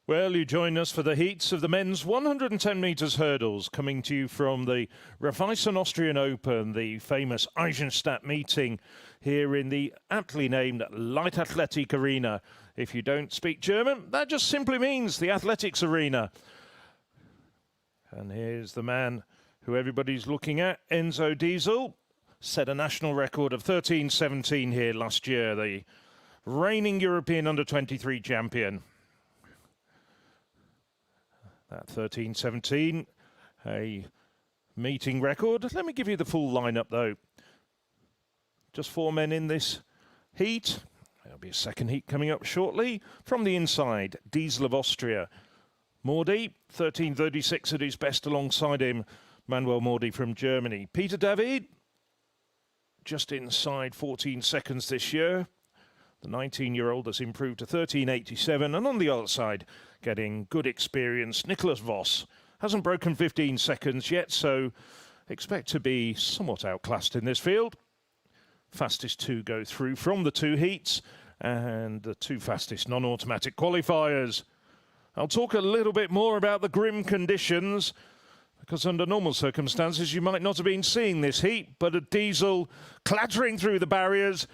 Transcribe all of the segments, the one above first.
Well, you join us for the heats of the men's 110 metres hurdles, coming to you from the Raiffeisen Austrian Open, the famous Eisenstadt meeting here in the aptly named Leichtathletik Arena. If you don't speak German, that just simply means the athletics arena. And here's the man who everybody's looking at, Enzo Diesel. Set a national record of 13:17 here last year, the reigning European under-23 champion. That 13:17, a meeting record. Let me give you the full lineup though. Just 4 men in this heat. There'll be a second heat coming up shortly. From the inside, Diesel of Austria. Mordi, 13:36 at his best alongside him. Manuel Mordi from Germany. Peter David, just inside 14 seconds this year. The 19-year-old has improved to 13:87, and on the other side, getting good experience, Nicholas Voss hasn't broken 15 seconds yet, so expect to be somewhat outclassed in this field. Fastest two go through from the 2 heats, and the 2 fastest non-automatic qualifiers. I'll talk a little bit more about the grim conditions, because under normal circumstances you might not have been seeing this heat, but a Diesel clattering through the barriers.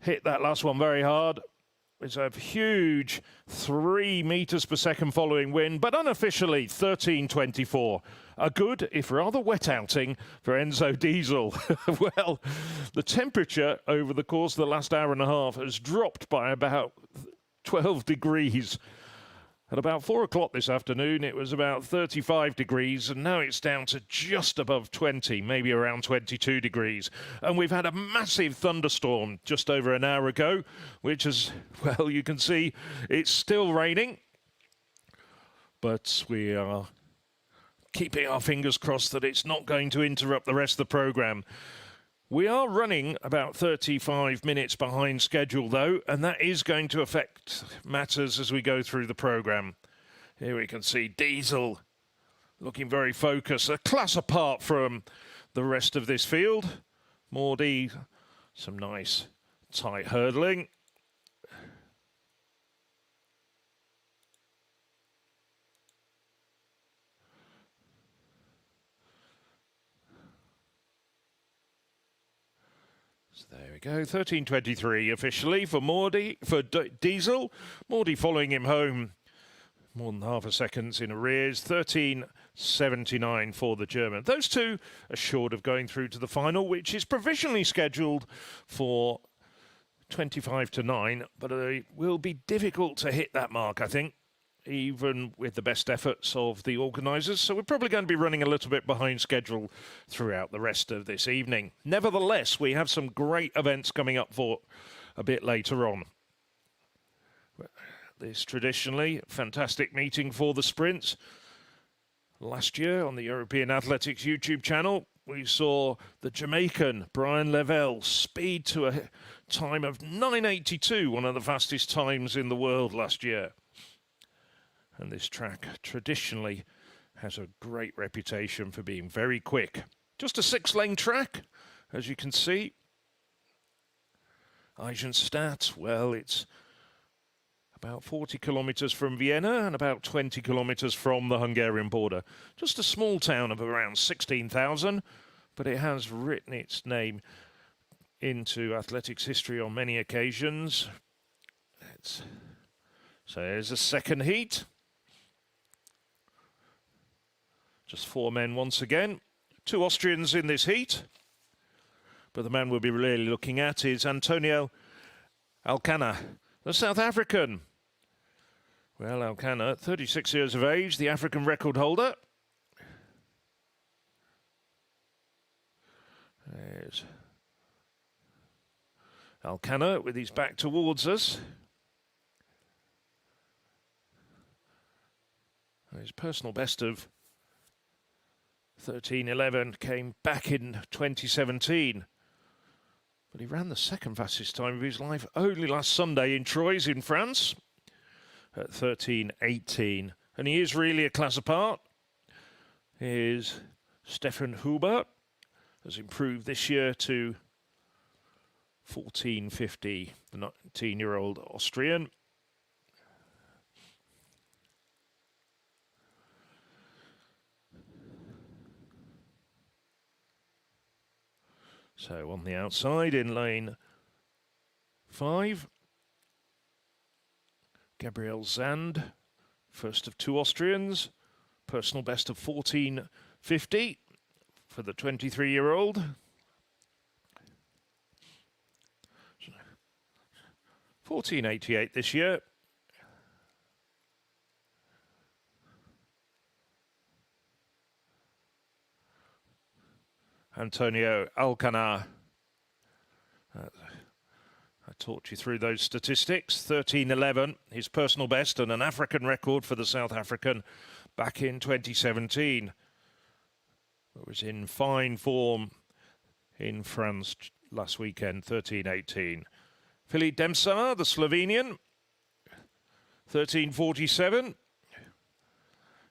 Hit that last one very hard. It's a huge 3 meters per second following wind, but unofficially 13:24. A good, if rather wet outing for Enzo Diesel. Well, the temperature over the course of the last hour and a half has dropped by about 12 degrees. At about 4 o'clock this afternoon, it was about 35 degrees, and now it's down to just above 20, maybe around 22 degrees. And we've had a massive thunderstorm just over an hour ago, which is, well, you can see it's still raining. But we are keeping our fingers crossed that it's not going to interrupt the rest of the programme. We are running about 35 minutes behind schedule, though, and that is going to affect matters as we go through the programme. Here we can see Diesel looking very focused, a class apart from the rest of this field. Mordi, some nice tight hurdling. There we go, 13:23 officially for Mordi, for Diesel. Mordi following him home more than half a second in arrears. 13:79 for the German. Those two are short of going through to the final, which is provisionally scheduled for 9:25, but it will be difficult to hit that mark, I think, even with the best efforts of the organisers. So we're probably going to be running a little bit behind schedule throughout the rest of this evening. Nevertheless, we have some great events coming up for a bit later on. This traditionally fantastic meeting for the sprints. Last year on the European Athletics YouTube channel, we saw the Jamaican Brian Lavelle speed to a time of 9:82, one of the fastest times in the world last year. And this track traditionally has a great reputation for being very quick. Just a 6-lane track, as you can see. Eisenstadt, well, it's about 40 kilometers from Vienna and about 20 kilometers from the Hungarian border. Just a small town of around 16,000, but it has written its name into athletics history on many occasions. So there's a second heat. Just 4 men once again. 2 Austrians in this heat. But the man we'll be really looking at is Antonio Alcana, the South African. Well, Alcana, 36 years of age, the African record holder. There's Alcana with his back towards us. His personal best of 13:11 came back in 2017. But he ran the second fastest time of his life only last Sunday in Troyes in France at 13:18. And he is really a class apart. Here's Stefan Huber, has improved this year to 14:50, the 19-year-old Austrian. So on the outside in lane 5, Gabriel Zand, first of 2 Austrians, personal best of 14.50 for the 23-year-old. 14.88 this year. Antonio Alcanar. I talked you through those statistics. 13.11, his personal best and an African record for the South African back in 2017. It was in fine form in France last weekend, 13.18. Filip Demsar, the Slovenian, 13.47.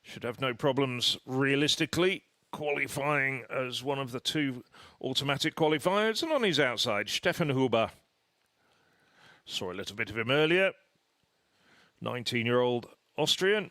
Should have no problems realistically qualifying as one of the 2 automatic qualifiers. And on his outside, Stefan Huber. Saw a little bit of him earlier. 19-year-old Austrian.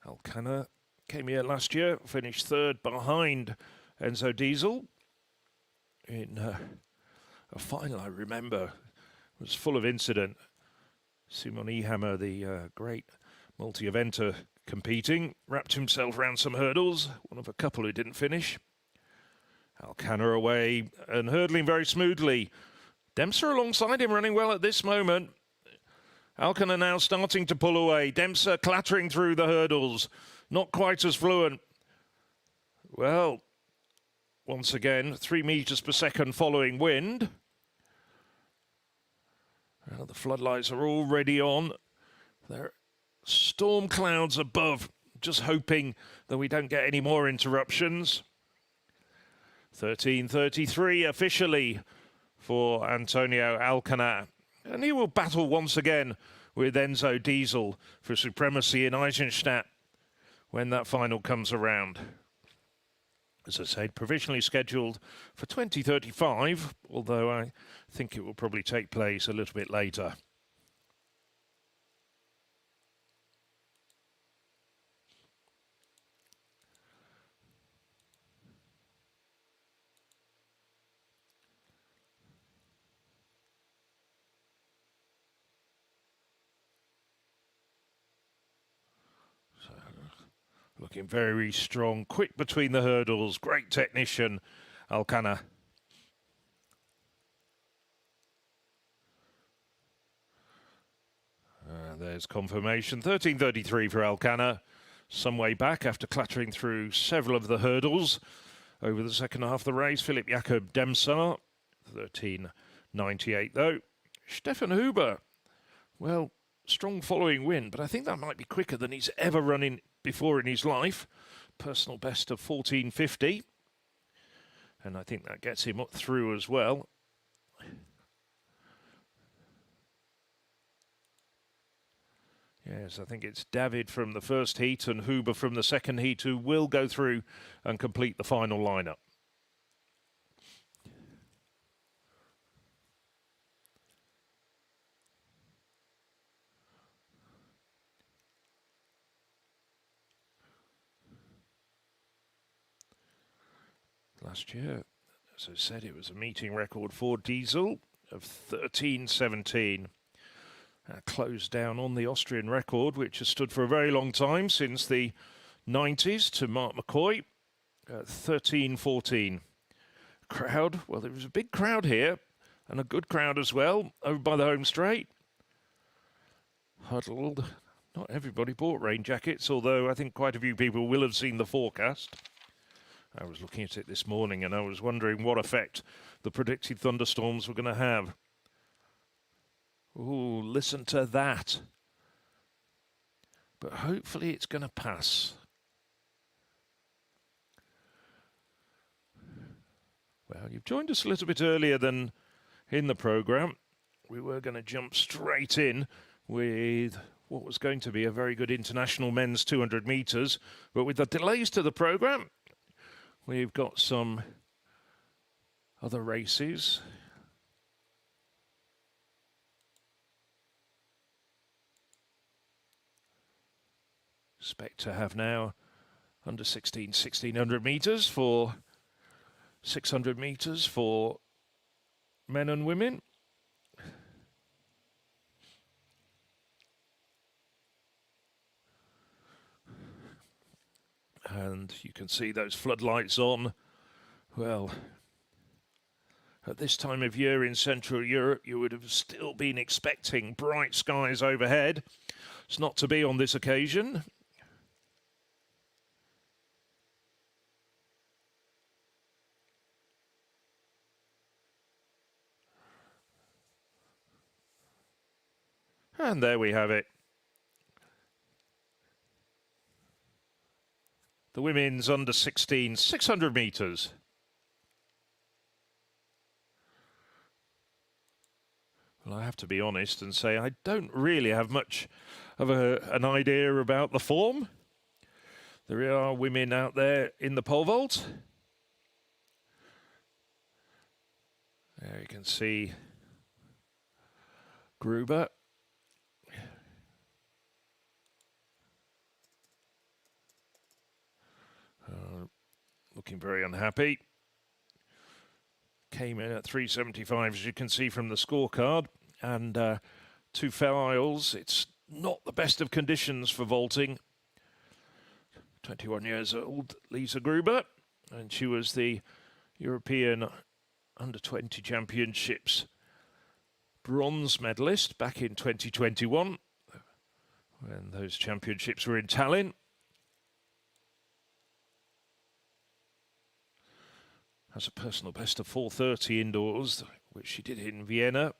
Alcanar came here last year, finished 3rd behind Enzo Diesel in a final I remember was full of incident. Simon Ehammer, the great multi-eventer competing, wrapped himself around some hurdles, one of a couple who didn't finish. Alcanar away and hurdling very smoothly. Demsar alongside him, running well at this moment. Alcanar now starting to pull away. Demsar clattering through the hurdles. Not quite as fluent. Well, once again, 3 meters per second following wind. Well, the floodlights are already on. There are storm clouds above. Just hoping that we don't get any more interruptions. 13.33 officially for Antonio Alcanar. And he will battle once again with Enzo Diesel for supremacy in Eisenstadt when that final comes around. As I said, provisionally scheduled for 2035, although I think it will probably take place a little bit later. Looking very strong, quick between the hurdles, great technician, Alcanar. There's confirmation, 13.33 for Alcanar. Some way back after clattering through several of the hurdles over the second half of the race. Filip Jakob Demsar, 13.98 though. Stefan Huber, well, strong following wind, but I think that might be quicker than he's ever run in before in his life. Personal best of 14.50. And I think that gets him up through as well. Yes, I think it's David from the first heat and Huber from the second heat who will go through and complete the final lineup. Last year, as I said, it was a meeting record for Diesel of 13.17. Closed down on the Austrian record, which has stood for a very long time, since the 90s, to Mark McCoy at 13.14. Crowd, well, there was a big crowd here, and a good crowd as well, over by the home straight. Huddled. Not everybody bought rain jackets, although I think quite a few people will have seen the forecast. I was looking at it this morning and I was wondering what effect the predicted thunderstorms were going to have. Ooh, listen to that. But hopefully it's going to pass. Well, you've joined us a little bit earlier than in the programme. We were going to jump straight in with what was going to be a very good international men's 200 metres. But with the delays to the programme, we've got some other races. Expect to have now under 1600 metres for 600 metres for men and women. And you can see those floodlights on. Well, at this time of year in Central Europe, you would have still been expecting bright skies overhead. It's not to be on this occasion. And there we have it. The women's under 16, 600 metres. Well, I have to be honest and say I don't really have much of an idea about the form. There are women out there in the pole vault. There you can see Gruber. Looking very unhappy. Came in at 375, as you can see from the scorecard, and 2 fouls. It's not the best of conditions for vaulting. 21 years old, Lisa Gruber, and she was the European Under-20 Championships bronze medalist back in 2021, when those championships were in Tallinn. Has a personal best of 4:30 indoors, which she did in Vienna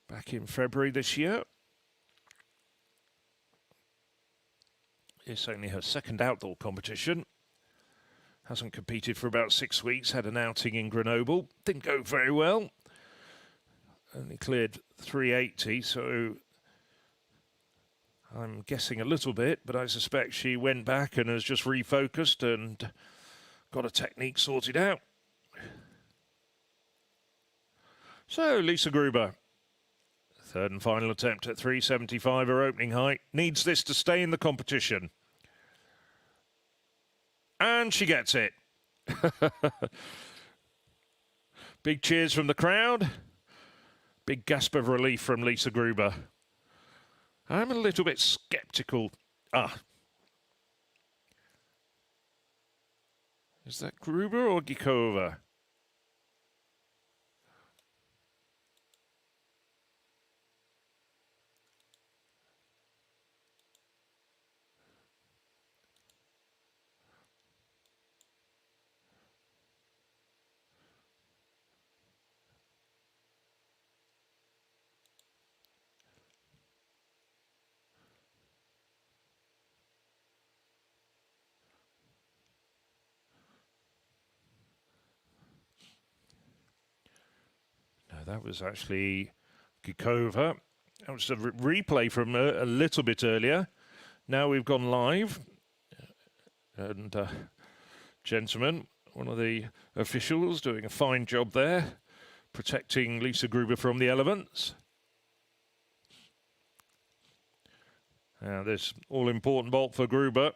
back in February this year. It's only her second outdoor competition. Hasn't competed for about 6 weeks, had an outing in Grenoble. Didn't go very well. Only cleared 380, so I'm guessing a little bit, but I suspect she went back and has just refocused and got a technique sorted out. So, Lisa Gruber, third and final attempt at 375, her opening height. Needs this to stay in the competition. And she gets it. Big cheers from the crowd. Big gasp of relief from Lisa Gruber. I'm a little bit sceptical. Is that Gruber or Gikova? That was actually Gikova. That was a replay from a little bit earlier. Now we've gone live. And gentlemen, one of the officials doing a fine job there, protecting Lisa Gruber from the elements. Now this all-important vault for Gruber,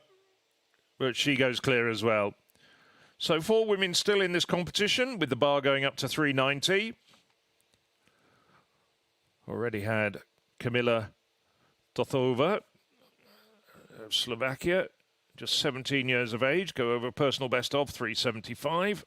but she goes clear as well. So 4 women still in this competition, with the bar going up to 390. Already had Kamila Tothova of Slovakia, just 17 years of age, go over a personal best of 375.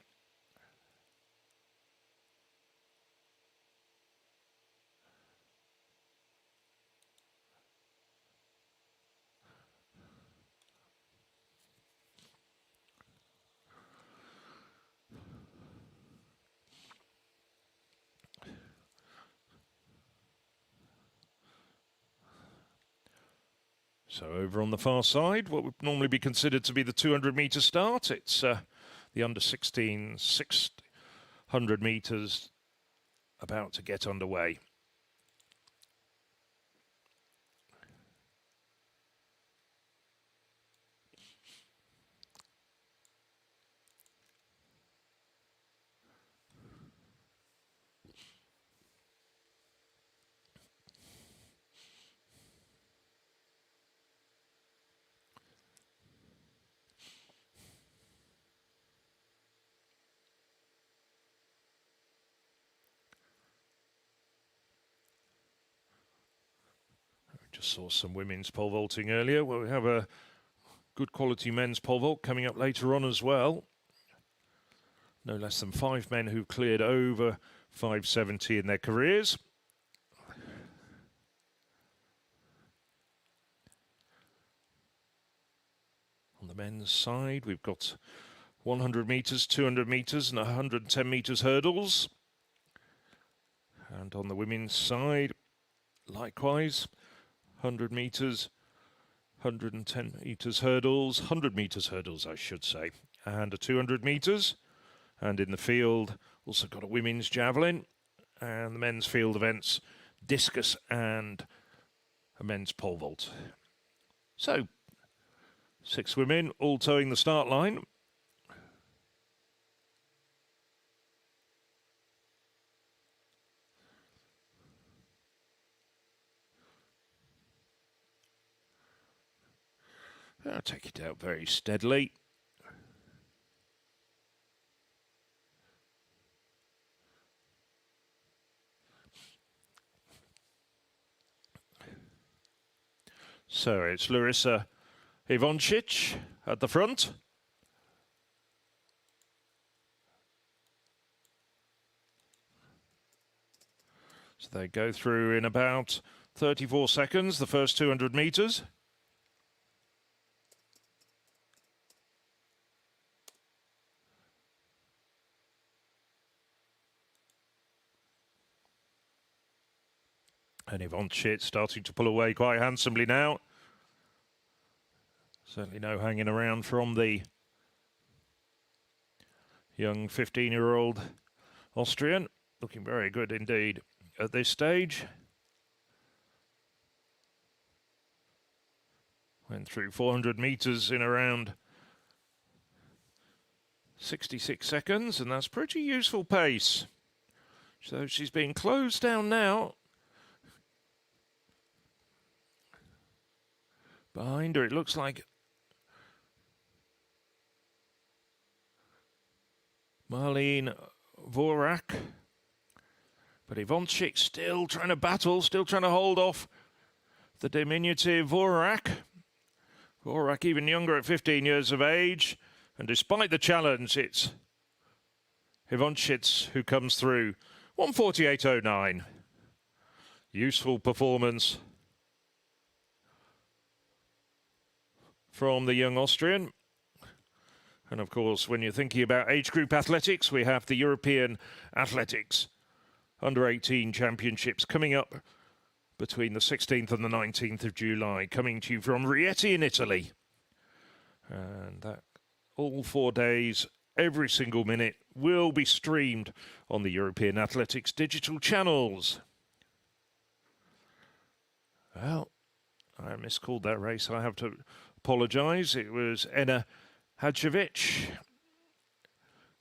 So over on the far side, what would normally be considered to be the 200-metre start, it's the under 16 600 metres about to get underway. Just saw some women's pole vaulting earlier. Well, we have a good quality men's pole vault coming up later on as well. No less than 5 men who've cleared over 570 in their careers. On the men's side, we've got 100 metres, 200 metres and 110 metres hurdles. And on the women's side, likewise, 100 metres, 110 metres hurdles, 100 metres hurdles, I should say, and a 200 metres. And in the field, also got a women's javelin, and the men's field events, discus and a men's pole vault. So, 6 women all towing the start line. I'll take it out very steadily. So it's Larissa Ivancic at the front. So they go through in about 34 seconds, the first 200 metres. And Ivancic starting to pull away quite handsomely now. Certainly no hanging around from the young 15-year-old Austrian. Looking very good indeed at this stage. Went through 400 metres in around 66 seconds, and that's pretty useful pace. So she's being closed down now. Behind her, it looks like Marlene Vorak. But Ivancic still trying to battle, still trying to hold off the diminutive Vorak. Vorak even younger at 15 years of age. And despite the challenge, it's Ivancic who comes through. 1:48.09. Useful performance from the young Austrian. And of course, when you're thinking about age group athletics, we have the European Athletics Under-18 Championships coming up between the 16th and the 19th of July, coming to you from Rieti in Italy. And that all 4 days, every single minute, will be streamed on the European Athletics digital channels. Well, I miscalled that race. I have to apologise. It was Enna Hadjevic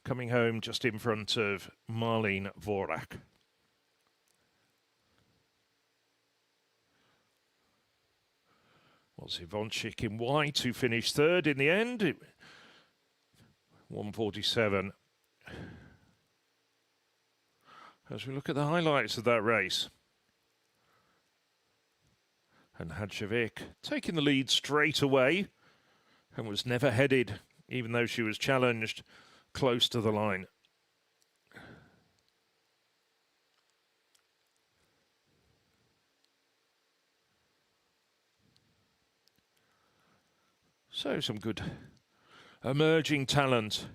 coming home just in front of Marlene Vorak. Was Ivancic in white who finished third in the end. 1:47. As we look at the highlights of that race. And Hadjevic taking the lead straight away and was never headed, even though she was challenged close to the line. So some good emerging talent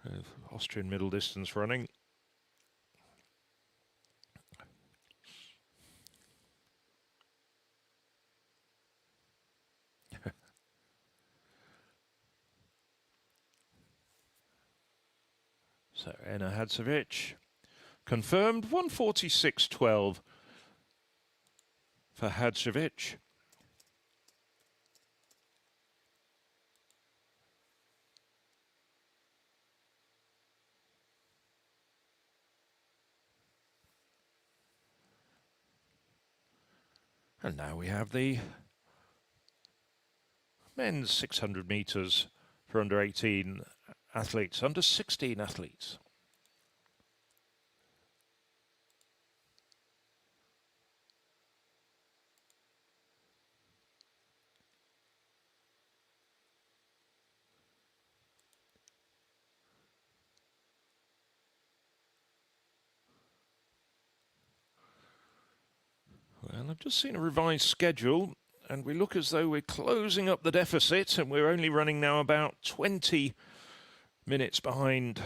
of Austrian middle distance running. So Enna Hadjevic confirmed 1:46.12 for Hadjevic. And now we have the men's 600 metres for under 18 athletes, under 16 athletes. Well, I've just seen a revised schedule, and we look as though we're closing up the deficit, and we're only running now about 20 minutes behind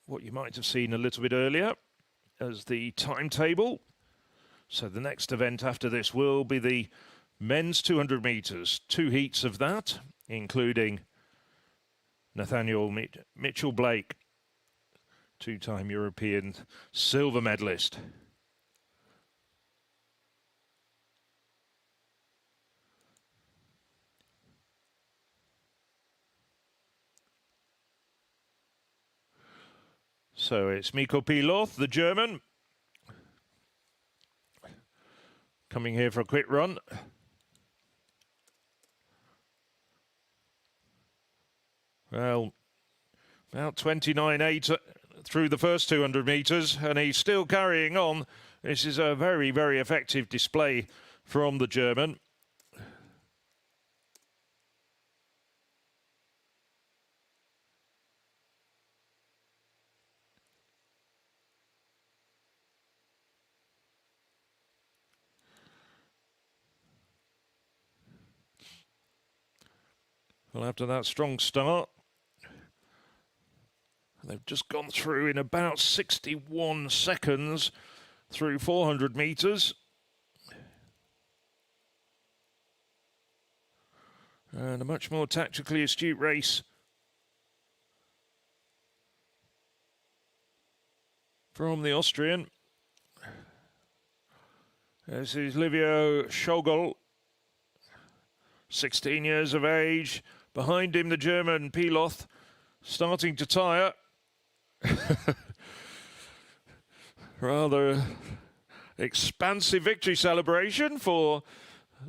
what you might have seen a little bit earlier as the timetable. So the next event after this will be the men's 200 metres, 2 heats of that, including Nathaniel Mitchell-Blake, 2-time European silver medalist. So it's Mikko Piloth, the German, coming here for a quick run. Well, about 29.8 through the first 200 metres, and he's still carrying on. This is a very, very effective display from the German. Well, after that strong start, they've just gone through in about 61 seconds through 400 metres. And a much more tactically astute race from the Austrian. This is Livio Schogel, 16 years of age. Behind him, the German Piloth, starting to tire. Rather expansive victory celebration for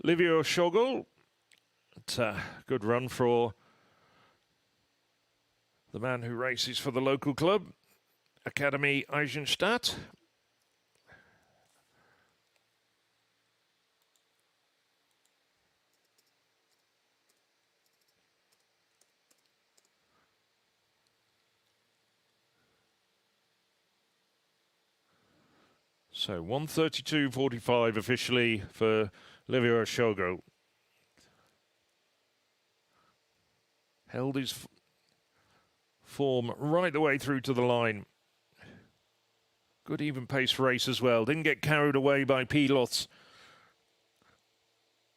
Livio Schogel. Good run for the man who races for the local club, Academy Eisenstadt. So 1:32.45 officially for Livio Schogel. Held his form right the way through to the line. Good even pace race as well. Didn't get carried away by Piloth's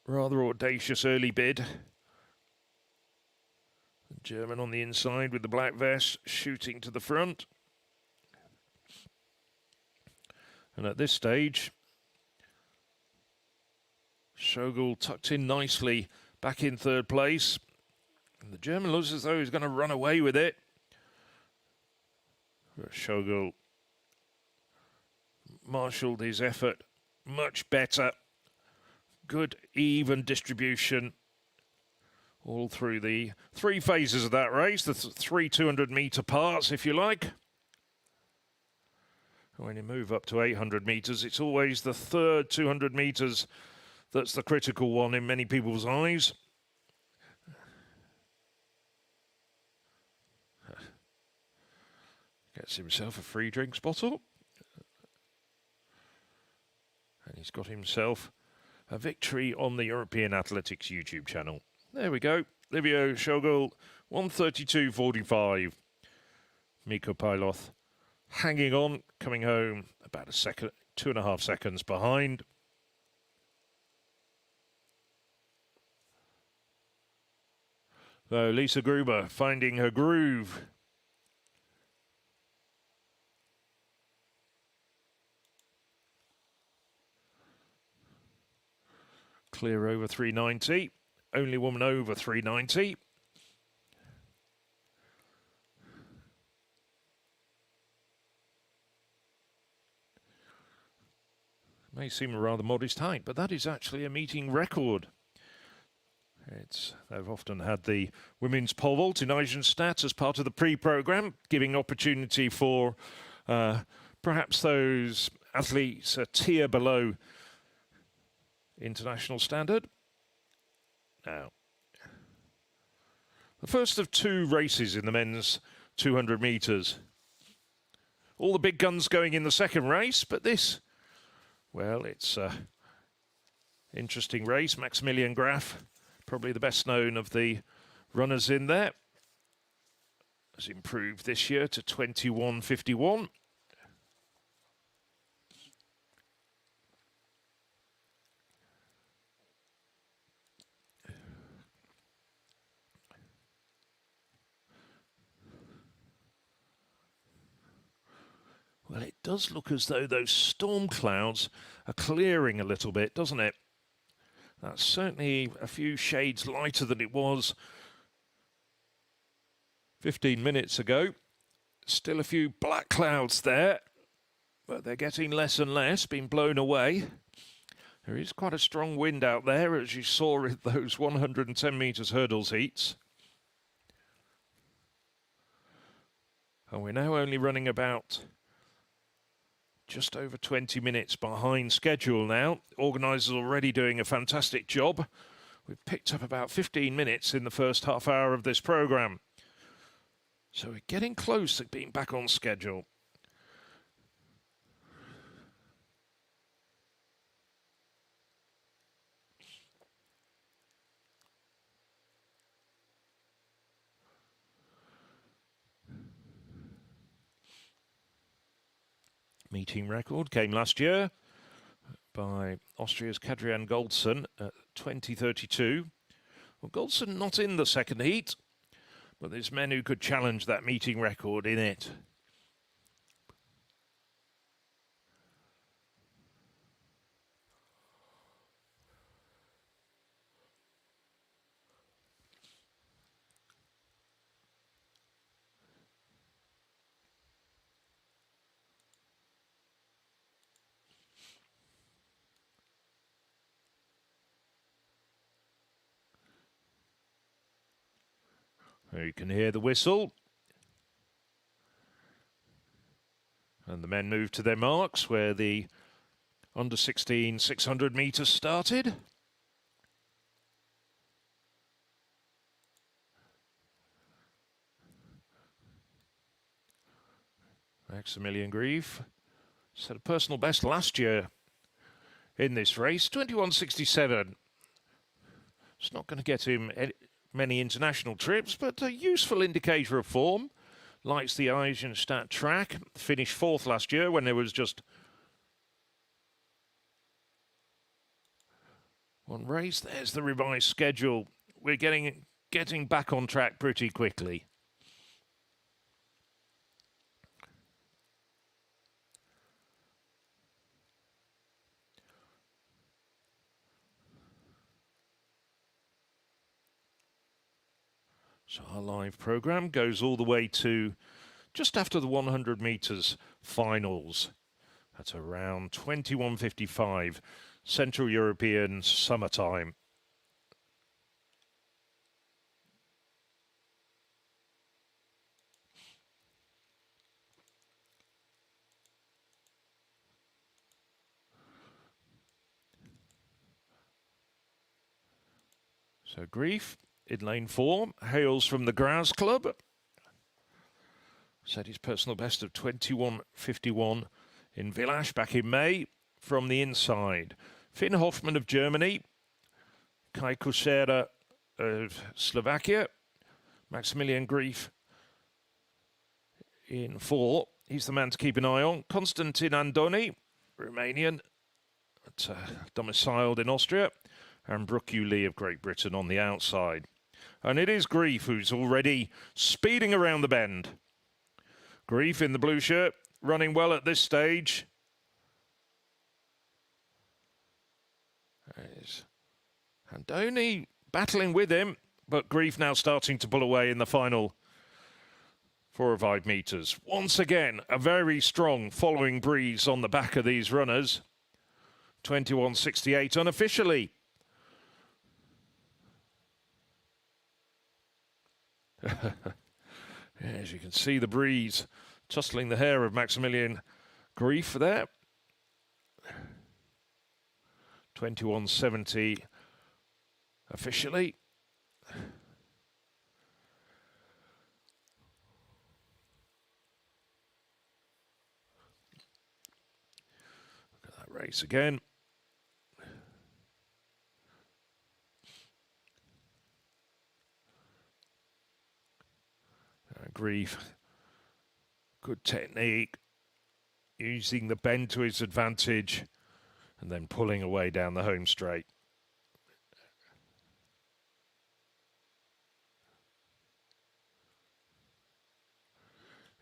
rather audacious early bid. The German on the inside with the black vest shooting to the front. And at this stage, Schogel tucked in nicely back in third place. And the German looks as though he's going to run away with it. But Schogel marshalled his effort much better. Good even distribution all through the 3 phases of that race, the 3 200-metre parts, if you like. When you move up to 800 metres, it's always the third 200 metres that's the critical one in many people's eyes. Gets himself a free drinks bottle. And he's got himself a victory on the European Athletics YouTube channel. There we go. Livio Schogel, 1:32.45. Mikko Piloth hanging on, coming home about a second, 2.5 seconds behind. So Lisa Gruber finding her groove. Clear over 390. Only woman over 390. May seem a rather modest height, but that is actually a meeting record. They've often had the women's pole vault in Eisenstadt as part of the pre-programme, giving opportunity for perhaps those athletes a tier below international standard. Now, the first of 2 races in the men's 200 metres. All the big guns going in the second race, but this, well, it's Interesting race. Maximilian Graf, probably the best known of the runners in there, has improved this year to 21.51. Well, it does look as though those storm clouds are clearing a little bit, doesn't it? That's certainly a few shades lighter than it was 15 minutes ago. Still a few black clouds there, but they're getting less and less, being blown away. There is quite a strong wind out there, as you saw in those 110 metres hurdles heats. And we're now only running about just over 20 minutes behind schedule now. Organisers already doing a fantastic job. We've picked up about 15 minutes in the first half hour of this programme. So we're getting close to being back on schedule. Meeting record came last year by Austria's Kadrian Goldson at 20:32. Well, Goldson not in the second heat, but there's men who could challenge that meeting record in it. You can hear the whistle. And the men move to their marks where the under 16 600 metres started. Maximilian Grief set a personal best last year in this race, 21.67. It's not going to get him many international trips, but a useful indicator of form. Likes the Eisenstadt track. Finished fourth last year when there was just one race. There's the revised schedule. We're getting back on track pretty quickly. So our live programme goes all the way to just after the 100 metres finals at around 21:55 Central European summertime. So Grief in lane 4, hails from the Graz Club. Set his personal best of 21.51 in Villach back in May from the inside. Finn Hoffmann of Germany, Kai Kušera of Slovakia, Maximilian Grief in 4. He's the man to keep an eye on. Constantin Andoni, Romanian, domiciled in Austria, and Brooke Lee of Great Britain on the outside. And it is Grief who's already speeding around the bend. Grief in the blue shirt, running well at this stage. There's Andoni battling with him, but Grief now starting to pull away in the final 4 or 5 metres. Once again, a very strong following breeze on the back of these runners. 21.68 unofficially. As you can see, the breeze tussling the hair of Maximilian Grief there. 21.70 officially. Look at that race again. Grief, good technique, using the bend to his advantage, and then pulling away down the home straight.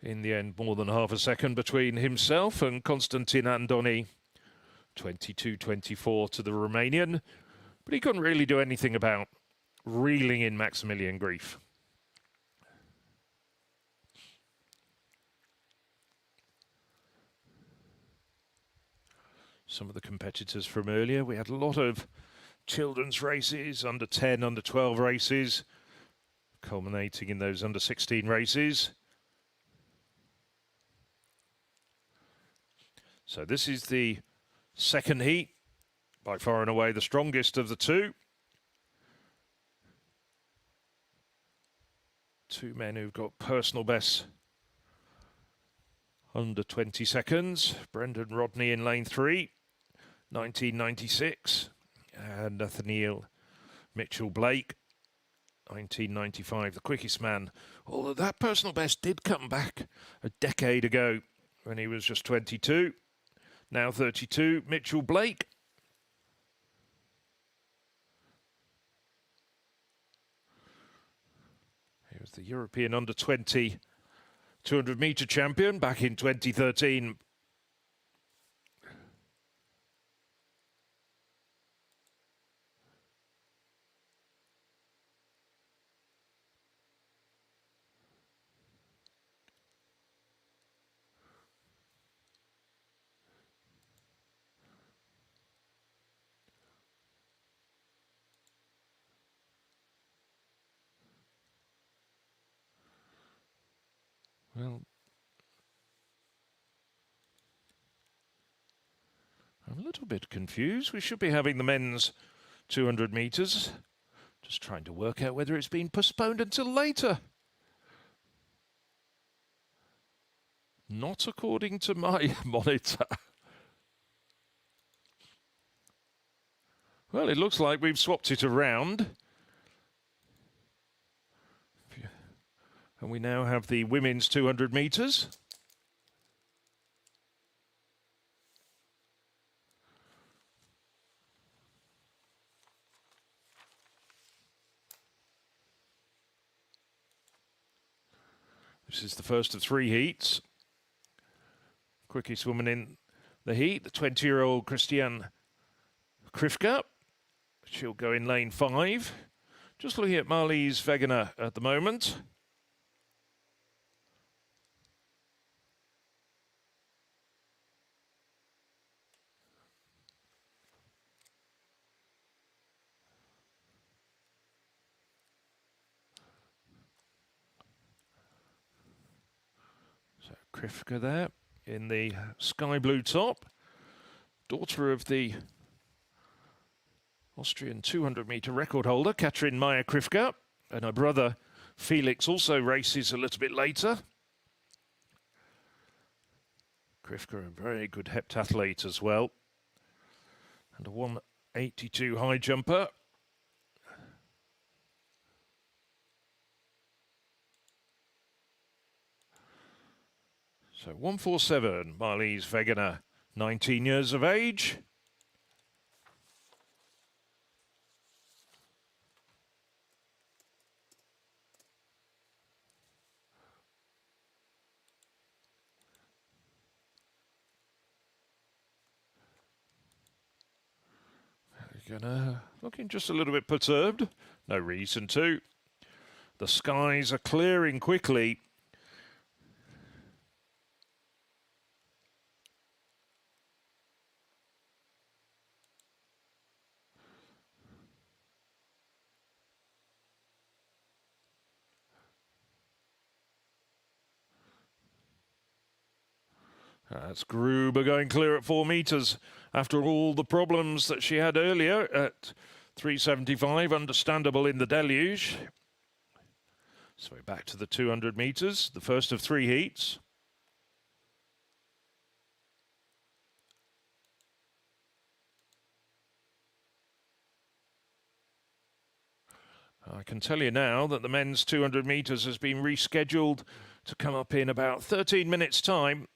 In the end, more than half a second between himself and Constantin Andoni. 22-24 to the Romanian. But he couldn't really do anything about reeling in Maximilian Grief. Some of the competitors from earlier, we had a lot of children's races, under 10, under 12 races, culminating in those under 16 races. So this is the second heat, by far and away the strongest of the two. Two men who've got personal bests under 20 seconds. Brendan Rodney in lane 3, 1996. And Nathaniel Mitchell-Blake, 1995, the quickest man. Although that personal best did come back a decade ago when he was just 22. Now 32, Mitchell-Blake. He was the European under-20 200-metre champion back in 2013. Well, I'm a little bit confused. We should be having the men's 200 metres. Just trying to work out whether it's been postponed until later. Not according to my monitor. Well, it looks like we've swapped it around. And we now have the women's 200 metres. This is the first of 3 heats. Quickest woman in the heat, the 20-year-old Christiane Krivka. She'll go in lane 5. Just looking at Marlies Wegener at the moment. So Krivka there in the sky blue top. Daughter of the Austrian 200-metre record holder, Katrin Meyer-Krivka, and her brother Felix also races a little bit later. Krivka, a very good heptathlete as well, and a 182 high jumper. So 147, Marlies Wegener, 19 years of age. Looking just a little bit perturbed. No reason to. The skies are clearing quickly. That's Gruber going clear at 4 metres after all the problems that she had earlier at 375, understandable in the deluge. So we're back to the 200 metres, the first of 3 heats. I can tell you now that the men's 200 metres has been rescheduled to come up in about 13 minutes' time.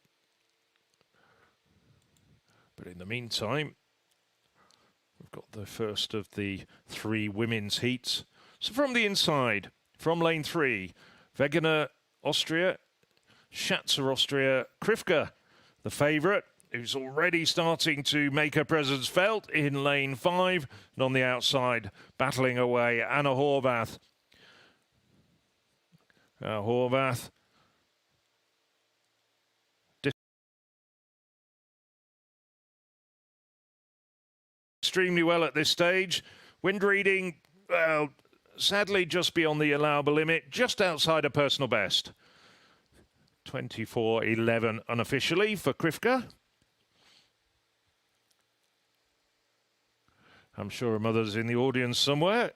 But in the meantime, we've got the first of the 3 women's heats. So from the inside, from lane 3, Wegener, Austria, Schatzer, Austria, Krivka, the favourite, who's already starting to make her presence felt in lane 5. And on the outside, battling away, Anna Horvath. Horvath extremely well at this stage. Wind reading, well, sadly just beyond the allowable limit, just outside a personal best. 24.11 unofficially for Krivka. I'm sure her mother's in the audience somewhere.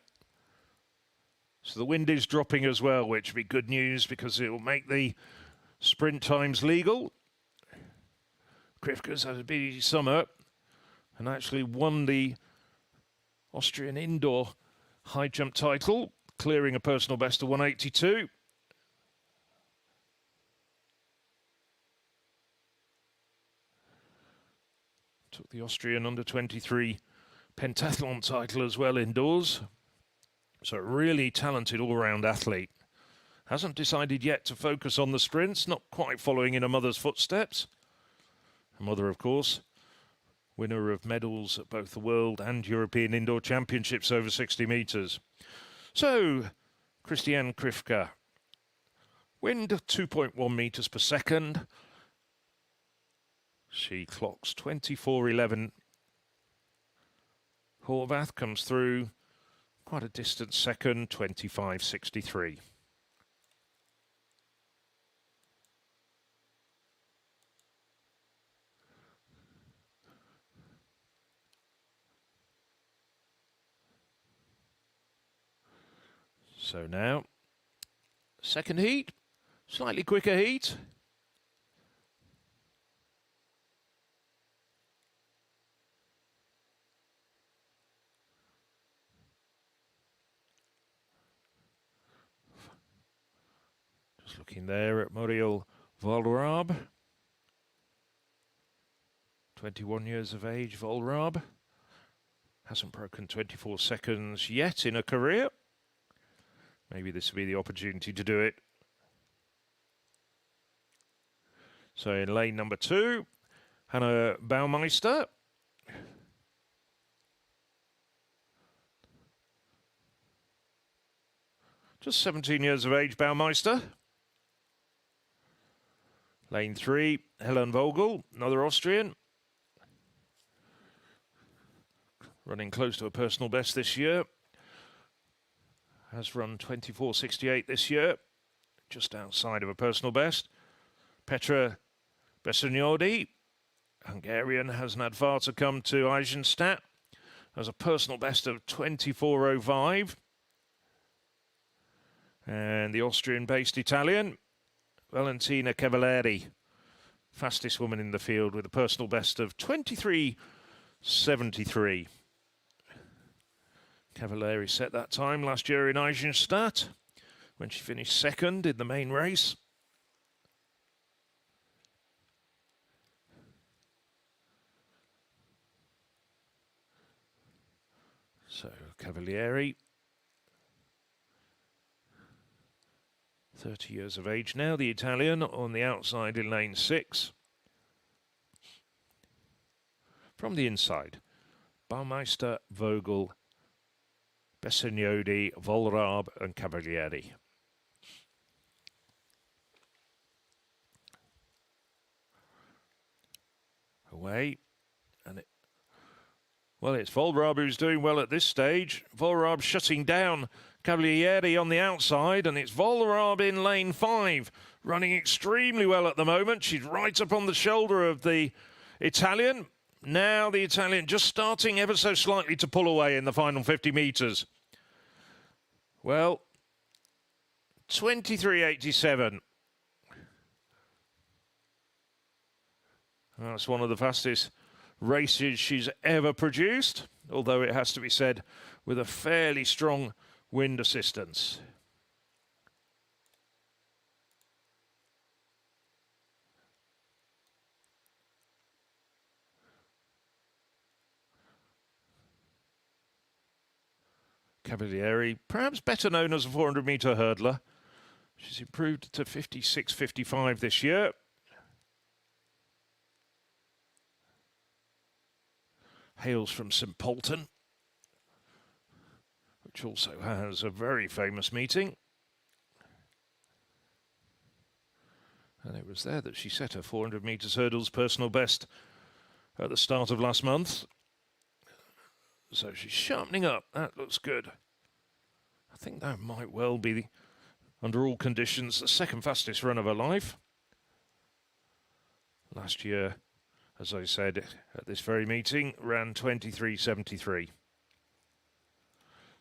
So the wind is dropping as well, which will be good news because it will make the sprint times legal. Krivka's had a busy summer and actually won the Austrian indoor high jump title, clearing a personal best of 182. Took the Austrian under-23 pentathlon title as well indoors. So a really talented all-round athlete. Hasn't decided yet to focus on the sprints, not quite following in her mother's footsteps. Her mother, of course, winner of medals at both the World and European Indoor Championships over 60 metres. So, Christiane Krivka. Wind 2.1 metres per second. She clocks 24.11. Horvath comes through quite a distant second, 25.63. So now, second heat, slightly quicker heat. Just looking there at Muriel Volrab. 21 years of age, Volrab. Hasn't broken 24 seconds yet in her career. Maybe this will be the opportunity to do it. So in lane number 2, Hannah Baumeister. Just 17 years of age, Baumeister. Lane 3, Helen Vogel, another Austrian. Running close to a personal best this year. Has run 24.68 this year, just outside of a personal best. Petra Bessenyodi, Hungarian, hasn't had far to come to Eisenstadt. Has a personal best of 24.05. And the Austrian-based Italian, Valentina Cavalieri, fastest woman in the field with a personal best of 23.73. Cavalieri set that time last year in Eisenstadt when she finished second in the main race. So Cavalieri, 30 years of age now, the Italian, on the outside in lane 6. From the inside, Baumeister, Vogel, Bessenyodi, Volrab and Cavalieri. Away. And it's Volrab who's doing well at this stage. Volrab shutting down Cavalieri on the outside, and it's Volrab in lane 5, running extremely well at the moment. She's right up on the shoulder of the Italian. Now the Italian just starting ever so slightly to pull away in the final 50 metres. Well, 23.87. That's one of the fastest races she's ever produced, although it has to be said with a fairly strong wind assistance. Cavalieri, perhaps better known as a 400-metre hurdler. She's improved to 56.55 this year. Hails from St Polton, which also has a very famous meeting. And it was there that she set her 400 metres hurdles personal best at the start of last month. So she's sharpening up. That looks good. I think that might well be, under all conditions, the second fastest run of her life. Last year, as I said, at this very meeting, ran 23.73.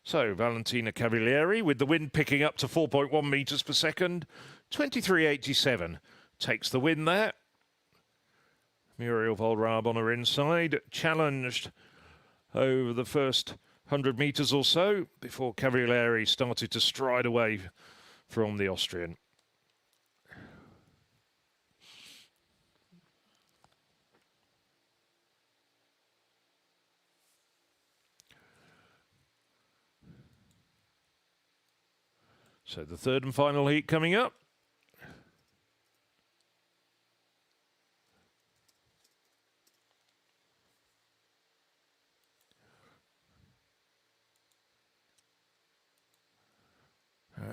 So, Valentina Cavalieri, with the wind picking up to 4.1 metres per second, 23.87 takes the win there. Muriel Vollraab on her inside, challenged over the first 100 metres or so before Cavalieri started to stride away from the Austrian. So the third and final heat coming up.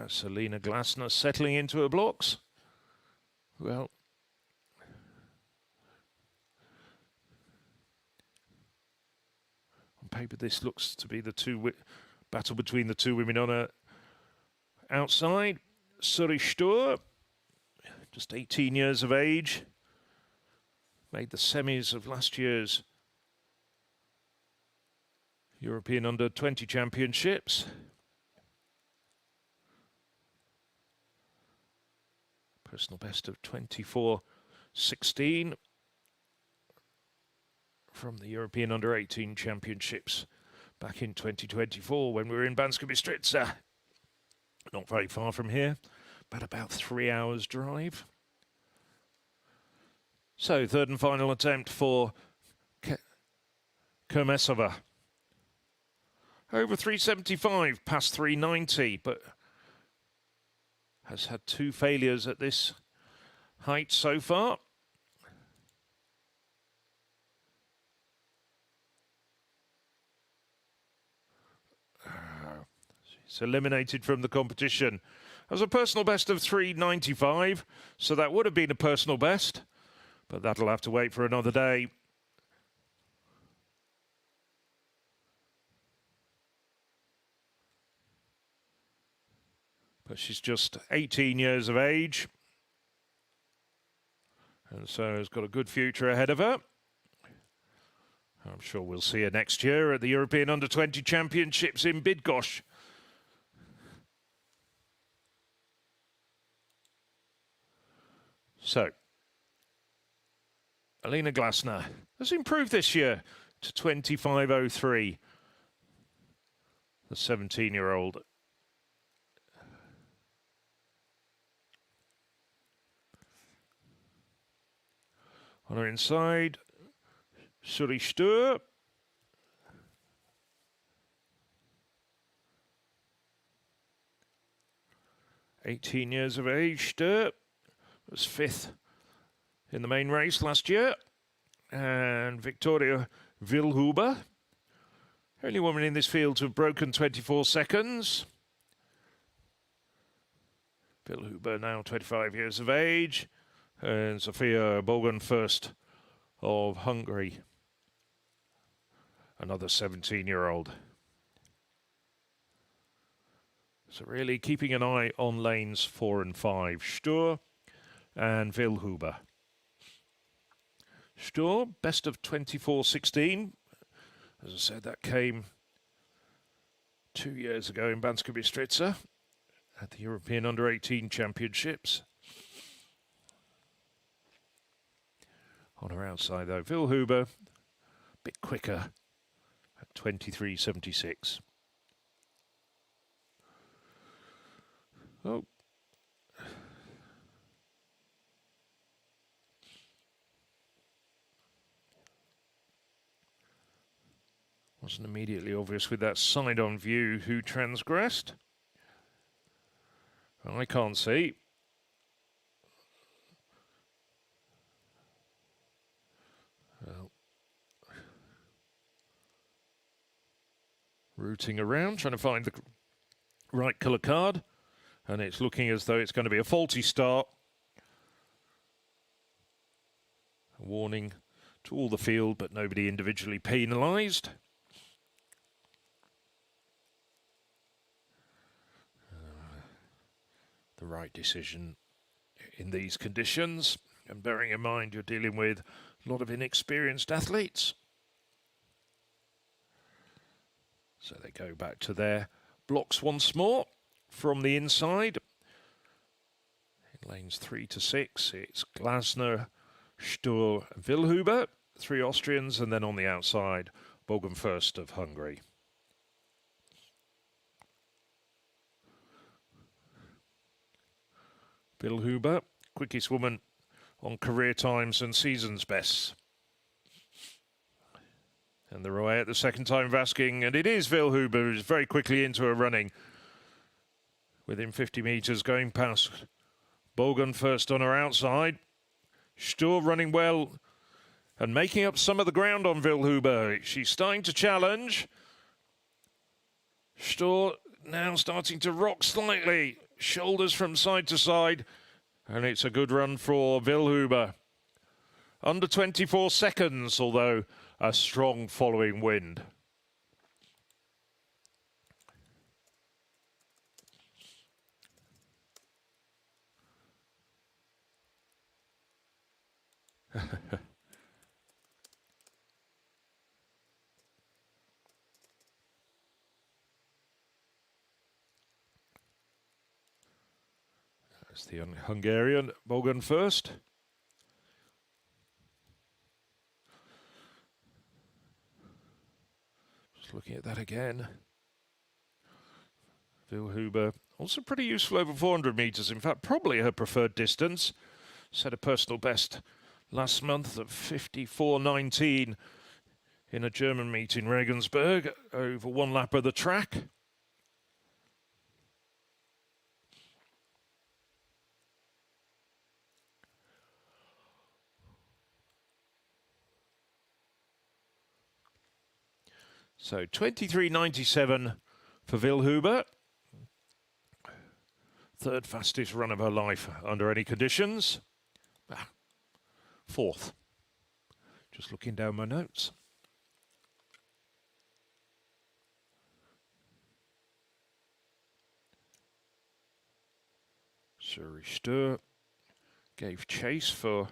Selina Glasner settling into her blocks. Well, on paper this looks to be the battle between the two women on her outside. Suri Stur, just 18 years of age, made the semis of last year's European Under-20 Championships. Personal best of 24.16 from the European Under-18 Championships back in 2024 when we were in Banska Bystrica. Not very far from here, but about 3 hours drive. So, third and final attempt for Kermesova. Over 375, past 390, but has had 2 failures at this height so far. She's eliminated from the competition. Has a personal best of 395, so that would have been a personal best, but that'll have to wait for another day. But she's just 18 years of age, and so has got a good future ahead of her. I'm sure we'll see her next year at the European Under-20 Championships in Bydgoszcz. So, Alina Glasner has improved this year to 25.03, the 17-year-old. On her inside, Suri Stur. (18 years of age, Stur was 5th in the main race last year. And Victoria Vilhuber, only woman in this field to have broken 24 seconds. Vilhuber now 25 years of age. And Sofia Bogan, first of Hungary, another 17-year-old. So really keeping an eye on lanes 4 and 5. Stur and Vilhuber. Stur, best of 24.16. As I said, that came 2 years ago in Banska Bystrica at the European Under-18 Championships. On her outside, though, Vilhuber, a bit quicker at 23.76. Oh. Wasn't immediately obvious with that side-on view who transgressed. I can't see. Well, rooting around, trying to find the right colour card. And it's looking as though it's going to be a faulty start. A warning to all the field, but nobody individually penalised. The right decision in these conditions, and bearing in mind you're dealing with a lot of inexperienced athletes. So they go back to their blocks once more from the inside. In lanes 3 to 6, it's Glasner, Sturr, Wilhuber, 3 Austrians, and then on the outside, Bogan First of Hungary. Wilhuber, quickest woman on career times and season's bests. And they're away at the second time of asking, and it is Wilhuber who's very quickly into her running. Within 50 metres, going past Bogan First on her outside. Sturr running well and making up some of the ground on Wilhuber. She's starting to challenge. Sturr now starting to rock slightly. Shoulders from side to side. And it's a good run for Wilhuber. Under 24 seconds, although a strong following wind. That's the Hungarian Bogan First. Just looking at that again. Wilhuber, also pretty useful over 400 metres. In fact, probably her preferred distance. Set a personal best last month of 54.19 in a German meet in Regensburg over one lap of the track. So 23.97 for Wilhuber. Third fastest run of her life under any conditions. Fourth. Just looking down my notes. Suri Sturr gave chase for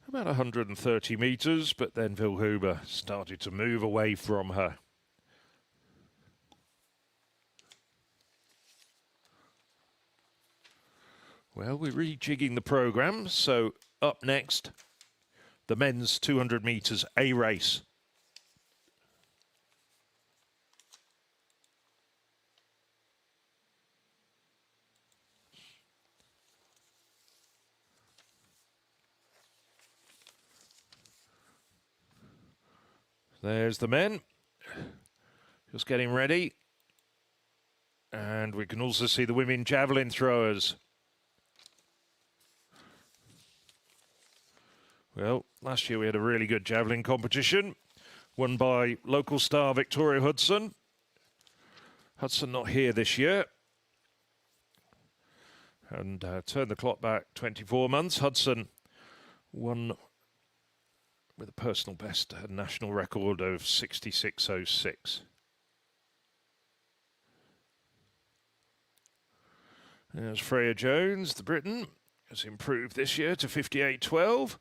about 130 metres, but then Wilhuber started to move away from her. Well, we're rejigging the programme, so up next, the men's 200 metres A race. There's the men, just getting ready. And we can also see the women javelin throwers. Well, last year we had a really good javelin competition, won by local star Victoria Hudson. Hudson not here this year. And turn the clock back 24 months. Hudson won with a personal best, a national record of 66.06. There's Freya Jones, the Briton, has improved this year to 58.12.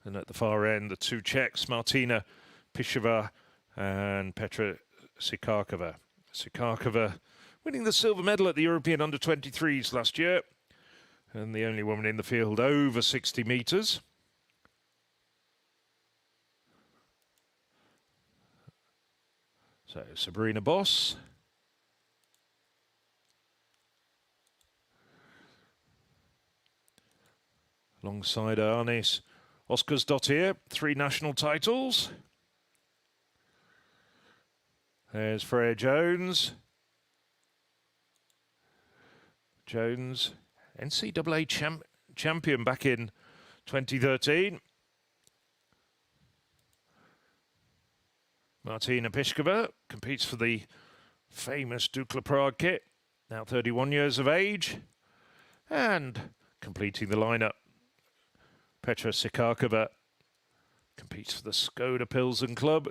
And at the far end, the two Czechs, Martina Pisheva and Petra Sikarkova. Sikarkova winning the silver medal at the European Under-23s last year. And the only woman in the field over 60 metres. So Sabrina Boss. alongside Arnis Oscarsdottir, 3 national titles. There's Freya Jones. Jones, NCAA champion back in 2013. Martina Piskova competes for the famous Dukla Prague kit, now 31 years of age. And completing the lineup, Petra Sikarkova competes for the Skoda Pilsen Club,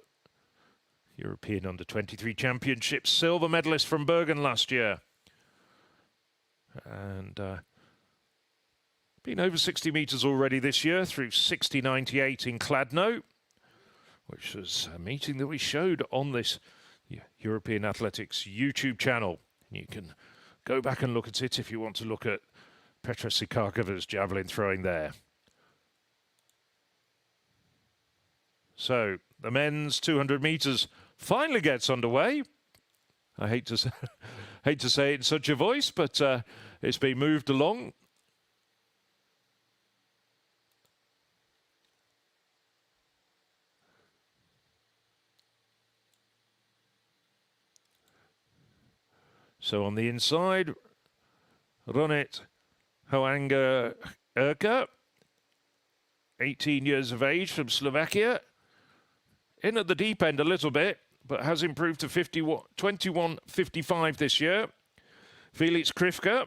European Under-23 Championships silver medalist from Bergen last year. And been over 60 metres already this year through 60.98 in Kladno, which was a meeting that we showed on this European Athletics YouTube channel. You can go back and look at it if you want to look at Petra Sikarkova's javelin throwing there. So the men's 200 metres finally gets underway. I hate to say, hate to say it in such a voice, but it's been moved along. So on the inside, Ronit Hoanga Erka, 18 years of age from Slovakia. In at the deep end a little bit, but has improved to 21.55 this year. Felix Krivka,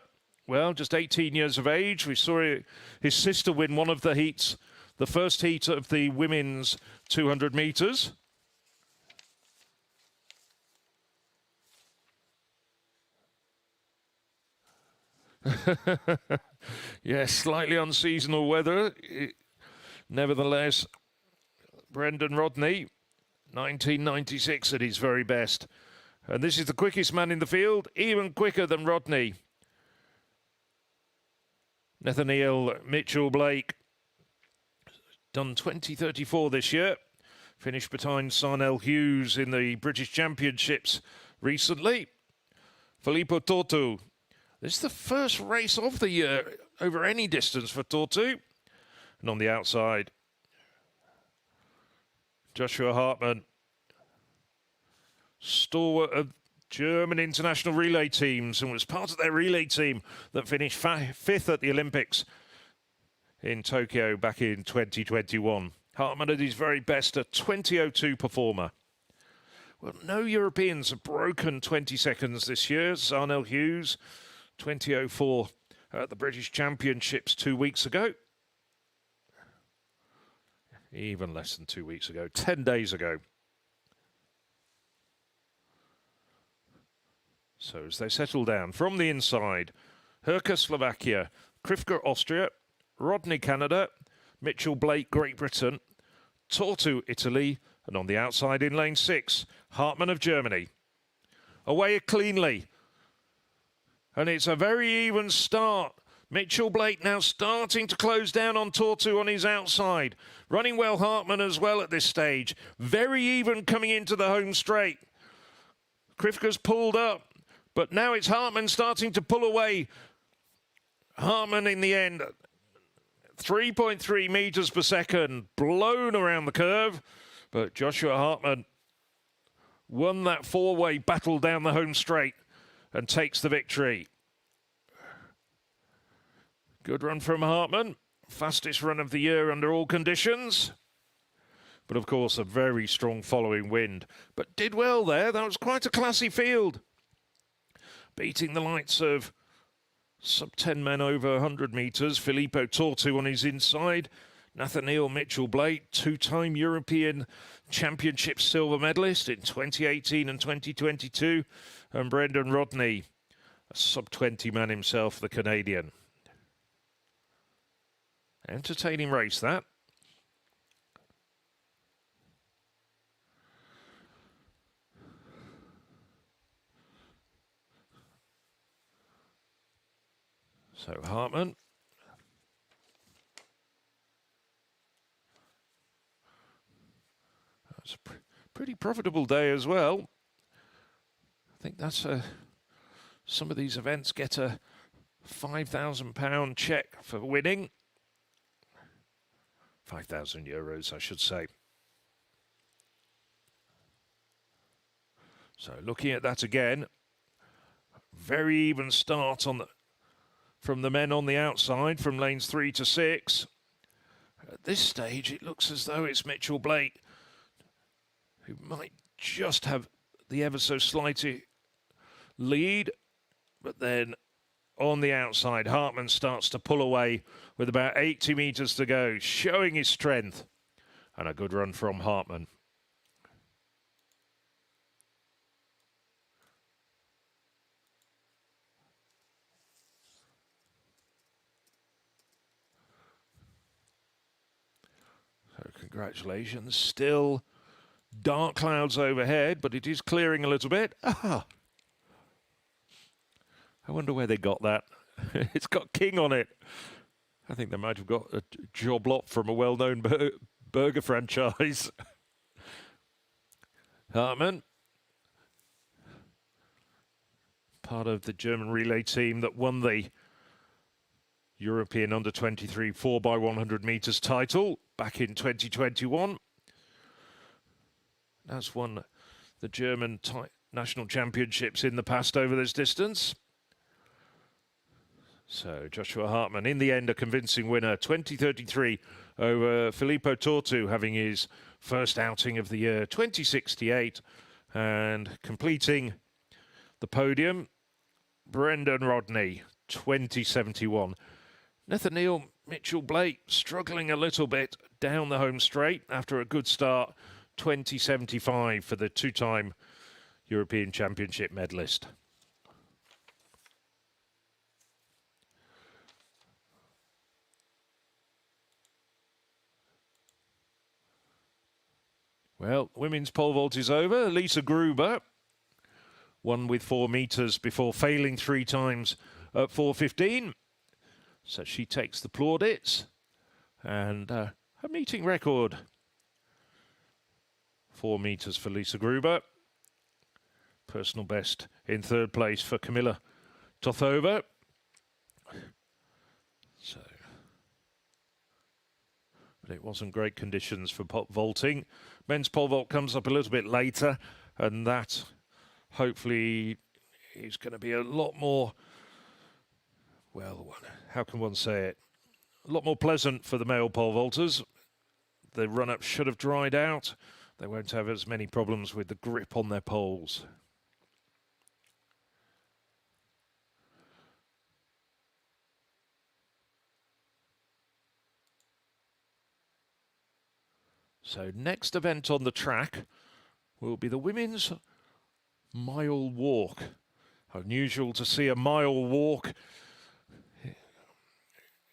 well, just 18 years of age. We saw his sister win one of the heats, the first heat of the women's 200 metres. Yes, slightly unseasonal weather. Nevertheless, Brendan Rodney, 1996 at his very best. And this is the quickest man in the field, even quicker than Rodney. Nathaniel Mitchell-Blake, done 20:34 this year. Finished behind Sarnell Hughes in the British Championships recently. Filippo Tortu. This is the first race of the year over any distance for Tortu. And on the outside, Joshua Hartmann, stalwart of German international relay teams, and was part of their relay team that finished 5th at the Olympics in Tokyo back in 2021. Hartmann at his very best, a 20:02 performer. Well, no Europeans have broken 20 seconds this year. Sarnell Hughes, 20:04 at the British Championships 2 weeks ago. Even less than 2 weeks ago, 10 days ago. So as they settle down from the inside, Herka, Slovakia, Krivka, Austria, Rodney, Canada, Mitchell-Blake, Great Britain, Tortu, Italy, and on the outside in lane 6, Hartmann of Germany. Away cleanly. And it's a very even start. Mitchell-Blake now starting to close down on Tortu on his outside. Running well, Hartmann as well at this stage. Very even coming into the home straight. Krivka's pulled up, but now it's Hartmann starting to pull away. Hartmann in the end, 3.3 meters per second, blown around the curve. But Joshua Hartmann won that four-way battle down the home straight and takes the victory. Good run from Hartmann. Fastest run of the year under all conditions. But of course, a very strong following wind. But did well there. That was quite a classy field. Beating the likes of sub-10 men over 100 metres. Filippo Tortu on his inside. Nathaniel Mitchell-Blake, two-time European Championship silver medalist in 2018 and 2022. And Brendan Rodney, a sub-20 man himself, the Canadian. Entertaining race, that. So Hartmann. That's a pretty profitable day as well. I think that's some of these events get a £5,000 check for winning. 5,000 euros, I should say. So looking at that again, very even start from the men on the outside, from lanes 3 to 6. At this stage, it looks as though it's Mitchell Blake who might just have the ever so slight lead, but then on the outside, Hartmann starts to pull away with about 80 metres to go, showing his strength, and a good run from Hartmann. So congratulations. Still dark clouds overhead, but it is clearing a little bit. Ah, I wonder where they got that. It's got King on it. I think they might have got a job lot from a well-known burger franchise. Hartmann, part of the German relay team that won the European Under-23 4x100 metres title back in 2021. Has won the German national championships in the past over this distance. So Joshua Hartmann, in the end, a convincing winner, 20:33 over Filippo Tortu, having his first outing of the year, 20:68, and completing the podium, Brendan Rodney, 20:71. Nathaniel Mitchell Blake struggling a little bit down the home straight after a good start, 20:75 for the two-time European Championship medalist. Well, women's pole vault is over. Lisa Gruber won with 4 metres before failing 3 times at 4:15. So she takes the plaudits, and a meeting record. 4 metres for Lisa Gruber. Personal best in 3rd place for Camilla Tothova. So, but it wasn't great conditions for vaulting. Men's pole vault comes up a little bit later, and that hopefully is going to be a lot more, well, how can one say it? A lot more pleasant for the male pole vaulters. The run-up should have dried out. They won't have as many problems with the grip on their poles. So next event on the track will be the women's mile walk. Unusual to see a mile walk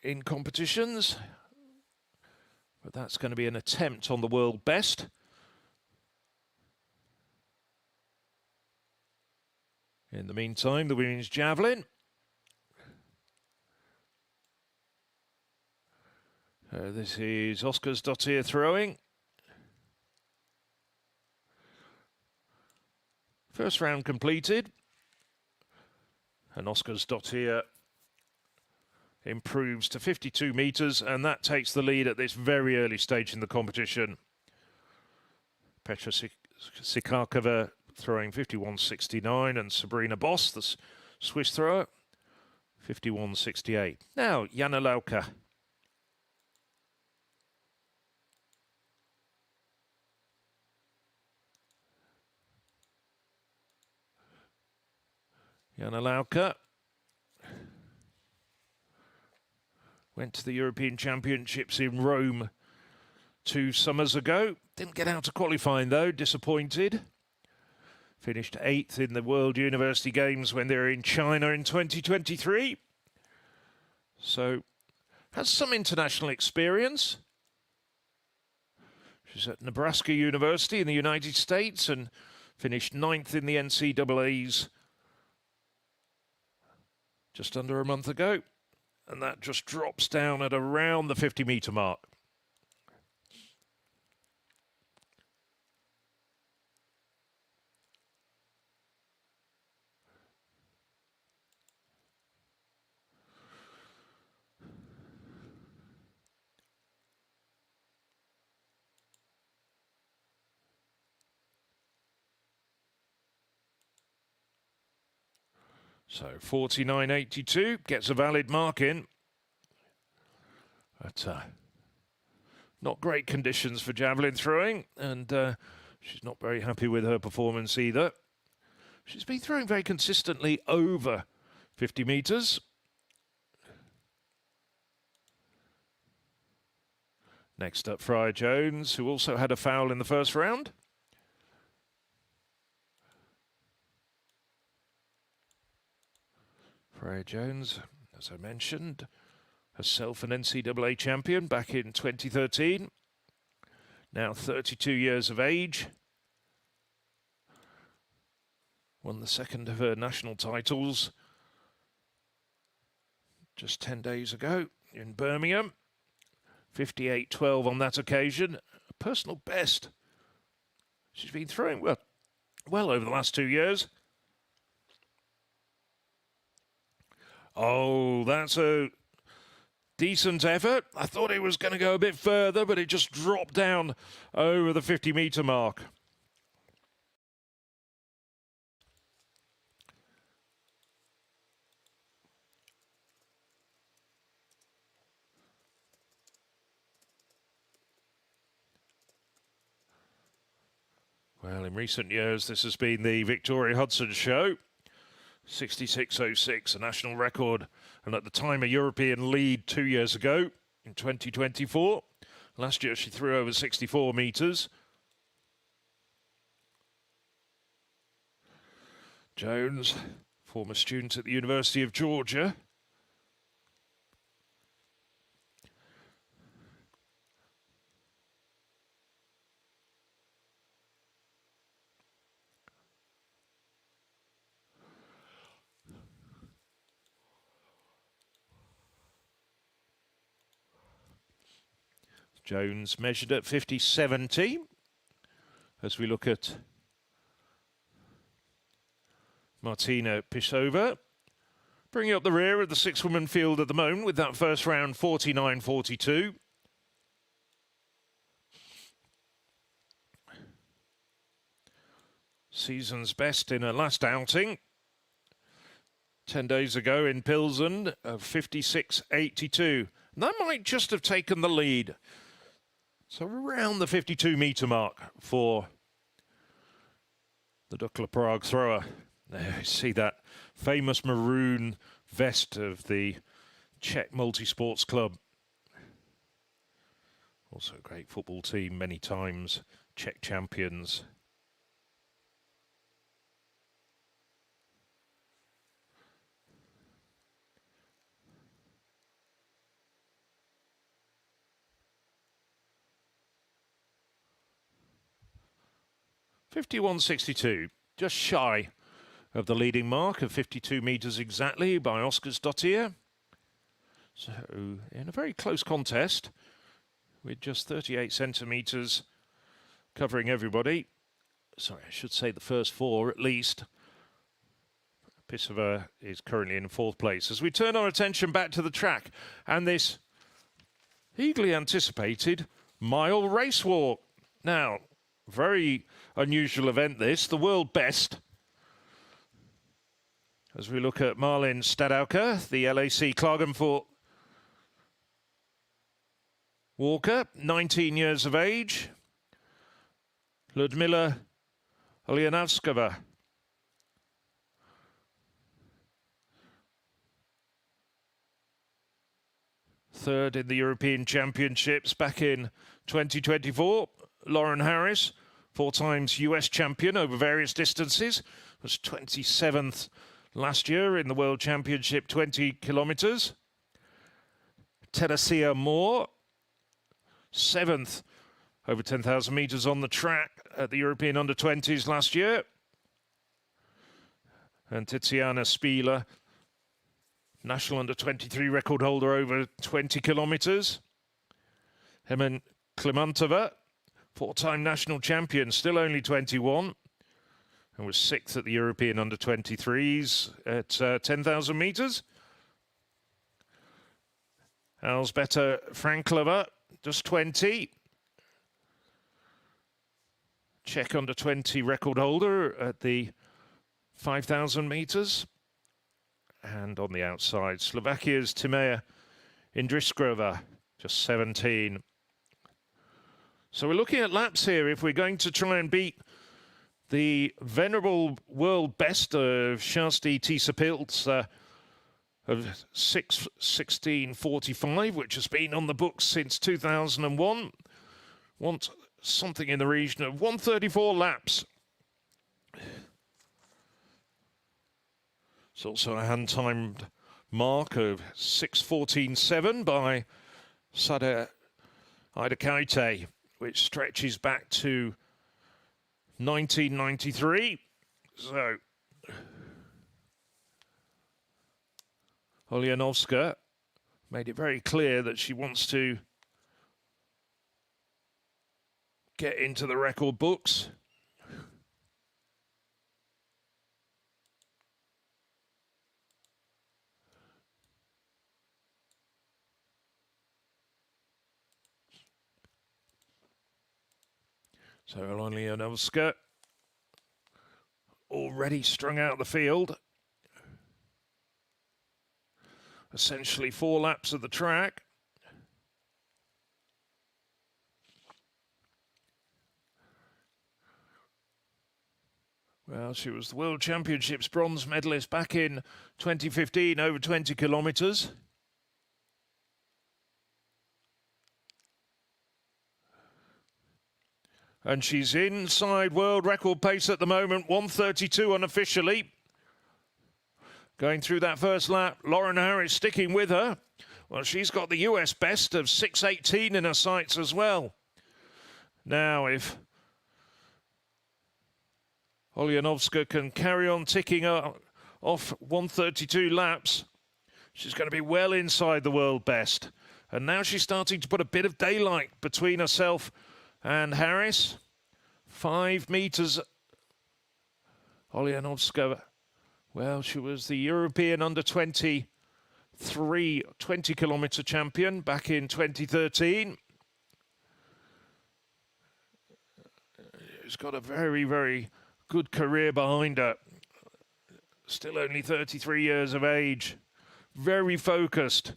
in competitions, but that's going to be an attempt on the world best. In the meantime, the women's javelin. This is Óskarsdóttir throwing. First round completed, and Óskarsdóttir improves to 52 metres, and that takes the lead at this very early stage in the competition. Petra Sikakova throwing 51.69, and Sabrina Boss, the Swiss thrower, 51.68. Now, Jana Lauka. Jana Lauka went to the European Championships in Rome 2 summers ago. Didn't get out to qualifying though, disappointed. Finished 8th in the World University Games when they were in China in 2023. So, has some international experience. She's at Nebraska University in the United States and finished 9th in the NCAAs just under a month ago, and that just drops down at around the 50-metre mark. So 49.82 gets a valid mark in. But not great conditions for javelin throwing, and she's not very happy with her performance either. She's been throwing very consistently over 50 metres. Next up, Freya Jones, who also had a foul in the first round. Freya Jones, as I mentioned, herself an NCAA champion back in 2013. Now 32 years of age. Won the second of her national titles just 10 days ago in Birmingham. 58-12 on that occasion. A personal best. She's been throwing well over the last 2 years. Oh, that's a decent effort. I thought it was going to go a bit further, but it just dropped down over the 50-metre mark. Well, in recent years, this has been the Victoria Hudson show. 66.06, a national record, and at the time a European lead 2 years ago in 2024. Last year she threw over 64 metres. Jones, former student at the University of Georgia. Jones measured at 50.70 as we look at Martina Pisova. Bringing up the rear of the six-woman field at the moment with that first round 49.42. Season's best in her last outing 10 days ago in Pilsen of 56.82. That might just have taken the lead. So around the 52-metre mark for the Dukla Prague thrower. There you see that famous maroon vest of the Czech Multisports Club. Also a great football team, many times Czech champions. .51.62, just shy of the leading mark of 52 metres exactly by Óskarsdóttir. So in a very close contest with just 38 centimetres covering everybody. Sorry, I should say the first four at least. Pisova is currently in fourth place. As we turn our attention back to the track and this eagerly anticipated mile race walk. Now, very unusual event this, the world best. As we look at Marlin Stadauker, the LAC Klagenfurt walker, 19 years of age. Ludmila Ulyanovskova. Third in the European Championships back in 2024. Lauren Harris, 4 times US champion over various distances, was 27th last year in the World Championship 20 kilometres. Teresia Moore, 7th over 10,000 metres on the track at the European Under-20s last year. And Tiziana Spieler, national Under-23 record holder over 20 kilometres. Hemen Klimantova, 4-time national champion, still only 21, and was 6th at the European Under-23s at 10,000 metres. Elsbeta Franklova, just 20. Czech Under-20 record holder at the 5,000 metres. And on the outside, Slovakia's Timea Indriskrova, just 17. So we're looking at laps here. If we're going to try and beat the venerable world best of Shasti Tisapilts of 6:16:45, which has been on the books since 2001, want something in the region of 134 laps. It's also a hand-timed mark of 6:14:7 by Sada Idakaite, which stretches back to 1993. So Oljanovska made it very clear that she wants to get into the record books. So Oljanovska already strung out the field. Essentially 4 laps of the track. Well, she was the World Championships bronze medalist back in 2015, over 20 kilometres. And she's inside world record pace at the moment, 1:32 unofficially. Going through that first lap, Lauren Harris sticking with her. Well, she's got the US best of 6:18 in her sights as well. Now, if Oljanovska can carry on ticking off 1:32 laps, she's going to be well inside the world best. And now she's starting to put a bit of daylight between herself and Harris. 5 meters. Oljanovska, well, she was the European under-23 20-kilometer champion back in 2013. She's got a very, very good career behind her. Still only 33 years of age. Very focused.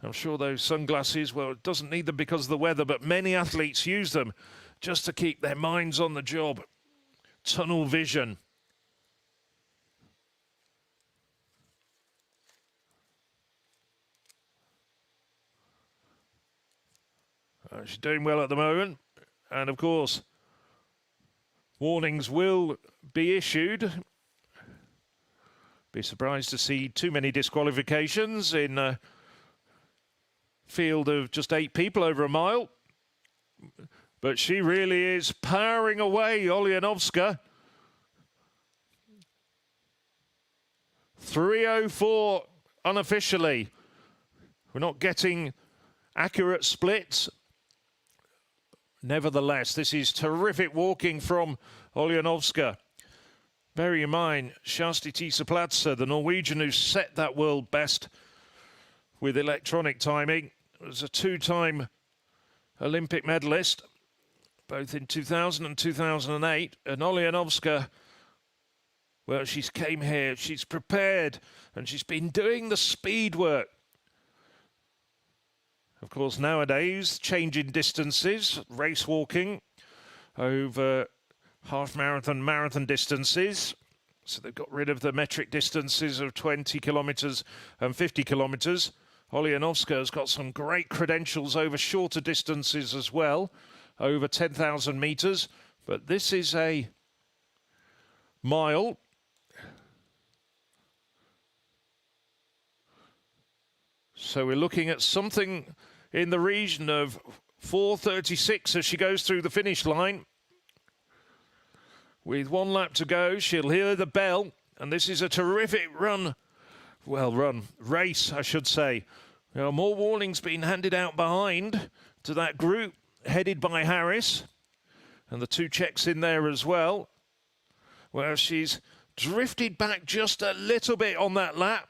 I'm sure those sunglasses, well, it doesn't need them because of the weather, but many athletes use them just to keep their minds on the job. Tunnel vision. She's doing well at the moment. And of course, warnings will be issued. Be surprised to see too many disqualifications in a field of just 8 people over a mile. But she really is powering away, Oljanovska. 3:04 unofficially. We're not getting accurate splits. Nevertheless, this is terrific walking from Oljanovska. Bear in mind, Shasti Tisaplatsa, the Norwegian who set that world best with electronic timing, was a 2-time Olympic medalist, both in 2000 and 2008. And Oljanovska, well, she's came here, she's prepared, and she's been doing the speed work. Of course, nowadays, changing distances, race walking over half marathon, marathon distances. So they've got rid of the metric distances of 20 kilometres and 50 kilometres. Oljanovska has got some great credentials over shorter distances as well, over 10,000 metres. But this is a mile. So we're looking at something in the region of 4:36 as she goes through the finish line. With 1 lap to go, she'll hear the bell, and this is a terrific race, I should say. There are more warnings being handed out behind to that group headed by Harris, and the 2 Czechs in there as well. Well, she's drifted back just a little bit on that lap.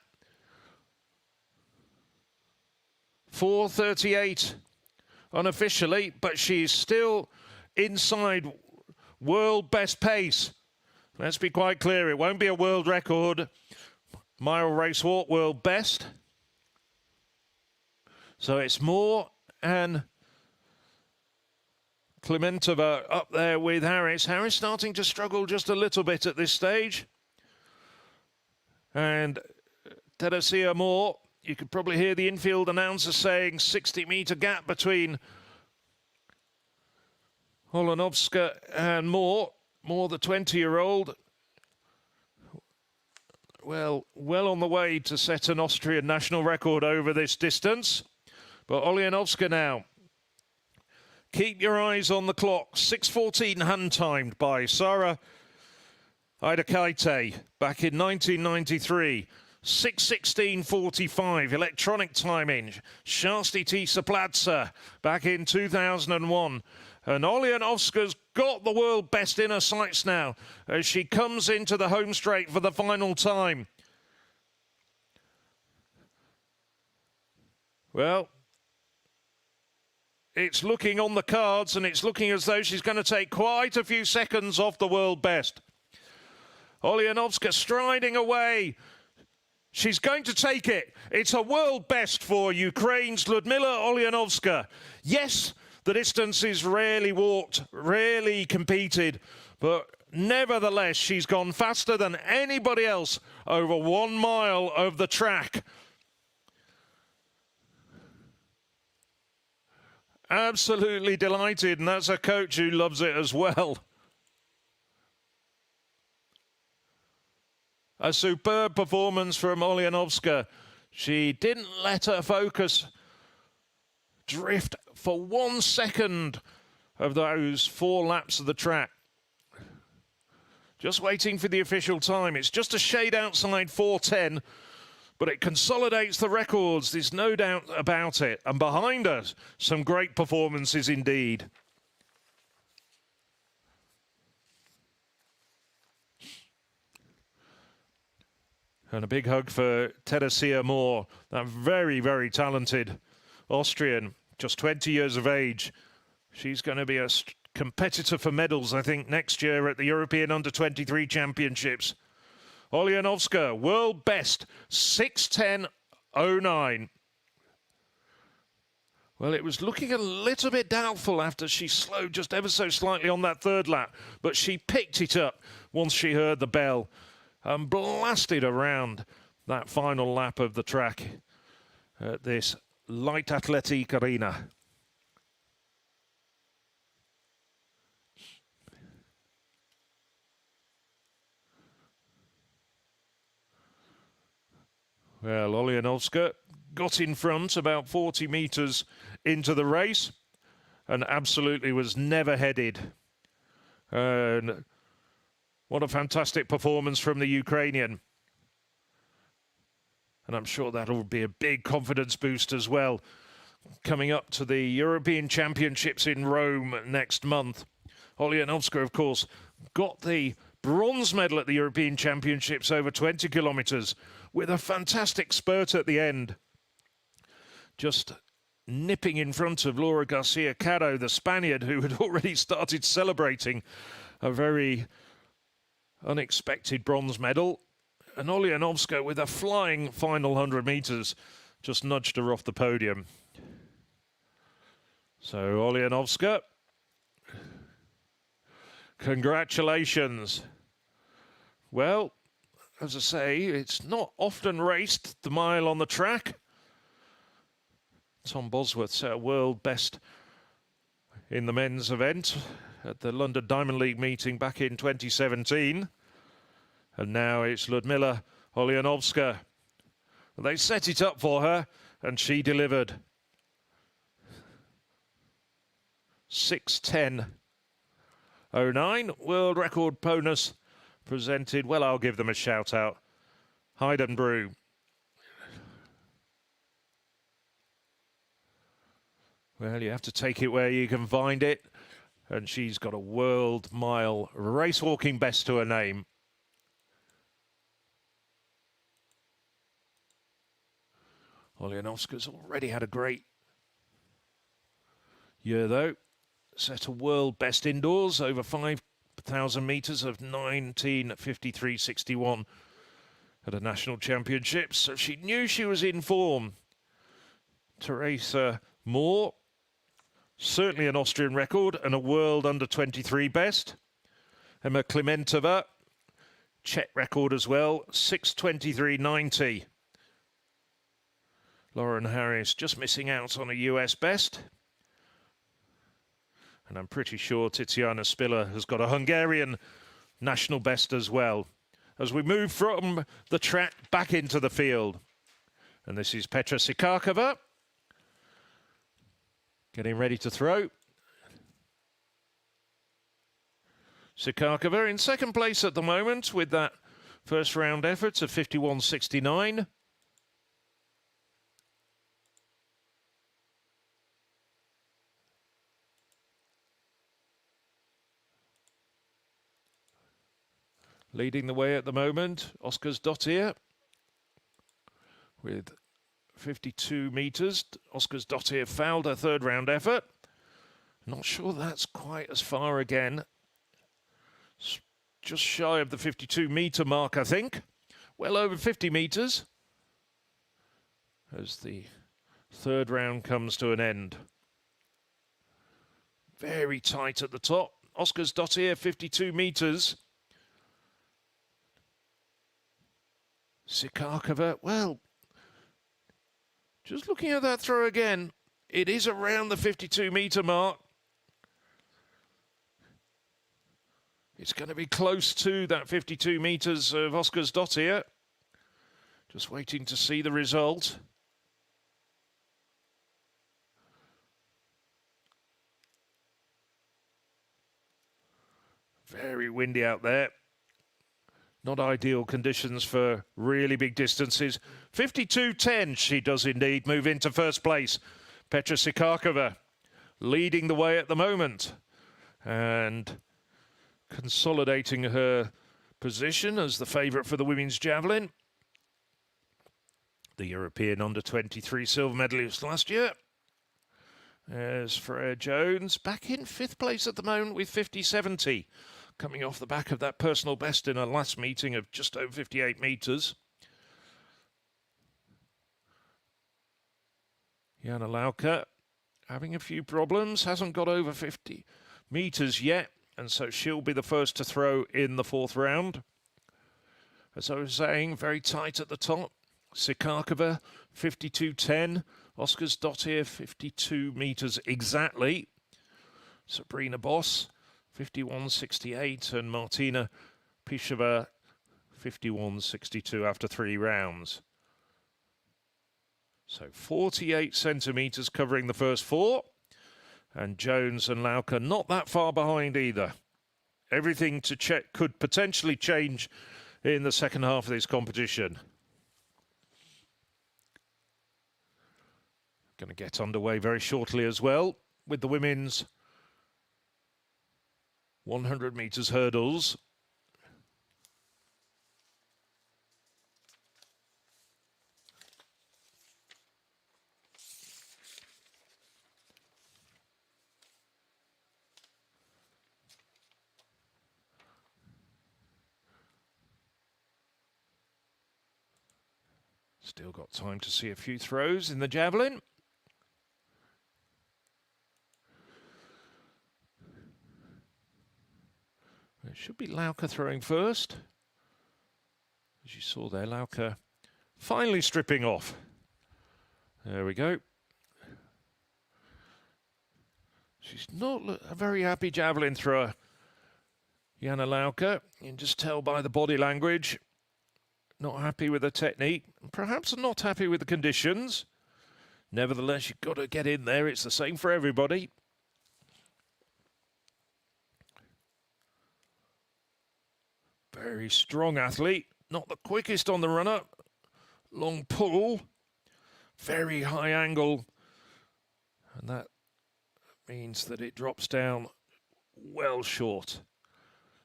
4:38 unofficially, but she's still inside world best pace. Let's be quite clear, it won't be a world record. mile race walk world best. So it's Moore and Klementova up there with Harris. Harris starting to struggle just a little bit at this stage. And Teresia Moore, you could probably hear the infield announcer saying 60-metre gap between Holonovska and Moore. Moore, the 20-year-old, well on the way to set an Austrian national record over this distance. But Oljanovska now. Keep your eyes on the clock. 6:14 hand-timed by Sara Eidakaite back in 1993. 6:16.45 electronic timing. Shasti Tisaplatsa back in 2001. And Oljanovska's got the world best in her sights now as she comes into the home straight for the final time. Well, it's looking on the cards, and it's looking as though she's going to take quite a few seconds off the world best. Oljanovska striding away. She's going to take it. It's a world best for Ukraine's Ludmila Oljanovska. Yes, the distance is rarely walked, rarely competed, but nevertheless, she's gone faster than anybody else over 1 mile of the track. Absolutely delighted, and that's a coach who loves it as well. A superb performance from Oljanovska. She didn't let her focus drift for 1 second of those 4 laps of the track. Just waiting for the official time. It's just a shade outside 4:10. But it consolidates the records, there's no doubt about it. And behind us, some great performances indeed. And a big hug for Teresia Moore, that very, very talented Austrian, just 20 years of age. She's going to be a competitor for medals, I think, next year at the European Under-23 Championships. Oljanovska, world best, 6:10.09. Well, it was looking a little bit doubtful after she slowed just ever so slightly on that 3rd lap, but she picked it up once she heard the bell and blasted around that final lap of the track at this light athletic arena. Well, Oljanovska got in front about 40 metres into the race and absolutely was never headed. And what a fantastic performance from the Ukrainian. And I'm sure that'll be a big confidence boost as well, coming up to the European Championships in Rome next month. Oljanovska, of course, got the bronze medal at the European Championships over 20 kilometres with a fantastic spurt at the end. Just nipping in front of Laura Garcia Caro, the Spaniard, who had already started celebrating a very unexpected bronze medal. And Oljanovska, with a flying final 100 metres, just nudged her off the podium. So Oljanovska, congratulations. Well, as I say, it's not often raced, the mile on the track. Tom Bosworth set a world best in the men's event at the London Diamond League meeting back in 2017. And now it's Ludmila Oljanovska. They set it up for her, and she delivered. 6:10.09, world record bonus presented. Well, I'll give them a shout out. Hayden Brew. Well, you have to take it where you can find it. And she's got a world mile race walking best to her name. Oljanovska's already had a great year, though. Set a world best indoors over 5,000 metres of 19:53.61. at a national championships, so she knew she was in form. Teresa Moore, certainly an Austrian record and a world under-23 best. Emma Klementova, Czech record as well, 6:23.90. Lauren Harris just missing out on a US best. And I'm pretty sure Tiziana Spiller has got a Hungarian national best as well. As we move from the track back into the field. And this is Petra Sikakova getting ready to throw. Sikakova in second place at the moment with that first round effort of 51.69. Leading the way at the moment, Óskarsdóttir with 52 metres. Óskarsdóttir fouled her third round effort. Not sure that's quite as far again. Just shy of the 52-metre mark, I think. Well over 50 metres as the third round comes to an end. Very tight at the top. Óskarsdóttir, 52 metres. Sikakova, well, just looking at that throw again, it is around the 52-metre mark. It's going to be close to that 52 metres of Óskarsdóttir. Just waiting to see the result. Very windy out there. Not ideal conditions for really big distances. 52.10, she does indeed move into first place. Petra Sikakova leading the way at the moment and consolidating her position as the favourite for the women's javelin. The European under-23 silver medalist last year. There's Freya Jones back in fifth place at the moment with 50.70. Coming off the back of that personal best in her last meeting of just over 58 metres. Jana Lauka having a few problems, hasn't got over 50 metres yet, and so she'll be the first to throw in the fourth round. As I was saying, very tight at the top. Sikakova, 52.10. Óskarsdóttir, 52 metres exactly. Sabrina Boss, 51.68, and Martina Pishova 51.62 after 3 rounds. So 48 centimetres covering the first 4, and Jones and Lauka not that far behind either. Everything to check could potentially change in the second half of this competition. Going to get underway very shortly as well with the women's 100 metres hurdles. Still got time to see a few throws in the javelin. It should be Lauka throwing first. As you saw there, Lauka finally stripping off. There we go. She's not a very happy javelin thrower, Jana Lauka. You can just tell by the body language. Not happy with the technique. Perhaps not happy with the conditions. Nevertheless, you've got to get in there. It's the same for everybody. Very strong athlete, not the quickest on the run-up. Long pull, very high angle, and that means that it drops down well short.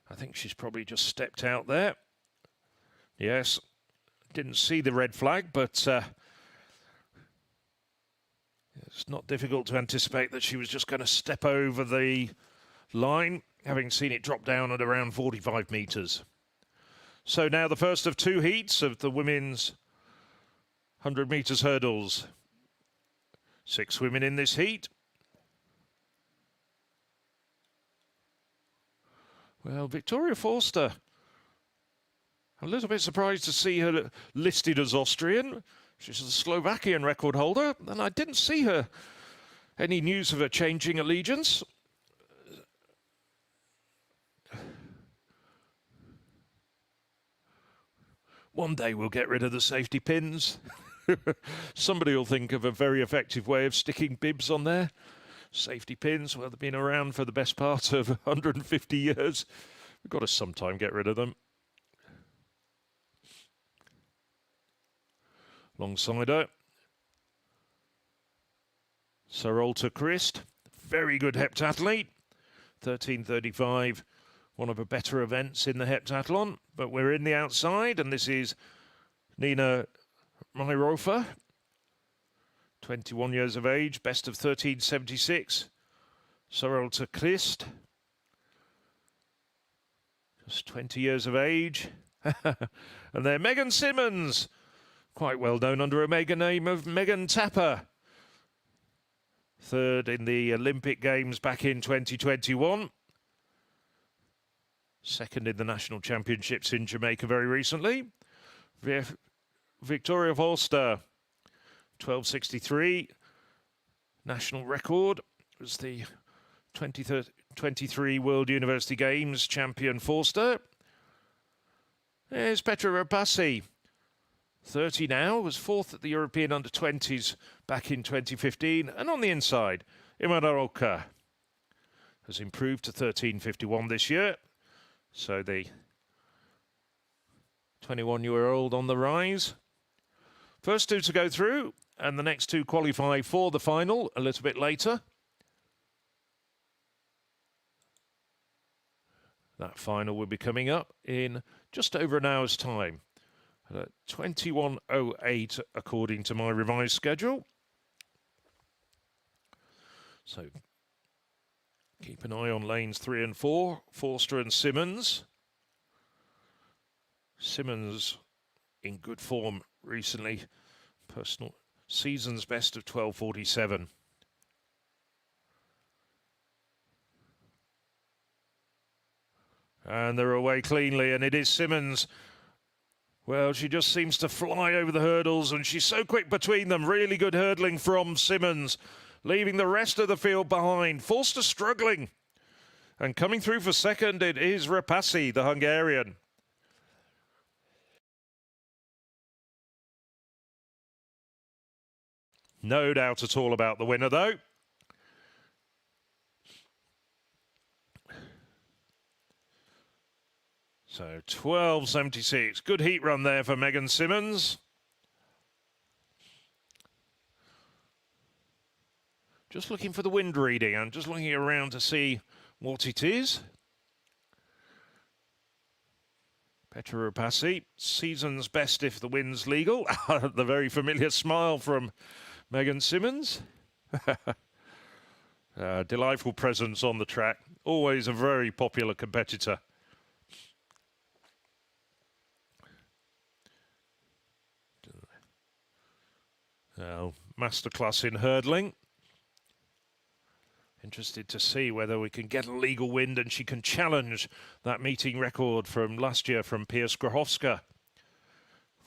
I think she's probably just stepped out there. Yes, didn't see the red flag, but it's not difficult to anticipate that she was just going to step over the line, having seen it drop down at around 45 metres. So now the first of two heats of the women's 100 metres hurdles. 6 women in this heat. Well, Victoria Forster. A little bit surprised to see her listed as Austrian. She's a Slovakian record holder, and I didn't see her any news of her changing allegiance. One day we'll get rid of the safety pins. Somebody will think of a very effective way of sticking bibs on there. Safety pins, well, they've been around for the best part of 150 years. We've got to sometime get rid of them. Alongside her, Sarolta Christ, very good heptathlete, 13:35, one of the better events in the heptathlon. But we're in the outside, and this is Nina Myrofa, 21 years of age, best of 13:76. Sarolta Christ, just 20 years of age. And then Megan Simmons, quite well known under a mega name of Megan Tapper. Third in the Olympic Games back in 2021. Second in the National Championships in Jamaica very recently. Victoria Forster, 12:63. National record. It was the 2023 World University Games champion Forster. There's Petra Rapasi. 30 now, was fourth at the European Under-20s back in 2015. And on the inside, Imaroka has improved to 13:51 this year. So the 21-year-old on the rise. First two to go through, and the next two qualify for the final a little bit later. That final will be coming up in just over an hour's time. At 21:08 according to my revised schedule. So keep an eye on lanes 3 and 4, Forster and Simmons. Simmons in good form recently. Personal season's best of 12:47. And they're away cleanly, and it is Simmons. Well, she just seems to fly over the hurdles, and she's so quick between them. Really good hurdling from Simmons, leaving the rest of the field behind. Forster struggling. And coming through for second, it is Rapasi, the Hungarian. No doubt at all about the winner, though. So 12:76. Good heat run there for Megan Simmons. Just looking for the wind reading. I'm just looking around to see what it is. Petra Rapasi, season's best if the wind's legal. The very familiar smile from Megan Simmons. Delightful presence on the track. Always a very popular competitor. Now, masterclass in hurdling. Interested to see whether we can get a legal wind and she can challenge that meeting record from last year from Pia Skrahowska,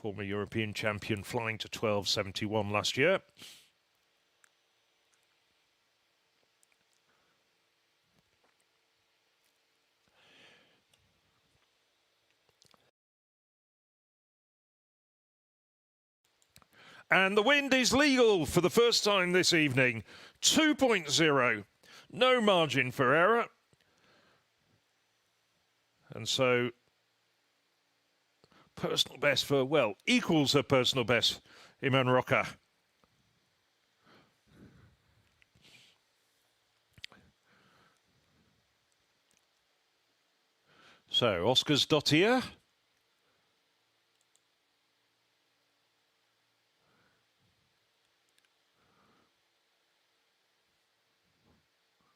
former European champion, flying to 12:71 last year. And the wind is legal for the first time this evening. 2.0. No margin for error. And so, personal best for, well, equals her personal best, Iman Roca. So, Oscars Dottier.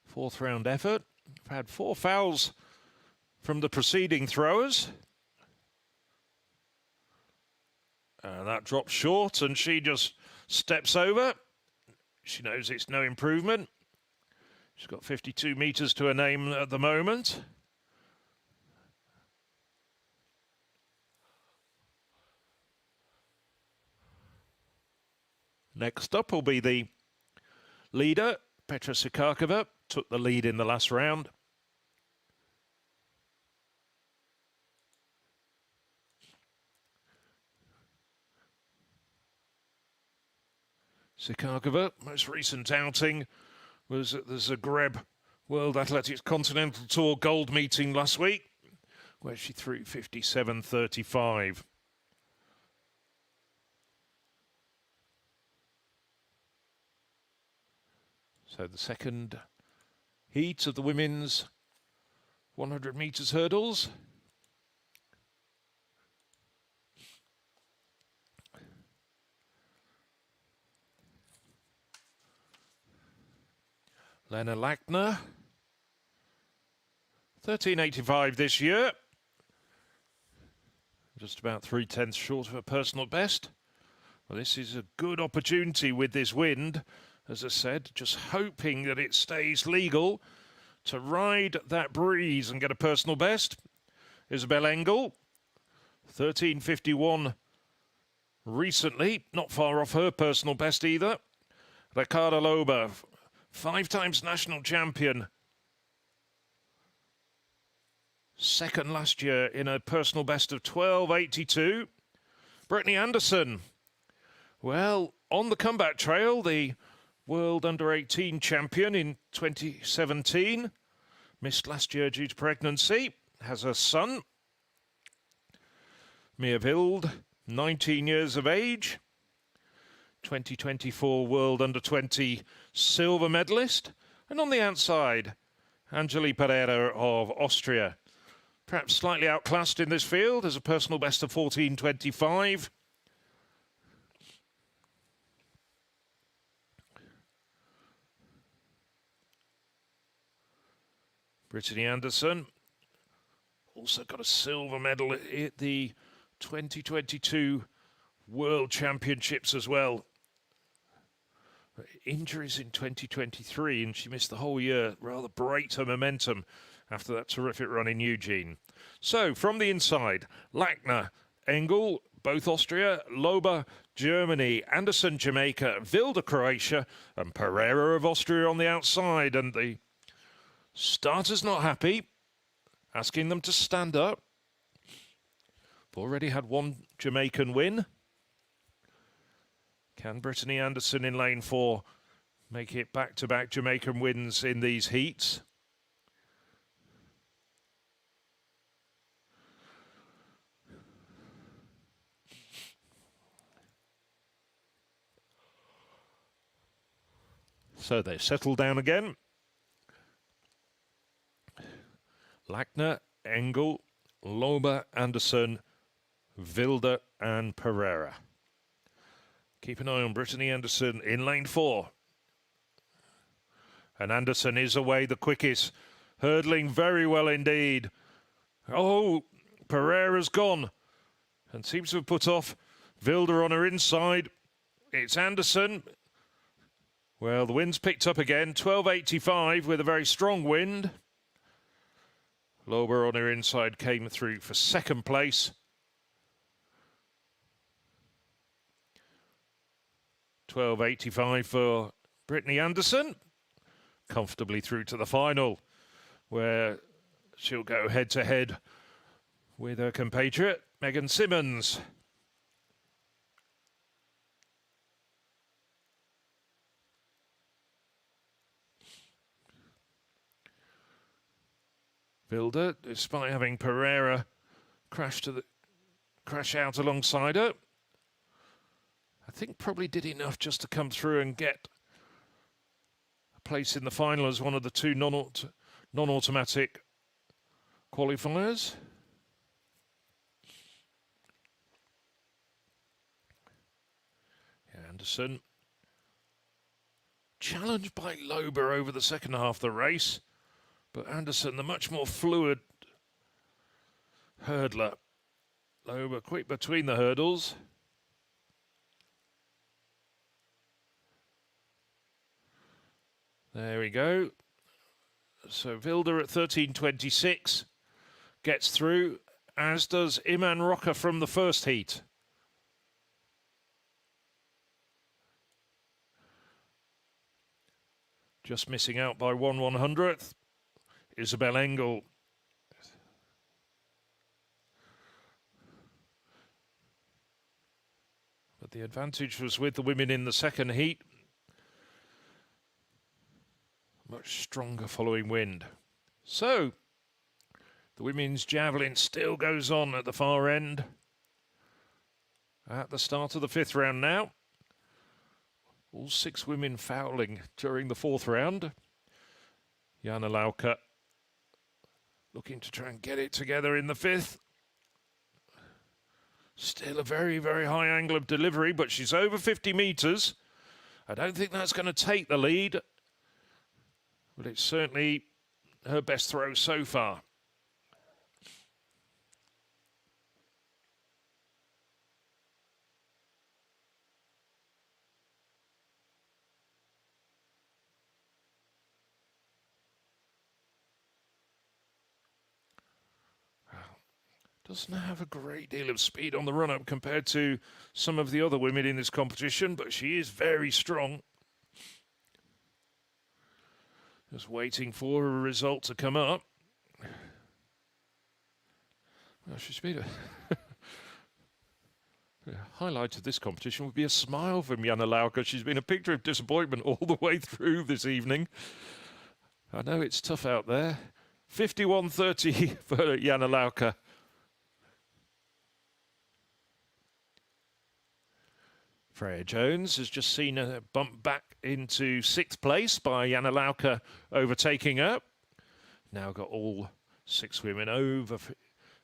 Fourth round effort. We've had 4 fouls from the preceding throwers. And that drops short, and she just steps over. She knows it's no improvement. She's got 52 metres to her name at the moment. Next up will be the leader, Petra Sikakova, took the lead in the last round. Sikakova, most recent outing was at the Zagreb World Athletics Continental Tour Gold meeting last week, where she threw 57.35. So the second heat of the women's 100 metres hurdles. Lena Lackner, 13.85 this year. Just about 3/10 short of her personal best. Well, this is a good opportunity with this wind, as I said, just hoping that it stays legal to ride that breeze and get a personal best. Isabel Engel, 13.51 recently, not far off her personal best either. Ricarda Loba, 5 times national champion. Second last year in a personal best of 12.82. Brittany Anderson, well, on the comeback trail, the World Under-18 champion in 2017. Missed last year due to pregnancy. Has a son. Mia Wild, 19 years of age. 2024 World Under-20 silver medalist. And on the outside, Angeli Pereira of Austria. Perhaps slightly outclassed in this field as a personal best of 14.25. Brittany Anderson also got a silver medal at the 2022 World Championships as well. Injuries in 2023, and she missed the whole year. Rather break her momentum after that terrific run in Eugene. So, from the inside, Lackner, Engel, both Austria, Loba, Germany, Anderson, Jamaica, Wilder, Croatia, and Pereira of Austria on the outside. And the starters not happy, asking them to stand up. Already had one Jamaican win. Can Brittany Anderson in lane 4 make it back-to-back Jamaican wins in these heats? So they've settled down again. Lackner, Engel, Loba, Anderson, Wilder and Pereira. Keep an eye on Brittany Anderson in lane 4. And Anderson is away the quickest, hurdling very well indeed. Oh, Pereira's gone and seems to have put off Wilder on her inside. It's Anderson. Well, the wind's picked up again, 12.85 with a very strong wind. Loba on her inside came through for second place. 12.85 for Brittany Anderson. Comfortably through to the final, where she'll go head-to-head with her compatriot, Megan Simmons. Wilder, despite having Pereira crash out alongside her, I think probably did enough just to come through and get a place in the final as one of the two non-automatic qualifiers. Yeah, Anderson challenged by Loba over the second half of the race, but Anderson, the much more fluid hurdler. Loba quick between the hurdles. There we go. So Vilda at 13.26 gets through, as does Iman Roca from the first heat. Just missing out by 1/100th, Isabel Engel. But the advantage was with the women in the second heat. Much stronger following wind. So, the women's javelin still goes on at the far end. At the start of the 5th round now. All 6 women fouling during the 4th round. Jana Lauka looking to try and get it together in the 5th. Still a very, very high angle of delivery, but she's over 50 metres. I don't think that's going to take the lead, but it's certainly her best throw so far. Doesn't have a great deal of speed on the run-up compared to some of the other women in this competition, but she is very strong. Just waiting for a result to come up. Well, she's been the highlight of this competition would be a smile from Jana Lauka. She's been a picture of disappointment all the way through this evening. I know it's tough out there. 51.30 for Jana Lauka. Freya Jones has just seen a bump back into 6th place by Jana Lauka overtaking her. Now got all 6 women over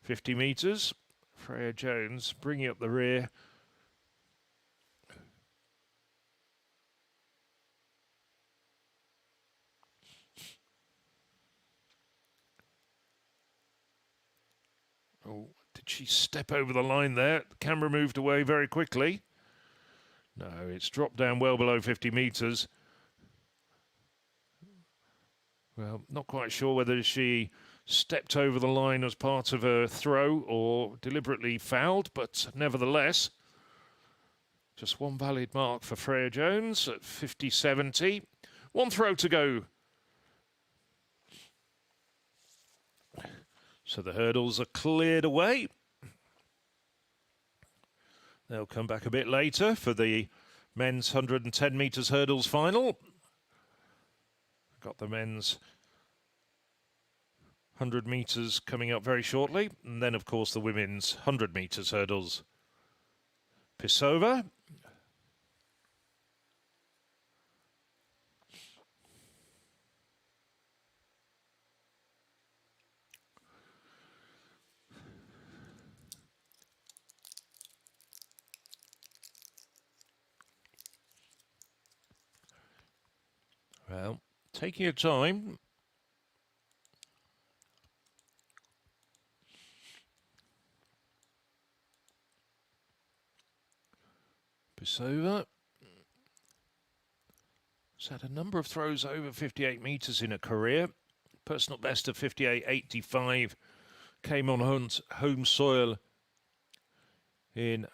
50 metres. Freya Jones bringing up the rear. Oh, did she step over the line there? The camera moved away very quickly. No, it's dropped down well below 50 metres. Well, not quite sure whether she stepped over the line as part of a throw or deliberately fouled, but nevertheless, just one valid mark for Freya Jones at 50.70. One throw to go. So the hurdles are cleared away. They'll come back a bit later for the men's 110 metres hurdles final. Got the men's 100 metres coming up very shortly. And then, of course, the women's 100 metres hurdles. Pisova. Well, taking your time. Pisova has had a number of throws over 58 metres in a career. Personal best of 58.85 came on home soil in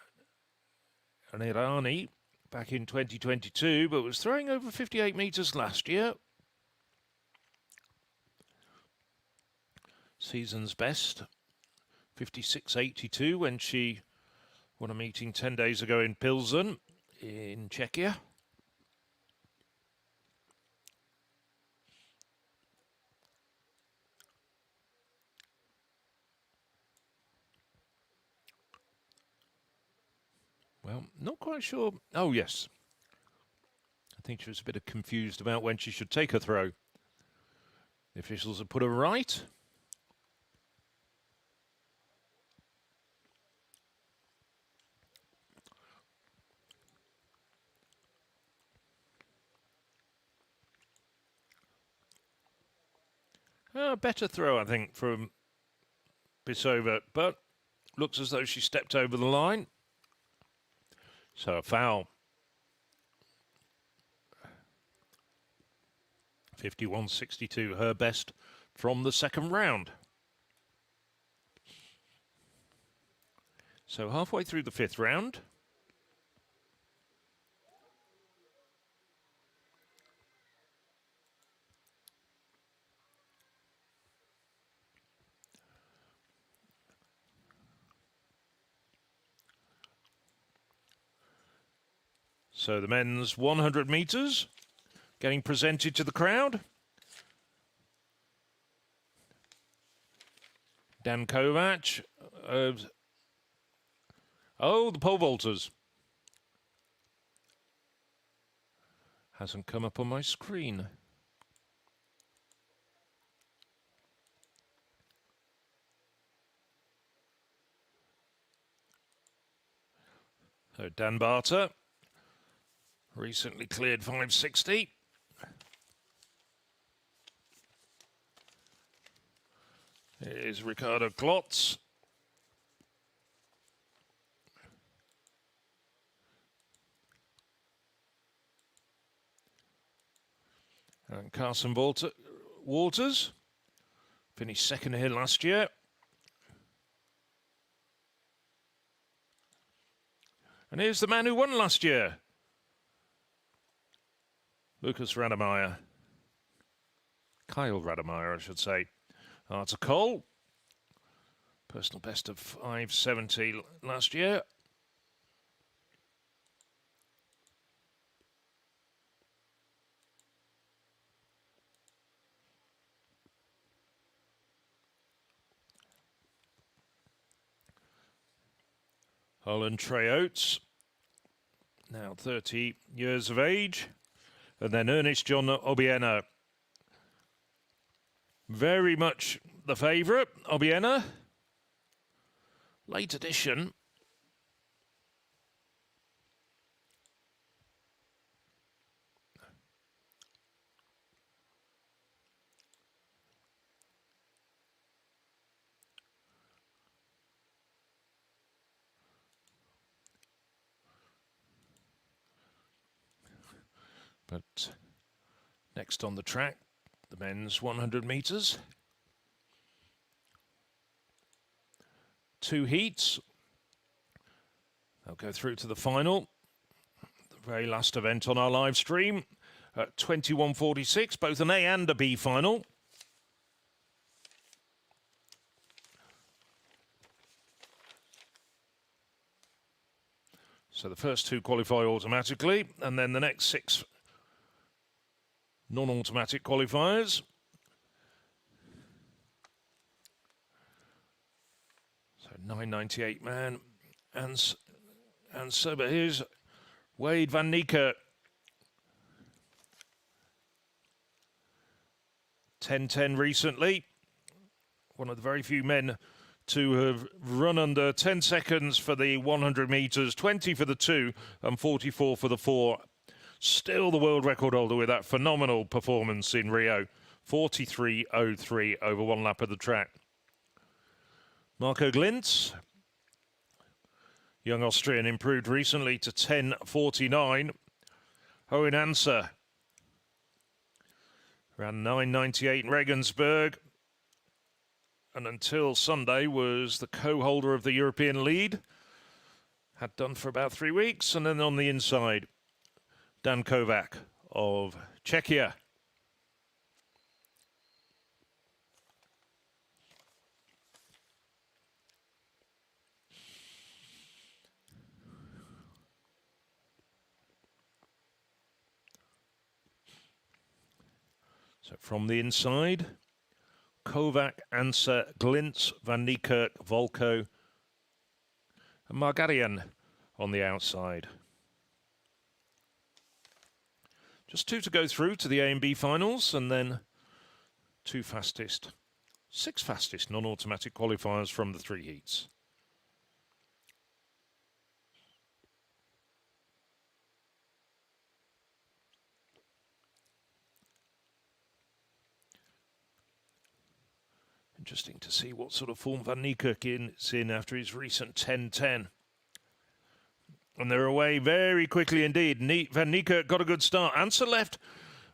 Irani back in 2022, but was throwing over 58 metres last year. Season's best, 56.82 when she won a meeting 10 days ago in Pilsen in Czechia. Well, not quite sure. Oh, yes. I think she was a bit confused about when she should take her throw. The officials have put her right. Better throw, I think, from Pisova, but looks as though she stepped over the line. So a foul. 51.62, her best from the second round. So halfway through the fifth round. So the men's 100 metres getting presented to the crowd. Dan Kovac. The pole vaulters. Hasn't come up on my screen. So Dan Barter recently cleared 560. Here's Ricardo Klotz. And Carson Waters finished second here last year. And here's the man who won last year, Lucas Rademeyer. Kyle Rademeyer, I should say. Arthur Cole, personal best of 570 last year. Holland Trey Oates, now 30 years of age. And then Ernest John Obiena. Very much the favourite, Obiena. Late edition. But next on the track, the men's 100 metres. 2 heats. They'll go through to the final. The very last event on our live stream at 21:46, both an A and a B final. So the first 2 qualify automatically, and then the next 6 non-automatic qualifiers. So 998 man, and so but here's Wade van Niekerk. 10:10 recently. One of the very few men to have run under 10 seconds for the 100 metres, 20 for the 2 and 44 for the 4. Still the world record holder with that phenomenal performance in Rio. 43.03 over 1 lap of the track. Marco Glintz, young Austrian, improved recently to 10.49. Owen Anser ran 9.98 in Regensburg, and until Sunday was the co-holder of the European lead. Had done for about 3 weeks, and then on the inside, Dan Kovac of Czechia. So from the inside, Kovac, Anser, Glintz, Van Niekerk, Volko, and Margarian on the outside. Just 2 to go through to the A and B finals, and then 6 fastest non-automatic qualifiers from the 3 heats. Interesting to see what sort of form Van Niekerk is in after his recent 10:10. And they're away very quickly indeed. Van Niekerk got a good start. Anser left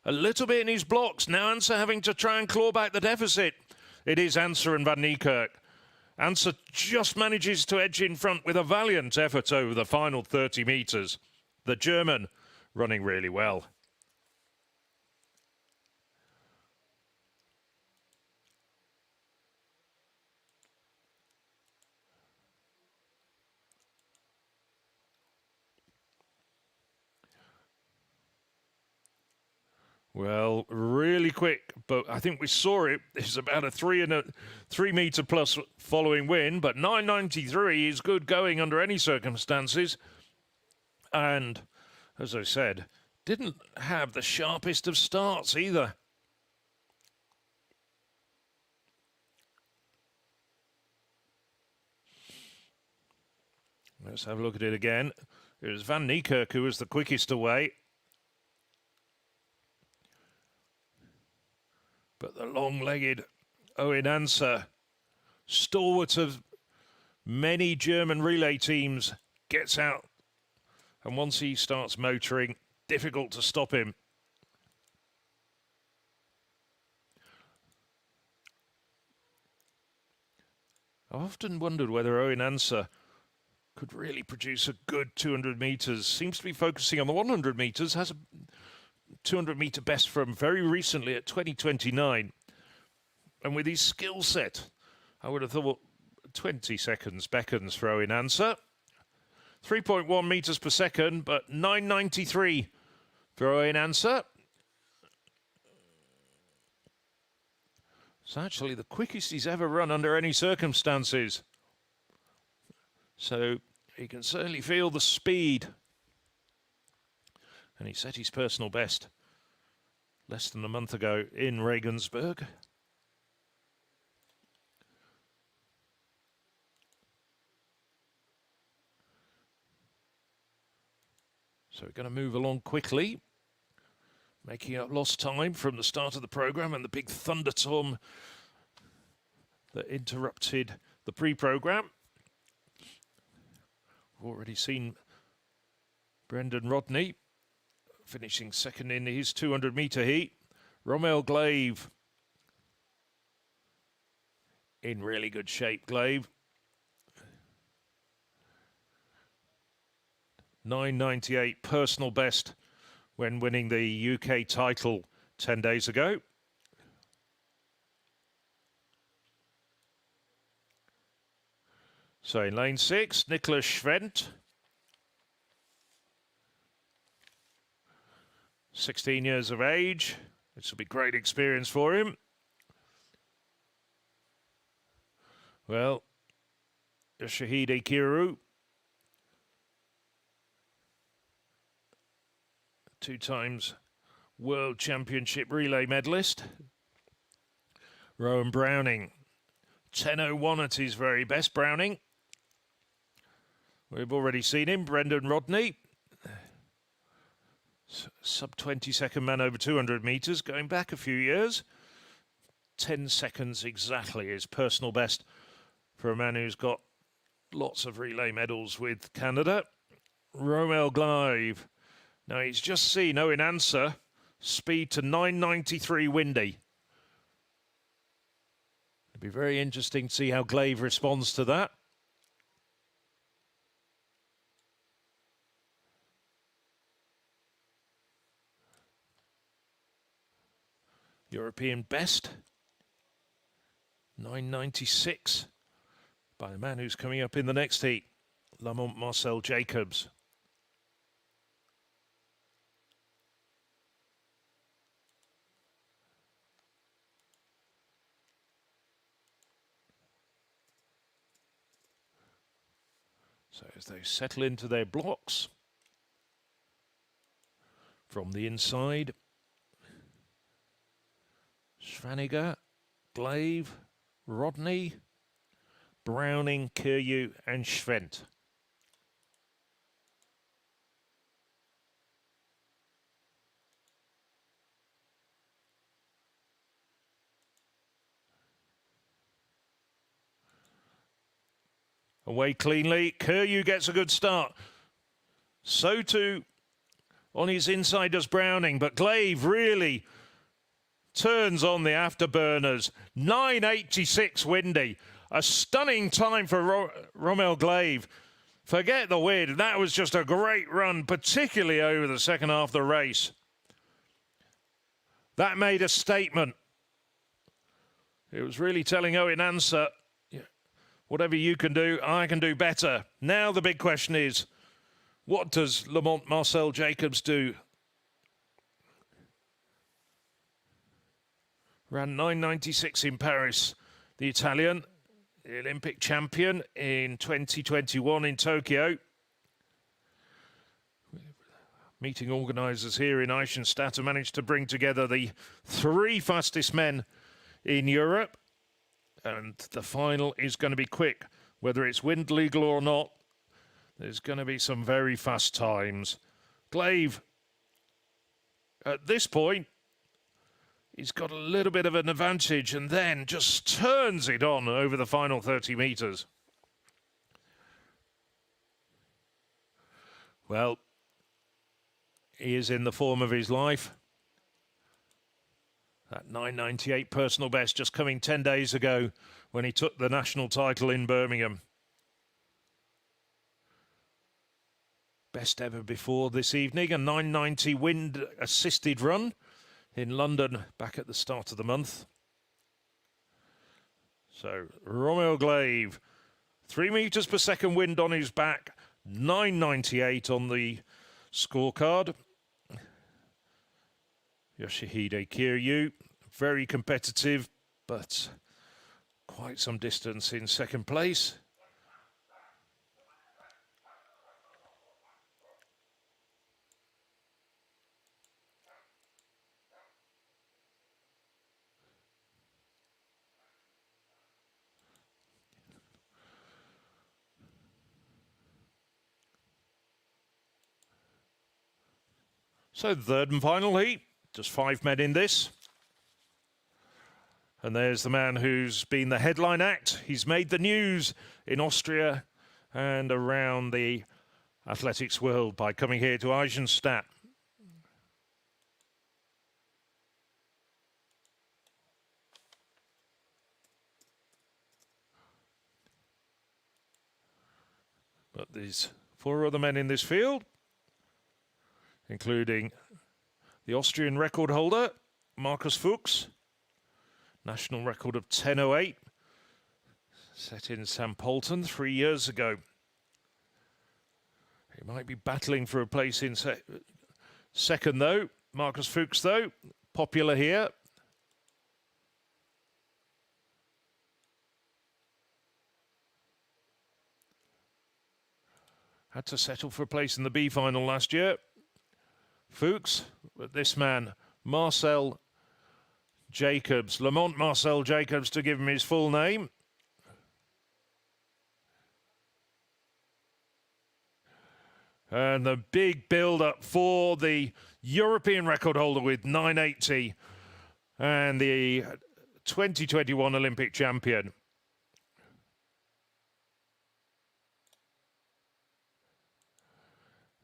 a little bit in his blocks. Now Anser having to try and claw back the deficit. It is Anser and Van Niekerk. Anser just manages to edge in front with a valiant effort over the final 30 metres. The German running really well. Well, really quick, but I think we saw it. It's about a 3 metre plus following win, but 9.93 is good going under any circumstances. And, as I said, didn't have the sharpest of starts either. Let's have a look at it again. It was Van Niekerk who was the quickest away. But the long-legged Owen Anser, stalwart of many German relay teams, gets out. And once he starts motoring, difficult to stop him. I've often wondered whether Owen Anser could really produce a good 200 metres. Seems to be focusing on the 100 metres, has a 200 metre best from very recently at 2029. And with his skill set, I would have thought 20 seconds beckons for Owen Anser. 3.1 metres per second, but 9.93 for Owen Anser. It's actually the quickest he's ever run under any circumstances. So he can certainly feel the speed. And he set his personal best less than a month ago in Regensburg. So we're going to move along quickly, making up lost time from the start of the programme and the big thunderstorm that interrupted the pre-programme. We've already seen Brendan Rodney finishing second in his 200 metre heat. Rommel Glave in really good shape. Glave 9.98 personal best when winning the UK title 10 days ago. So in lane 6, Nicholas Schwendt. 16 years of age. This will be great experience for him. Well, Shahid Ekiru, 2 times World Championship relay medalist. Rowan Browning, 10.01 at his very best. Browning, we've already seen him. Brendan Rodney, sub 20-second man over 200 metres, going back a few years. 10 seconds exactly his personal best for a man who's got lots of relay medals with Canada. Rommel Glave. Now he's just seen Owen Anser speed to 9.93 windy. It'll be very interesting to see how Glave responds to that. European best, 9.96 by the man who's coming up in the next heat, Lamont Marcel Jacobs. So as they settle into their blocks from the inside, Schwaniger, Glave, Rodney, Browning, Kiryu and Schwendt. Away cleanly, Kiryu gets a good start. So too on his inside does Browning, but Glave really turns on the afterburners. 9.86 windy. A stunning time for Rommel Glave. Forget the wind. That was just a great run, particularly over the second half of the race. That made a statement. It was really telling Owen Answer, whatever you can do, I can do better. Now the big question is, what does Lamont Marcel Jacobs do? Ran 9.96 in Paris. The Italian, the Olympic champion in 2021 in Tokyo. Meeting organisers here in Eisenstadt have managed to bring together the 3 fastest men in Europe. And the final is going to be quick. Whether it's wind legal or not, there's going to be some very fast times. Glave, at this point, he's got a little bit of an advantage and then just turns it on over the final 30 metres. Well, he is in the form of his life. That 9.98 personal best just coming 10 days ago when he took the national title in Birmingham. Best ever before this evening, a 9.90 wind-assisted run in London back at the start of the month. So, Rommel Glave, 3 metres per second wind on his back, 9.98 on the scorecard. Yoshihide Kiryu, very competitive, but quite some distance in second place. So, third and final heat. Just 5 men in this. And there's the man who's been the headline act. He's made the news in Austria and around the athletics world by coming here to Eisenstadt. But there's 4 other men in this field, including the Austrian record holder, Markus Fuchs, national record of 10.08, set in St. Polten 3 years ago. He might be battling for a place in second, though. Markus Fuchs, though, popular here. Had to settle for a place in the B final last year. Fuchs, but this man, Marcel Jacobs, Lamont Marcel Jacobs, to give him his full name. And the big build-up for the European record holder with 9.80 and the 2021 Olympic champion.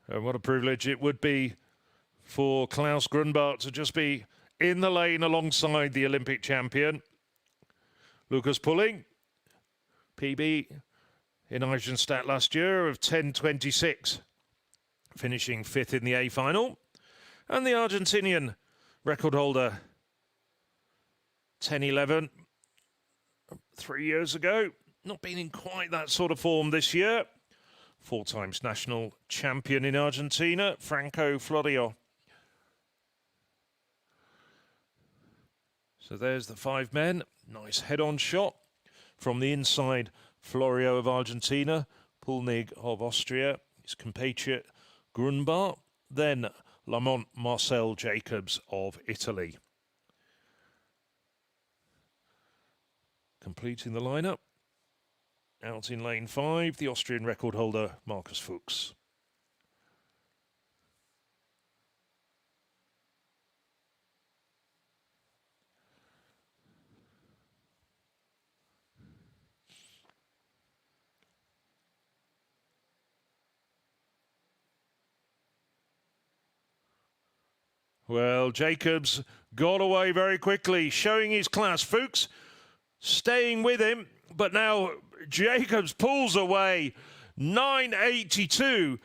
And what a privilege it would be for Klaus Grunbart to just be in the lane alongside the Olympic champion. Lucas Pulling, PB in Eisenstadt last year of 10.26, finishing 5th in the A final. And the Argentinian record holder, 10.11, 3 years ago. Not been in quite that sort of form this year. 4 times national champion in Argentina, Franco Florio. So there's the 5 men. Nice head-on shot from the inside. Florio of Argentina, Pulnig of Austria, his compatriot Grunbart, then Lamont Marcel Jacobs of Italy. Completing the lineup. Out in lane 5, the Austrian record holder, Markus Fuchs. Well, Jacobs got away very quickly, showing his class. Fuchs staying with him, but now Jacobs pulls away 9.82.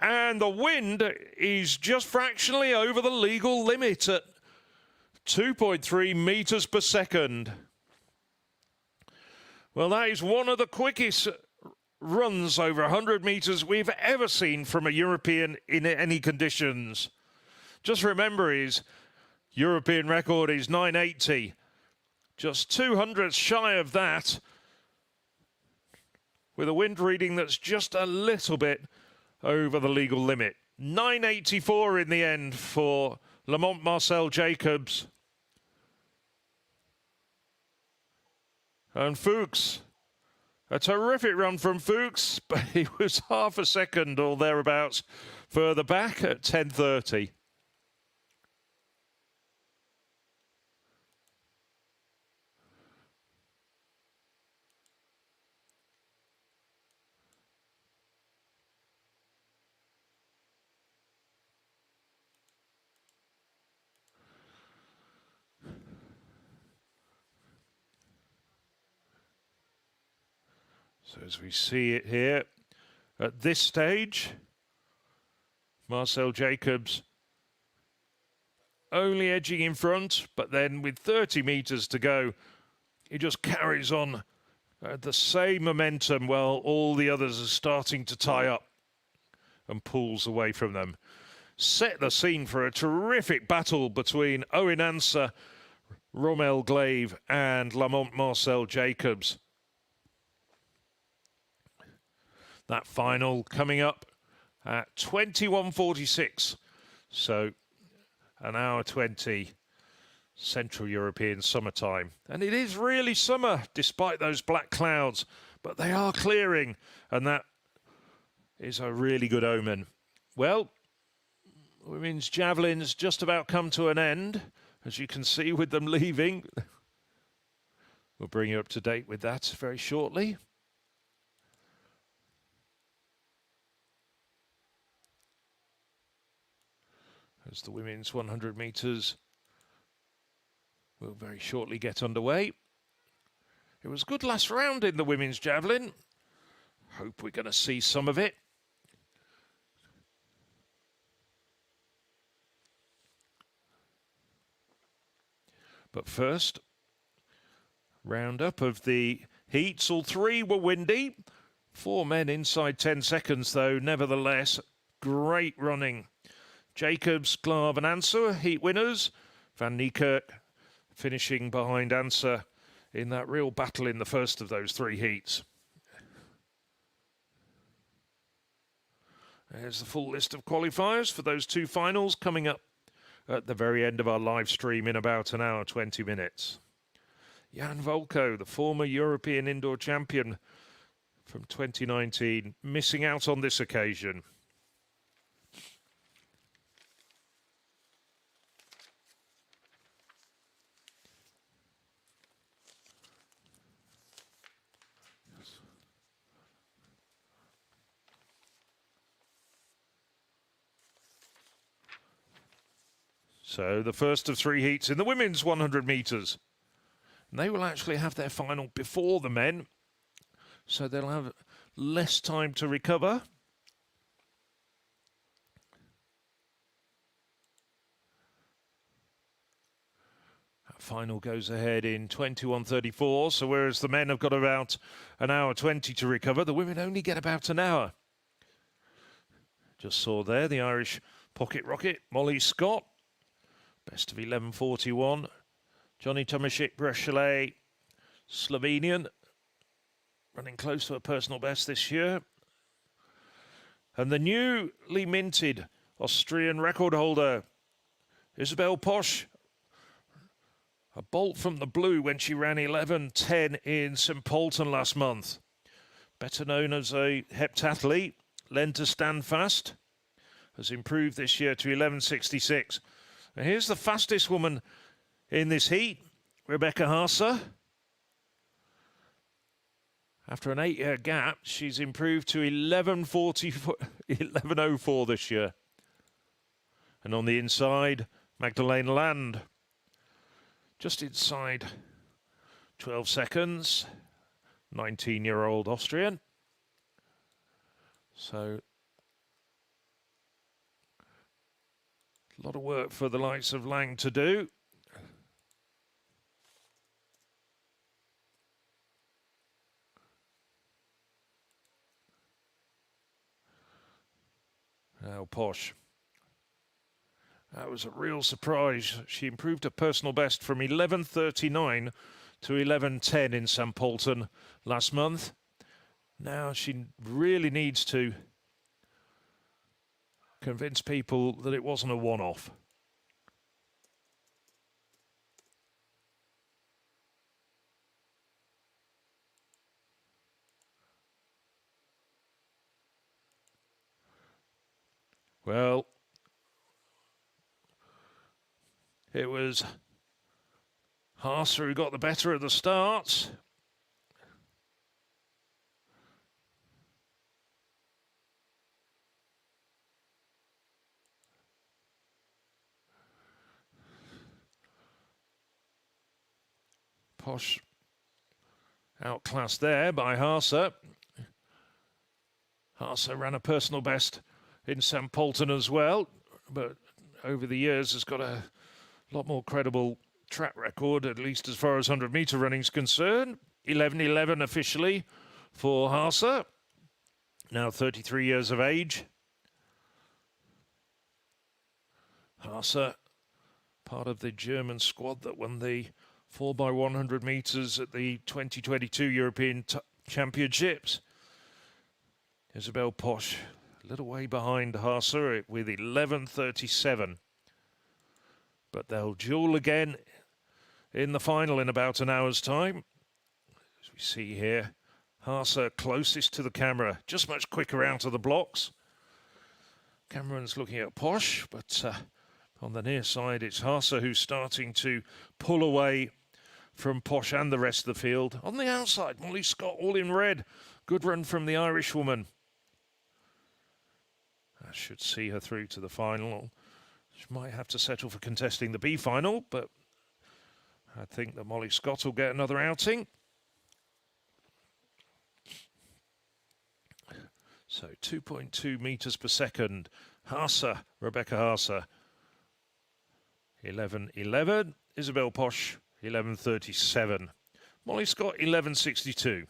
And the wind is just fractionally over the legal limit at 2.3 meters per second. Well, that is one of the quickest runs over 100 meters we've ever seen from a European in any conditions. Just remember, his European record is 9.80. Just 200 shy of that, with a wind reading that's just a little bit over the legal limit. 9.84 in the end for Lamont Marcel Jacobs. And Fuchs, a terrific run from Fuchs, but he was half a second or thereabouts further back at 10.30. So as we see it here, at this stage, Marcel Jacobs only edging in front, but then with 30 meters to go, he just carries on the same momentum while all the others are starting to tie up and pulls away from them. Set the scene for a terrific battle between Owen Anser, Rommel Glaive and Lamont Marcel Jacobs. That final coming up at 21:46. So an hour 20 Central European summertime. And it is really summer despite those black clouds, but they are clearing, and that is a really good omen. Well, women's javelin's just about come to an end, as you can see with them leaving. We'll bring you up to date with that very shortly. As the women's 100 metres will very shortly get underway. It was good last round in the women's javelin. Hope we're going to see some of it. But first, roundup of the heats. All three were windy. 4 men inside 10 seconds, though. Nevertheless, great running. Jacobs, Glav and Anser, heat winners. Van Niekerk finishing behind Anser in that real battle in the first of those 3 heats. There's the full list of qualifiers for those 2 finals coming up at the very end of our live stream in about an hour, 20 minutes. Jan Volko, the former European indoor champion from 2019, missing out on this occasion. So the first of 3 heats in the women's 100 metres. And they will actually have their final before the men, so they'll have less time to recover. That final goes ahead in 21:34, so whereas the men have got about an hour 20 to recover, the women only get about an hour. Just saw there the Irish pocket rocket, Molly Scott. Best of 11:41. Johnny Tomasic Brechelet, Slovenian, running close to a personal best this year. And the newly minted Austrian record holder, Isabel Posch, a bolt from the blue when she ran 11:10 in St. Polten last month. Better known as a heptathlete, Lenta Standfast, has improved this year to 11:66. And here's the fastest woman in this heat, Rebecca Haase. After an 8-year gap, she's improved to 11:04 this year. And on the inside, Magdalena Land. Just inside 12 seconds. 19-year-old Austrian. So a lot of work for the likes of Lang to do. Now Posch. That was a real surprise. She improved her personal best from 11.39 to 11.10 in St. Polten last month. Now she really needs to convince people that it wasn't a one-off. Well, it was Haase who got the better of the start. Posch outclassed there by Haase. Haase ran a personal best in St. Polten as well, but over the years has got a lot more credible track record, at least as far as 100-meter running is concerned. 11.11 officially for Haase, now 33 years of age. Haase, part of the German squad that won the 4x100 meters at the 2022 European Championships. Isabelle Posch, a little way behind Haase with 11.37. But they'll duel again in the final in about an hour's time. As we see here, Haase closest to the camera, just much quicker out of the blocks. Cameraman's looking at Posch, but on the near side, it's Haase who's starting to pull away from Posch and the rest of the field. On the outside, Molly Scott, all in red. Good run from the Irish woman. That should see her through to the final. She might have to settle for contesting the B final, but I think that Molly Scott will get another outing. So 2.2 meters per second. Haase, Rebecca Haase, 11.11. Isabelle Posch, 11.37. Molly Scott, 11.62.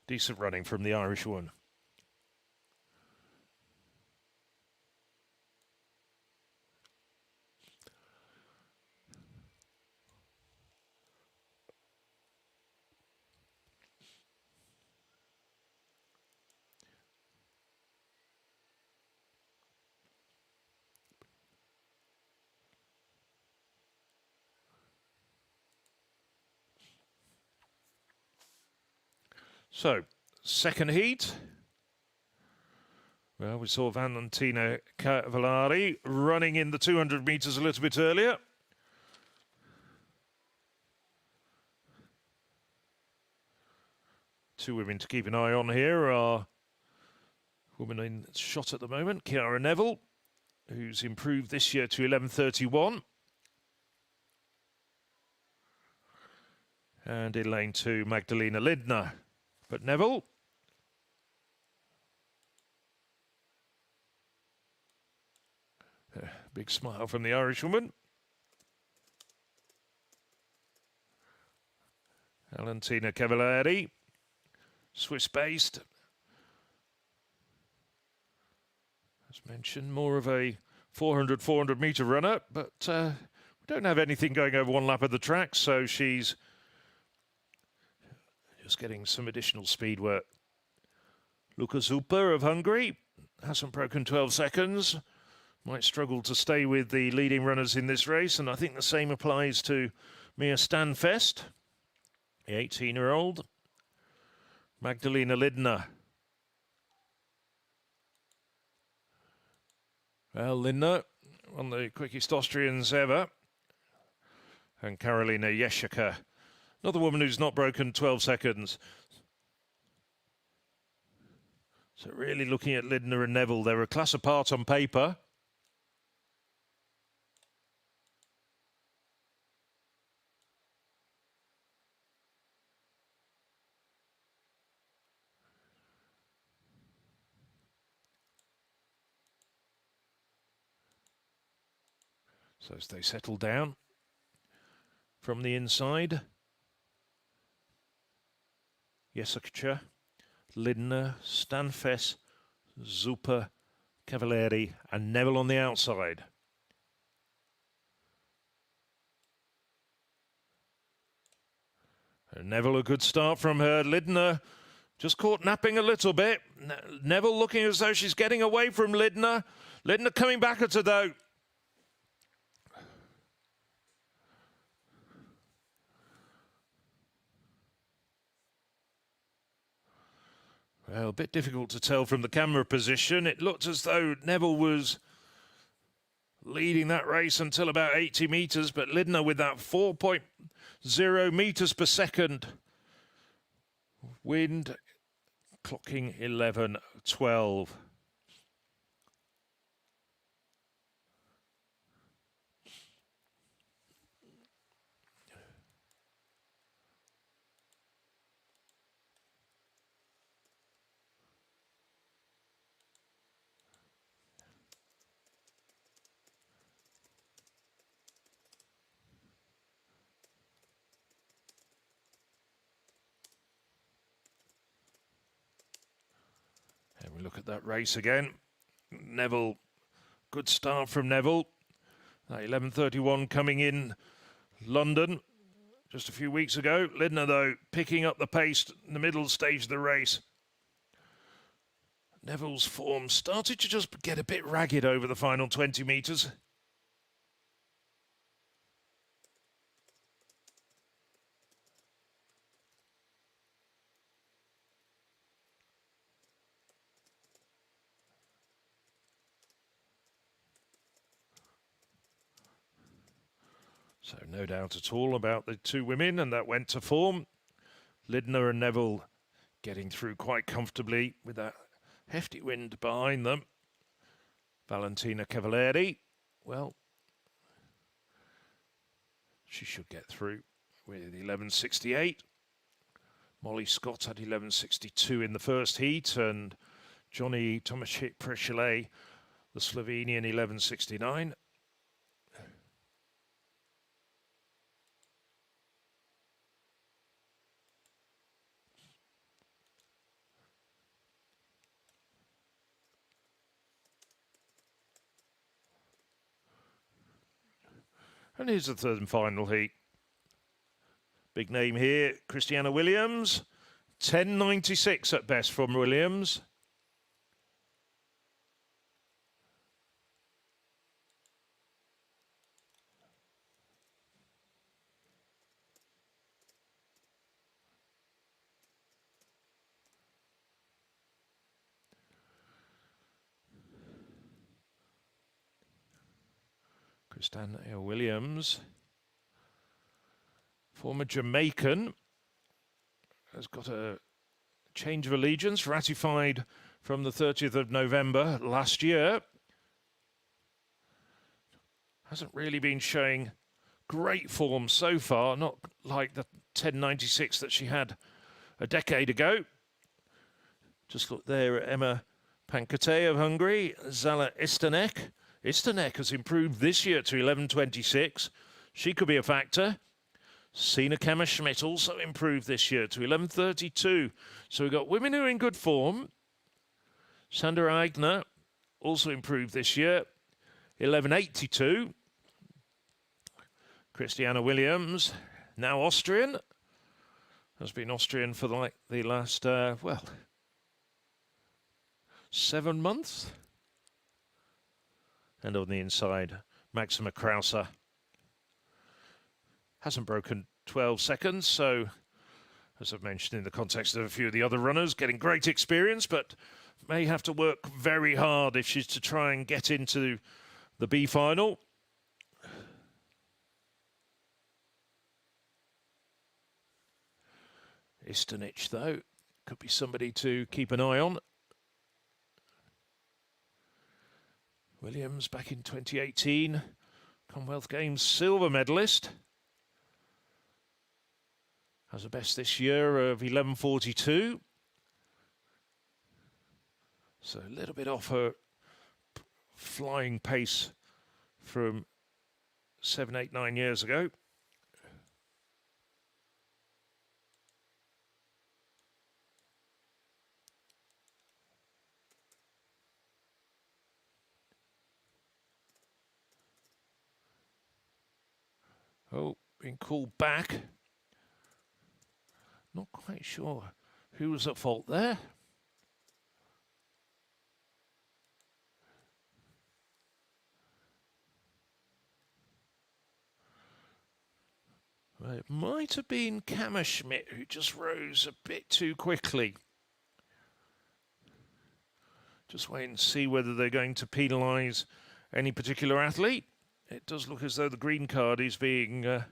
Decent running from the Irish woman. So, second heat. Well, we saw Valentina Cavallari running in the 200 meters a little bit earlier. Two women to keep an eye on here are woman in shot at the moment, Chiara Neville, who's improved this year to 11.31. And in lane two, Magdalena Lindner. But Neville, big smile from the Irish woman. Valentina Cavallari, Swiss-based. As mentioned, more of a 400 meter runner, but we don't have anything going over one lap of the track, so she's just getting some additional speed work. Luca Zupa of Hungary hasn't broken 12 seconds. Might struggle to stay with the leading runners in this race, and I think the same applies to Mia Stanfest, the 18-year-old. Magdalena Lindner. Well, Lindner, one of the quickest Austrians ever. And Karolina Jeszczyka, another woman who's not broken 12 seconds. So really looking at Lindner and Neville, they're a class apart on paper. So as they settle down from the inside, Jessica, Lindner, Stanfes, Zupa, Cavalieri and Neville on the outside. And Neville, a good start from her. Lindner just caught napping a little bit. Neville looking as though she's getting away from Lindner. Lindner coming back at her though. Well, a bit difficult to tell from the camera position. It looked as though Neville was leading that race until about 80 metres, but Lindner with that 4.0 metres per second wind, clocking 11.12. And we look at that race again. Neville, good start from Neville. 11.31 coming in London just a few weeks ago. Lindner, though, picking up the pace in the middle stage of the race. Neville's form started to just get a bit ragged over the final 20 metres. So no doubt at all about the two women, and that went to form. Lindner and Neville getting through quite comfortably with that hefty wind behind them. Valentina Cavalieri, well, she should get through with 11.68. Molly Scott had 11.62 in the first heat, and Johnny Tomasic Prechelet, the Slovenian, 11.69. And here's the third and final heat. Big name here, Christiana Williams. 10.96 at best from Williams. Christiana Williams, former Jamaican, has got a change of allegiance ratified from the 30th of November last year. Hasn't really been showing great form so far, not like the 10.96 that she had a decade ago. Just look there at Emma Pankate of Hungary, Zala Istanek. Istanek has improved this year to 11.26. She could be a factor. Sina Kammerschmidt also improved this year to 11.32. So we've got women who are in good form. Sandra Eigner also improved this year, 11.82. Christiana Williams, now Austrian, has been Austrian for like the last, 7 months. And on the inside, Maxima Krauser hasn't broken 12 seconds. So, as I've mentioned in the context of a few of the other runners, getting great experience, but may have to work very hard if she's to try and get into the B final. Istanic, though, could be somebody to keep an eye on. Williams back in 2018, Commonwealth Games silver medalist. Has a best this year of 11.42. So a little bit off her flying pace from 7, 8, 9 years ago. Oh, being called back. Not quite sure who was at fault there. Well, it might have been Kammerschmidt who just rose a bit too quickly. Just wait and see whether they're going to penalise any particular athlete. It does look as though the green card is being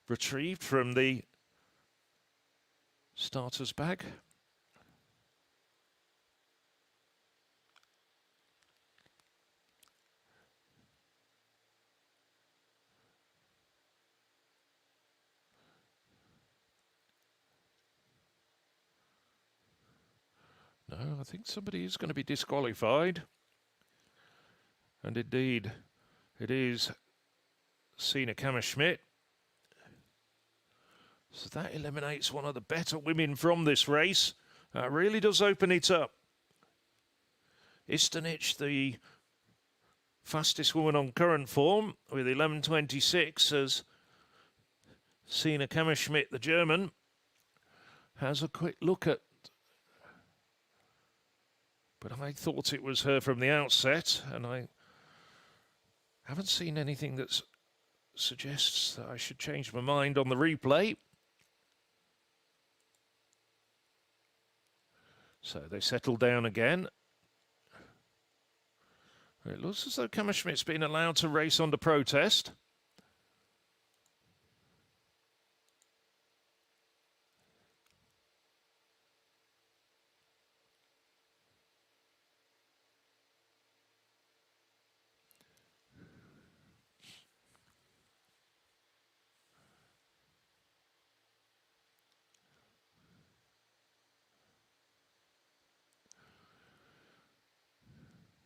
retrieved from the starter's bag. No, I think somebody is going to be disqualified. And indeed, it is Sina Kammerschmidt. So that eliminates one of the better women from this race. That really does open it up. Eisenstadt, the fastest woman on current form, with 11.26, as Sina Kammerschmidt, the German, has a quick look at. But I thought it was her from the outset, and I haven't seen anything that suggests that I should change my mind on the replay. So they settle down again. It looks as though Kammerschmidt's been allowed to race under protest.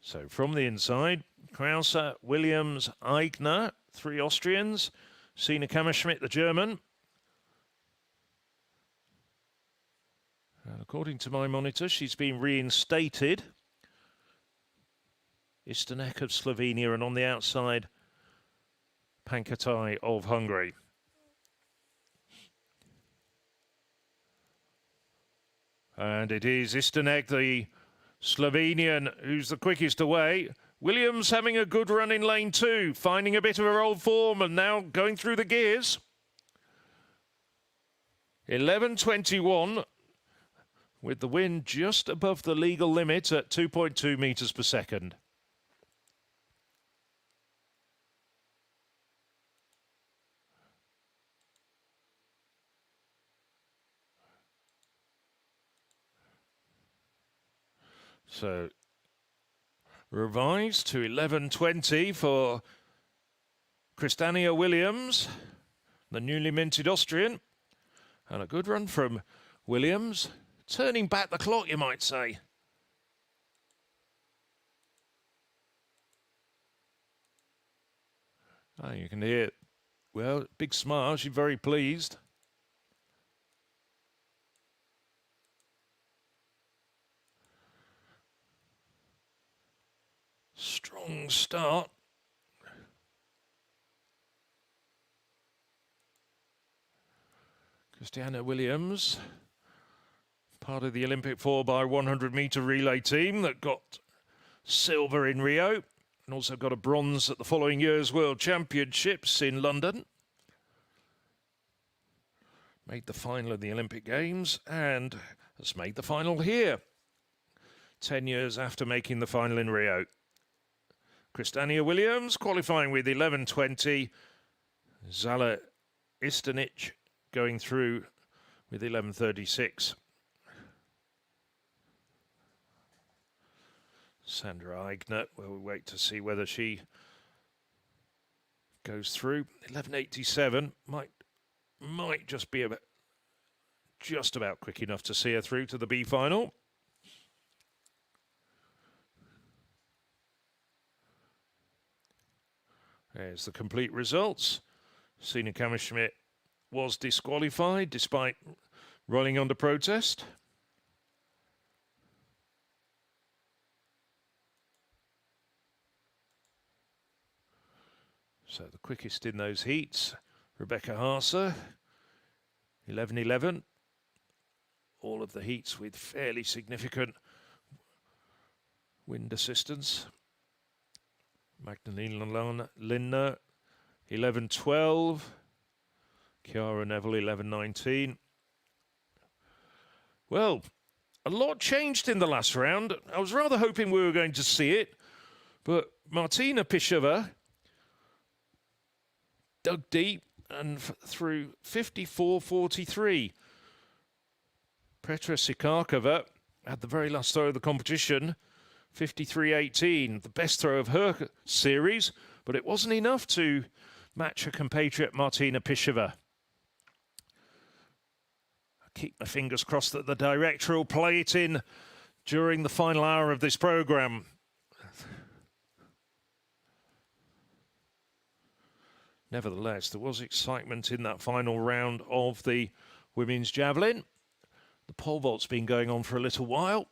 So from the inside, Krause, Williams, Eigner, 3 Austrians, Sina Kammerschmidt, the German. And according to my monitor, she's been reinstated. Eisenstadt of Slovenia, and on the outside, Pankatai of Hungary. And it is Eisenstadt, the Slovenian, who's the quickest away. Williams having a good run in lane 2, finding a bit of her old form and now going through the gears. 11.21 with the wind just above the legal limit at 2.2 metres per second. So revised to 11.20 for Christiania Williams, the newly minted Austrian. And a good run from Williams, turning back the clock, you might say. Oh, you can hear, well, big smile, she's very pleased. Strong start. Christiana Williams, part of the Olympic 4x100 metre relay team that got silver in Rio and also got a bronze at the following year's World Championships in London. Made the final of the Olympic Games and has made the final here, 10 years after making the final in Rio. Christiania Williams qualifying with 11.20. Zala Istanic going through with 11.36. Sandra Eigner, we'll wait to see whether she goes through. 11.87 might just be just about quick enough to see her through to the B final. There's the complete results. Sina Kammerschmidt was disqualified despite rolling under protest. So the quickest in those heats, Rebecca Haase, 11:11. All of the heats with fairly significant wind assistance. Magdalena Lindner, 11:12. Chiara Neville, 11:19. Well, a lot changed in the last round. I was rather hoping we were going to see it, but Martina Pišová dug deep and through 54.43. Petra Sikarkova had the very last throw of the competition, 53.18, the best throw of her series, but it wasn't enough to match her compatriot Martina Pišová. I keep my fingers crossed that the director will play it in during the final hour of this programme. Nevertheless, there was excitement in that final round of the women's javelin. The pole vault's been going on for a little while.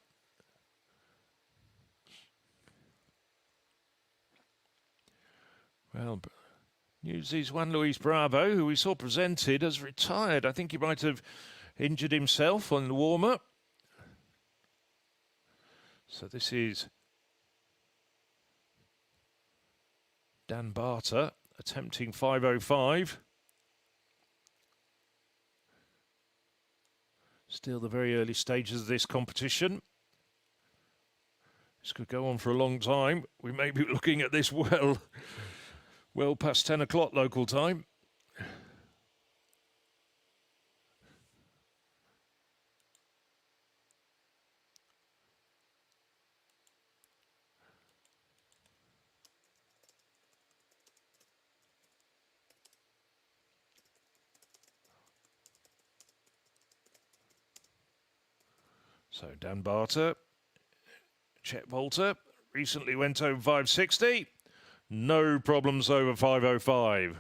Well, news is Juan Luis Bravo, who we saw presented, has retired. I think he might have injured himself on the warm-up. So this is Dan Barter attempting 5:05. Still the very early stages of this competition. This could go on for a long time. We may be looking at this well past 10 o'clock local time. So Dan Barter, Chet Volter, recently went over 560. No problems over 5:05.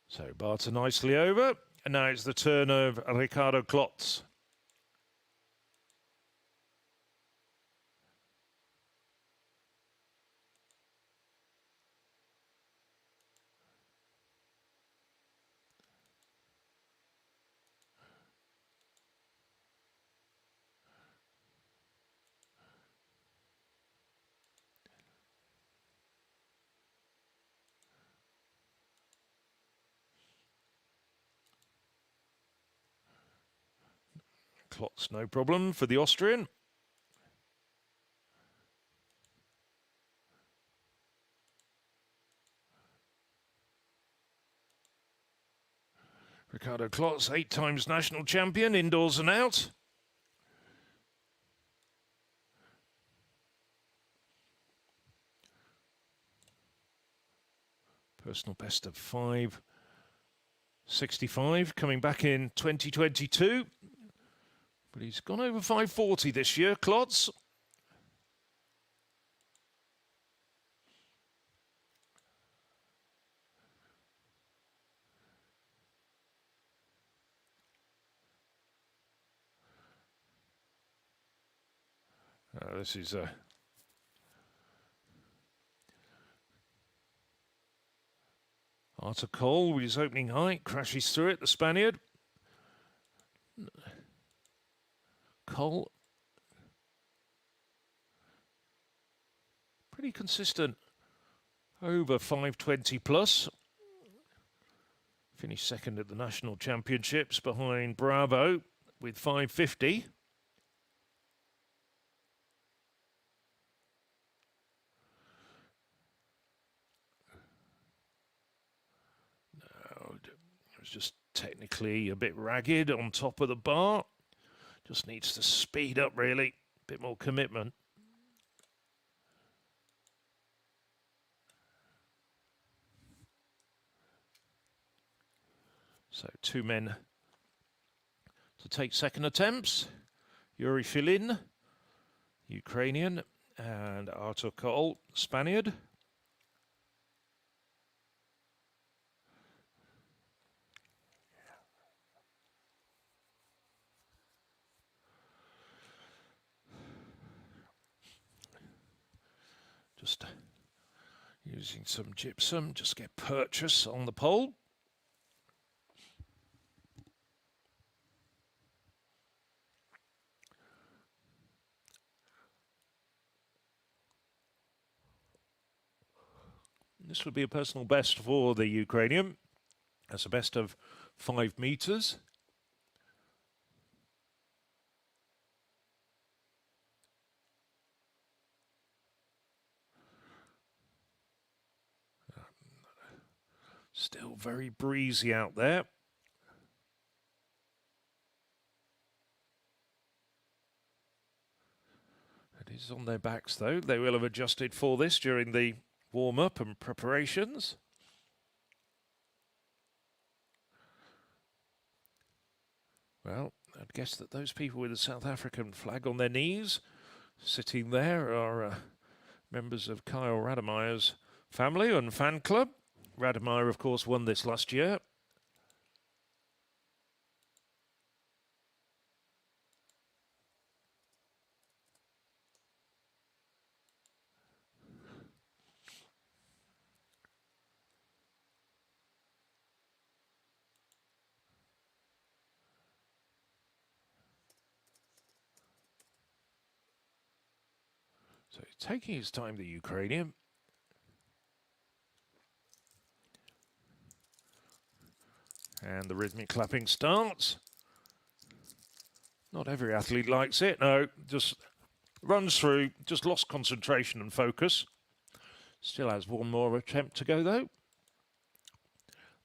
So Barter nicely over, and now it's the turn of Ricardo Klotz. Klotz, no problem for the Austrian. Ricardo Klotz, 8 times national champion, indoors and out. Personal best of 5:65, coming back in 2022. But he's gone over 5:40 this year, Klotz. This is Arthur Cole with his opening height, crashes through it, the Spaniard. Cole, pretty consistent, over 520 plus. Finished second at the national championships behind Bravo with 550. No, it was just technically a bit ragged on top of the bar. Just needs to speed up, really. A bit more commitment. So 2 men to take second attempts. Yuri Filin, Ukrainian, and Artur Kol, Spaniard. Just using some gypsum, just get purchase on the pole. This would be a personal best for the Ukrainian. That's a best of 5 meters. Still very breezy out there. It is on their backs, though. They will have adjusted for this during the warm-up and preparations. Well, I'd guess that those people with the South African flag on their knees sitting there are members of Kyle Rademeyer's family and fan club. Rademeyer, of course, won this last year. So he's taking his time, the Ukrainian. And the rhythmic clapping starts. Not every athlete likes it. No, just runs through, just lost concentration and focus. Still has one more attempt to go, though.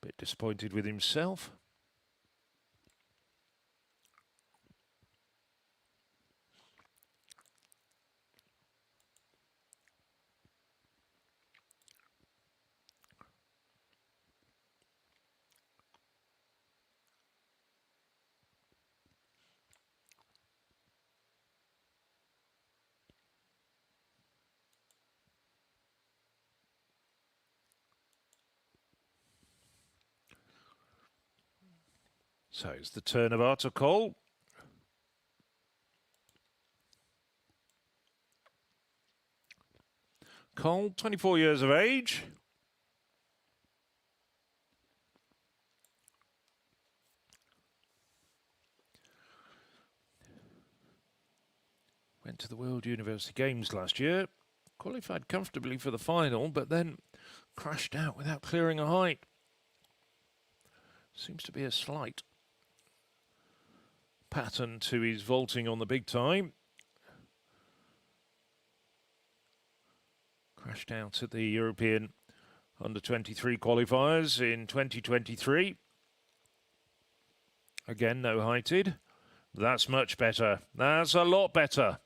Bit disappointed with himself. So it's the turn of Artur Kol. Kol, 24 years of age. Went to the World University Games last year. Qualified comfortably for the final, but then crashed out without clearing a height. Seems to be a slight pattern to his vaulting on the big time. Crashed out at the European Under-23 qualifiers in 2023. Again, no heighted. That's much better. That's a lot better.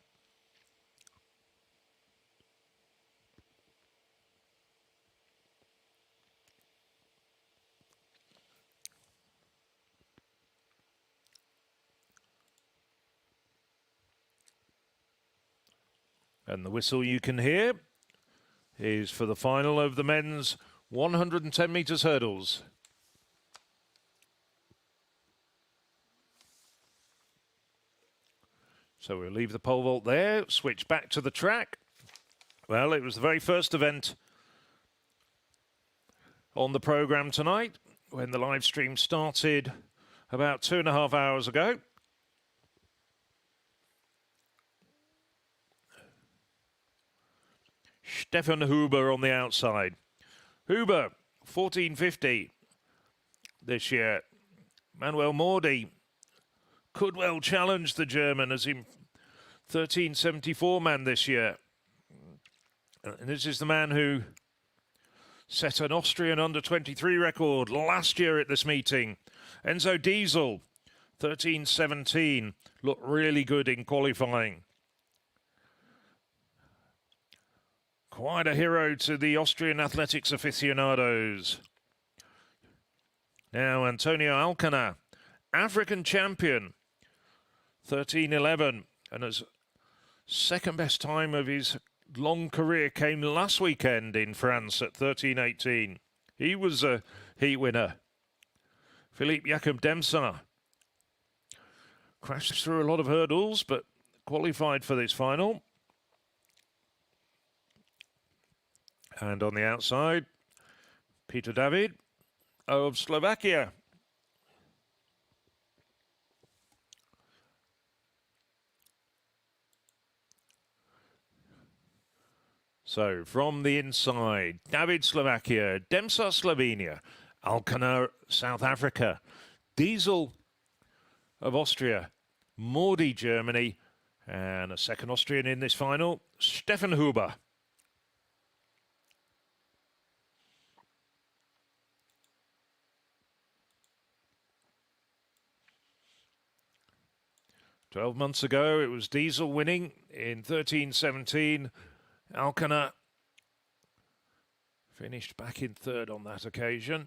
And the whistle you can hear is for the final of the men's 110 metres hurdles. So we'll leave the pole vault there, switch back to the track. Well, it was the very first event on the programme tonight when the live stream started about 2.5 hours ago. Stefan Huber on the outside. Huber, 1450 this year. Manuel Mordi, could well challenge the German as him 1374 man this year. And this is the man who set an Austrian under-23 record last year at this meeting. Enzo Diesel, 1317, looked really good in qualifying. Quite a hero to the Austrian athletics aficionados. Now Antonio Alcana, African champion, 1311, and his second best time of his long career came last weekend in France at 1318. He was a heat winner. Philippe Jacob Demsa crashed through a lot of hurdles, but qualified for this final. And on the outside, Peter David of Slovakia. So from the inside, David Slovakia, Demsa Slovenia, Alcana South Africa, Diesel of Austria, Mordi Germany, and a second Austrian in this final, Stefan Huber. "12 months ago, it was Diesel winning in 1317. Alcana finished back in third on that occasion,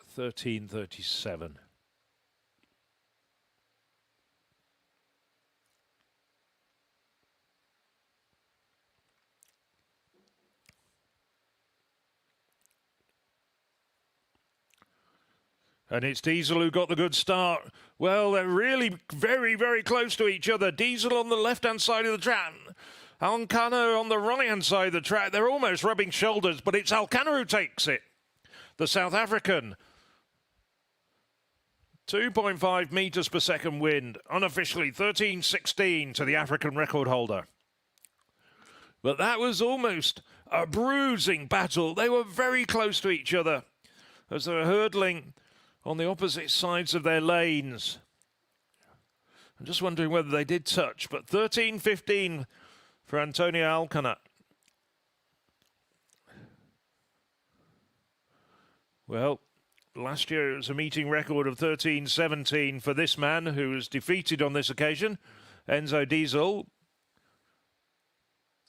1337. And it's Diesel who got the good start. Well, they're really very, very close to each other. Diesel on the left-hand side of the track. Alcana on the right-hand side of the track. They're almost rubbing shoulders, but it's Alcana who takes it. The South African. 2.5 meters per second wind. Unofficially 1316 to the African record holder. But that was almost a bruising battle. They were very close to each other as they were hurdling on the opposite sides of their lanes. I'm just wondering whether they did touch, but 13:15 for Antonio Alcana. Well, last year it was a meeting record of 13:17 for this man who was defeated on this occasion. Enzo Diesel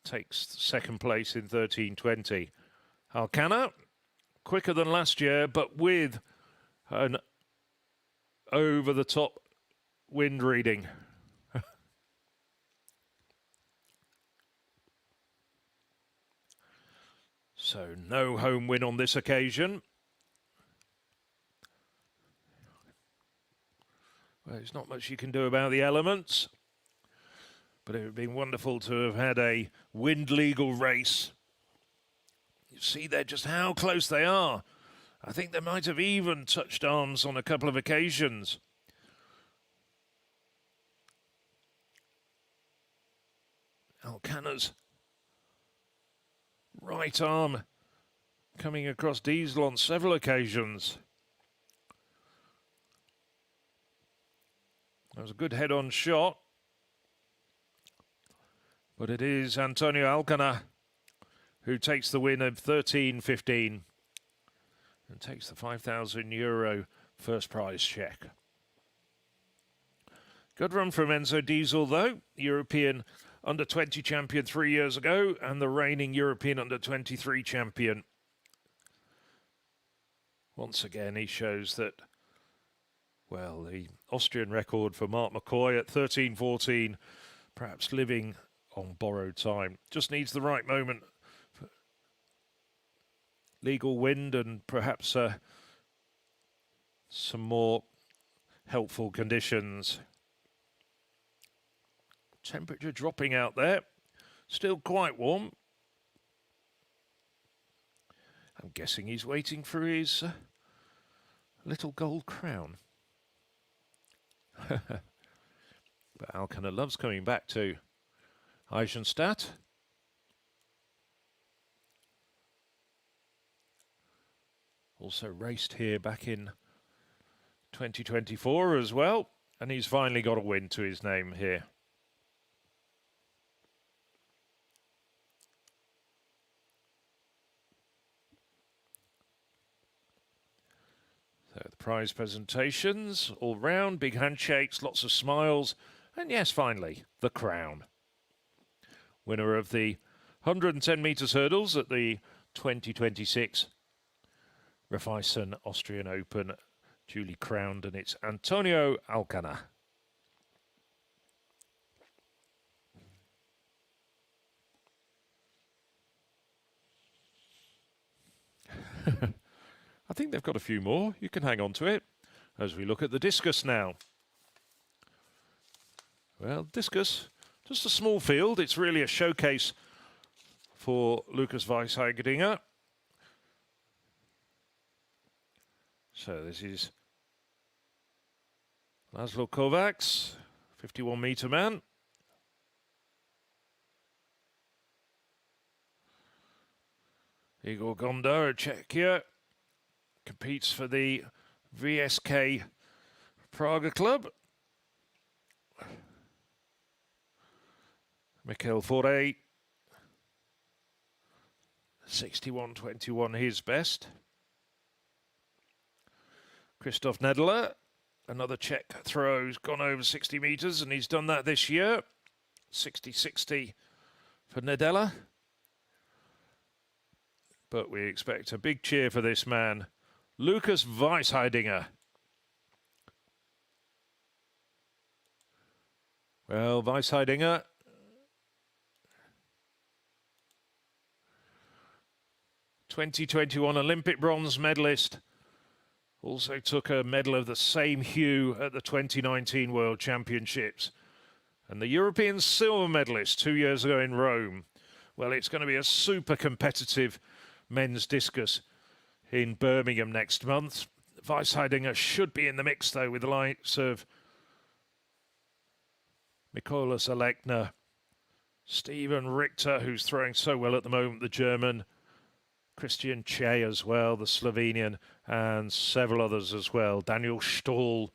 takes second place in 13:20. Alcana, quicker than last year, but with an over-the-top wind reading. So no home win on this occasion. Well, there's not much you can do about the elements, but it would have been wonderful to have had a wind-legal race. You see there just how close they are. I think they might have even touched arms on a couple of occasions. Alcana's right arm coming across Diesel on several occasions. That was a good head-on shot. But it is Antonio Alcana who takes the win of 13:15 and takes the €5,000 first prize check. Good run from Enzo Diesel, though. European under-20 champion 3 years ago and the reigning European under-23 champion. Once again, he shows that, well, the Austrian record for Mark McCoy at 13:14, perhaps living on borrowed time. Just needs the right moment for legal wind and perhaps some more helpful conditions. Temperature dropping out there, still quite warm. I'm guessing he's waiting for his little gold crown. But Alcana loves coming back to Eisenstadt. Also raced here back in 2024 as well. And he's finally got a win to his name here. So the prize presentations all round, big handshakes, lots of smiles, and yes, finally, the crown. Winner of the 110 metres hurdles at the 2026 Raiffeisen Austrian Open, duly crowned, and it's Antonio Alcana. I think they've got a few more. You can hang on to it as we look at the discus now. Well, discus, just a small field. It's really a showcase for Lukas Weisheidinger. So this is Laszlo Kovacs, 51-metre man. Igor Gondar, Czechia, competes for the VSK Praga club. Mikhail Foray, 61.21, his best. Christoph Nedler, another Czech throw, who's gone over 60 metres, and he's done that this year. 60-60 for Nedler. But we expect a big cheer for this man, Lukas Weisheidinger. Well, Weisheidinger, '21 Olympic bronze medalist, also took a medal of the same hue at the 2019 World Championships, and the European silver medalist 2 years ago in Rome. Well, it's going to be a super competitive men's discus in Birmingham next month. Weisheidinger should be in the mix, though, with the likes of Mikolas Alekna, Steven Richter, who's throwing so well at the moment, the German, Christian Che as well, the Slovenian, and several others as well. Daniel Stoll.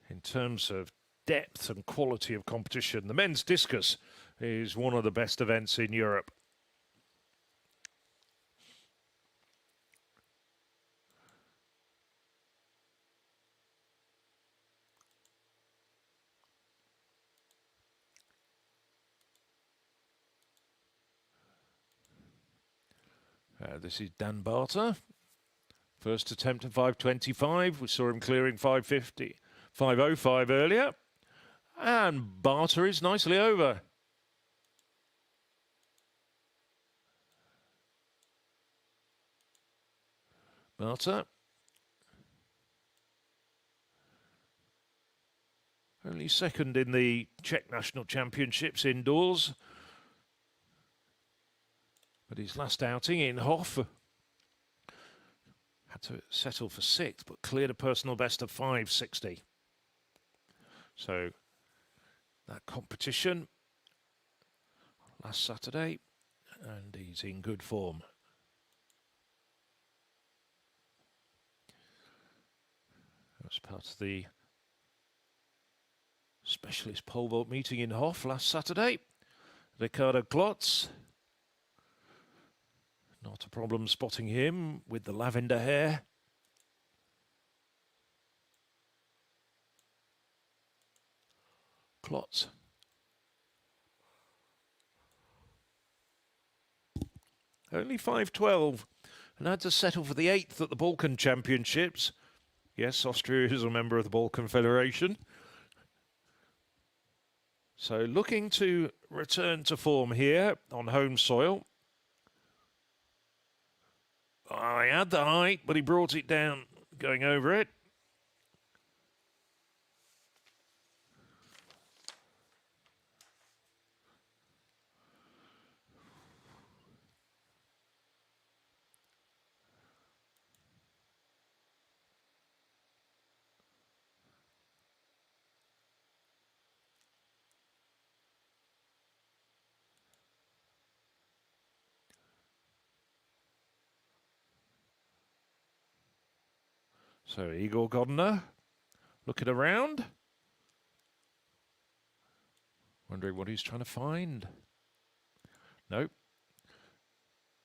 In terms of depth and quality of competition, the men's discus is one of the best events in Europe. This is Dan Barter. First attempt at 5:25. We saw him clearing 5:50, 5:05 earlier. And Barter is nicely over. Barter. Only second in the Czech National Championships indoors. But his last outing in Hof had to settle for sixth, but cleared a personal best of 5:60. So that competition last Saturday, and he's in good form. As part of the specialist pole vault meeting in Hof last Saturday, Ricardo Klotz. Not a problem spotting him with the lavender hair. Klotz. Only 5:12 and had to settle for the 8th at the Balkan Championships. Yes, Austria is a member of the Balkan Federation. So looking to return to form here on home soil. I had the height, but he brought it down going over it. So Igor Godner looking around, wondering what he's trying to find. Nope.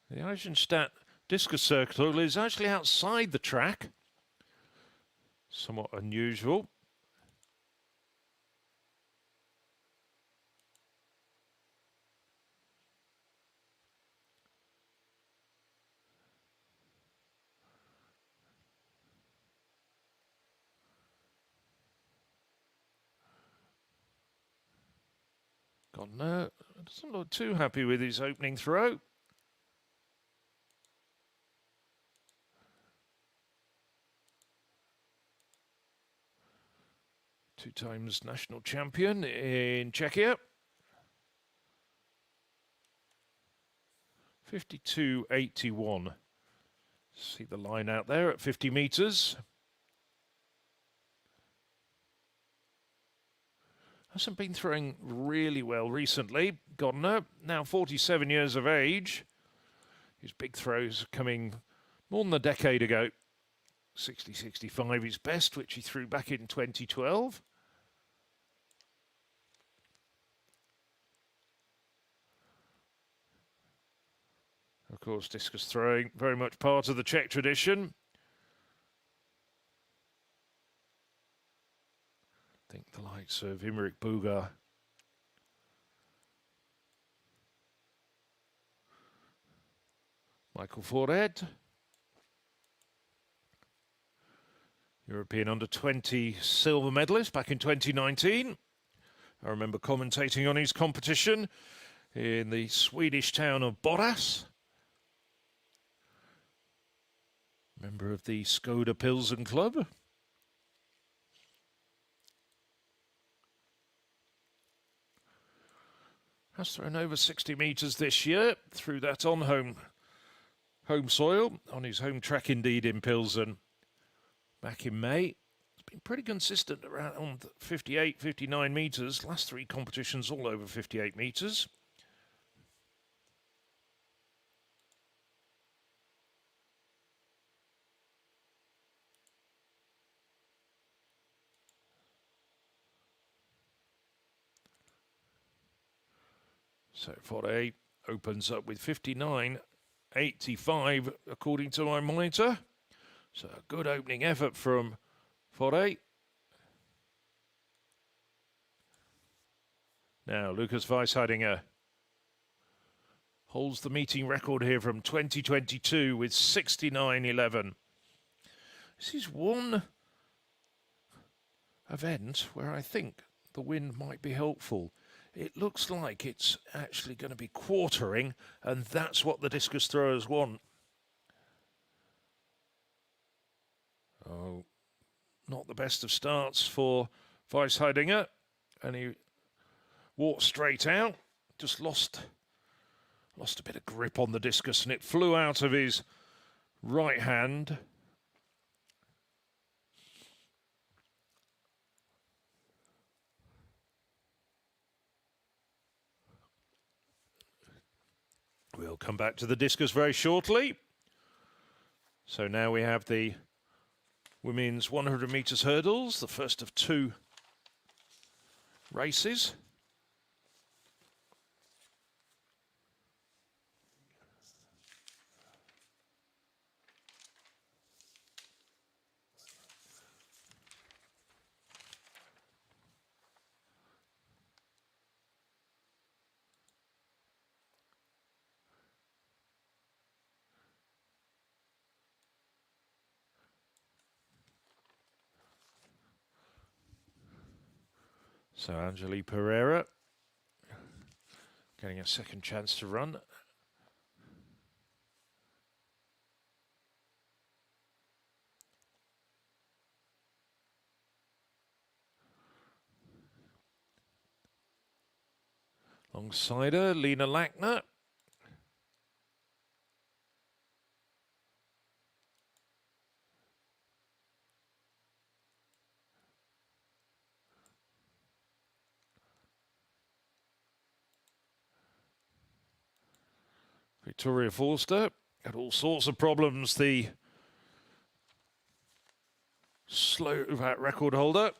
The Eisenstadt discus circle is actually outside the track. Somewhat unusual. Godner doesn't look too happy with his opening throw. Two times national champion in Czechia. 52.81. See the line out there at 50 metres. Hasn't been throwing really well recently. Godner, now 47 years of age. His big throws coming more than a decade ago. 60-65 his best, which he threw back in 2012. Of course, discus throwing, very much part of the Czech tradition. I think the likes of Imrich Buga, Michael Fored, European under-20 silver medalist back in 2019. I remember commentating on his competition in the Swedish town of Borås. Member of the Skoda Pilsen Club. Has thrown over 60 metres this year. Threw that on home soil, on his home track indeed in Pilsen. Back in May. It's been pretty consistent around 58, 59 metres. Last three competitions all over 58 metres. So Foray opens up with 59.85 according to my monitor. So a good opening effort from Foray. Now Lucas Weisheidinger holds the meeting record here from 2022 with 69.11. This is one event where I think the wind might be helpful. It looks like it's actually going to be quartering, and that's what the discus throwers want. Oh, not the best of starts for Weisheidinger, and he walked straight out, just lost a bit of grip on the discus, and it flew out of his right hand. We'll come back to the discus very shortly. So now we have the women's 100 metres hurdles, the first of two races. So Angeli Pereira getting a second chance to run. Alongside her, Lena Lackner. Victoria Forster had all sorts of problems the Slovak record holder.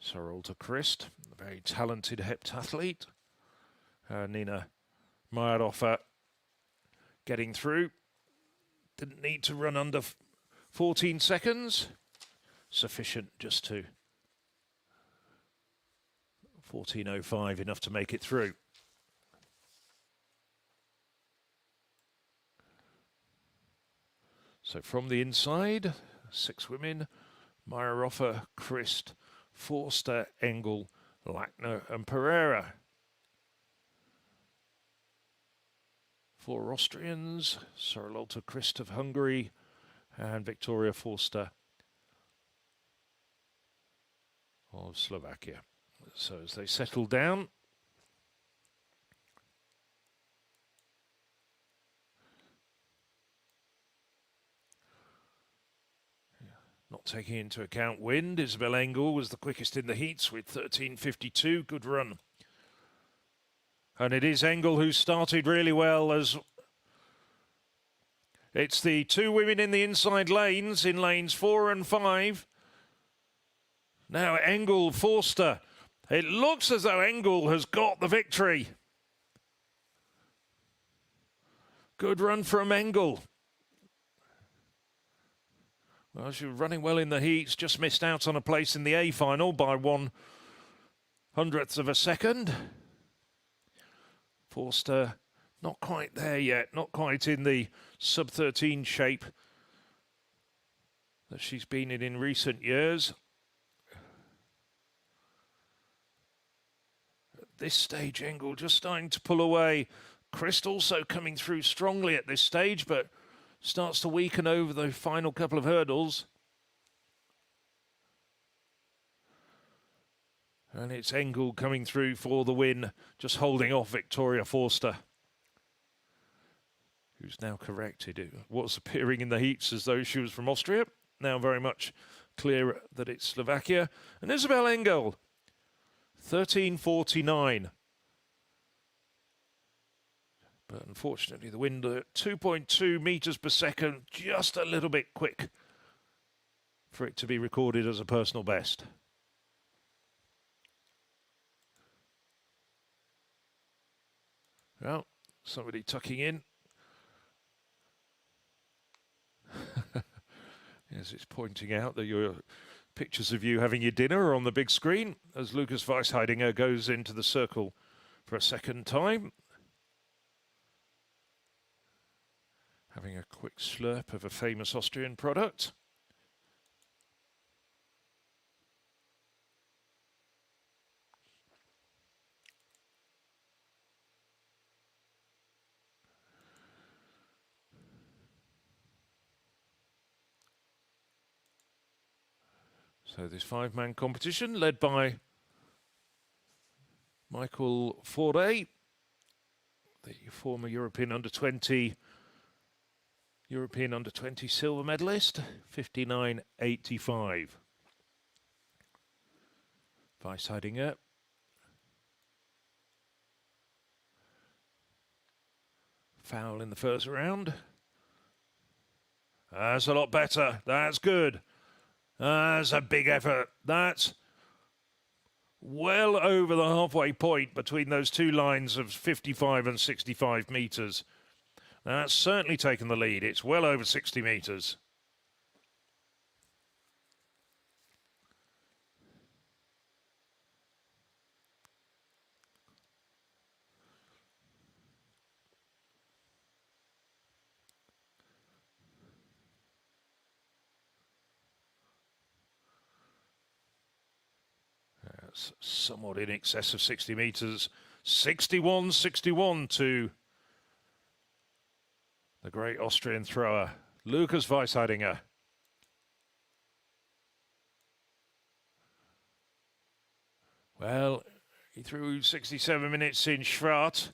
Sarolta Christ, a very talented heptathlete. Nina Mayerhofer getting through. Didn't need to run under 14 seconds. Sufficient just to 14:05, enough to make it through. So from the inside, 6 women: Mayerhofer, Christ, Forster, Engel, Lackner and Pereira. 4 Austrians: Sarolta Christ of Hungary and Victoria Forster of Slovakia. So as they settle down, not taking into account wind, Isabel Engel was the quickest in the heats with 13:52. Good run. And it is Engel who started really well, as it's the 2 women in the inside lanes, in lanes 4 and 5. Now Engel, Forster. It looks as though Engel has got the victory. Good run from Engel. Well, she was running well in the heats, just missed out on a place in the A final by 1/100th of a second. Forster not quite there yet, not quite in the sub-13 shape that she's been in recent years. At this stage, Engel just starting to pull away. Christ also coming through strongly at this stage, but starts to weaken over the final couple of hurdles. And it's Engel coming through for the win, just holding off Victoria Forster, who's now corrected. It was appearing in the heats as though she was from Austria. Now very much clear that it's Slovakia. And Isabel Engel, 13:49. But unfortunately, the wind at 2.2 meters per second, just a little bit quick for it to be recorded as a personal best. Well, somebody tucking in. Yes, it's pointing out that your pictures of you having your dinner are on the big screen as Lukas Weisheidinger goes into the circle for a second time. Having a quick slurp of a famous Austrian product. So this 5-man competition led by Michael Forde, the former European under-20 silver medalist, 59.85. Weisheidinger. Foul in the first round. That's a lot better. That's good. That's a big effort. That's well over the halfway point between those 2 lines of 55 and 65 meters. That's certainly taken the lead. It's well over 60 meters. That's somewhat in excess of 60 meters. 61-61 to the great Austrian thrower, Lukas Weisheidinger. Well, he threw 67 minutes in Schwart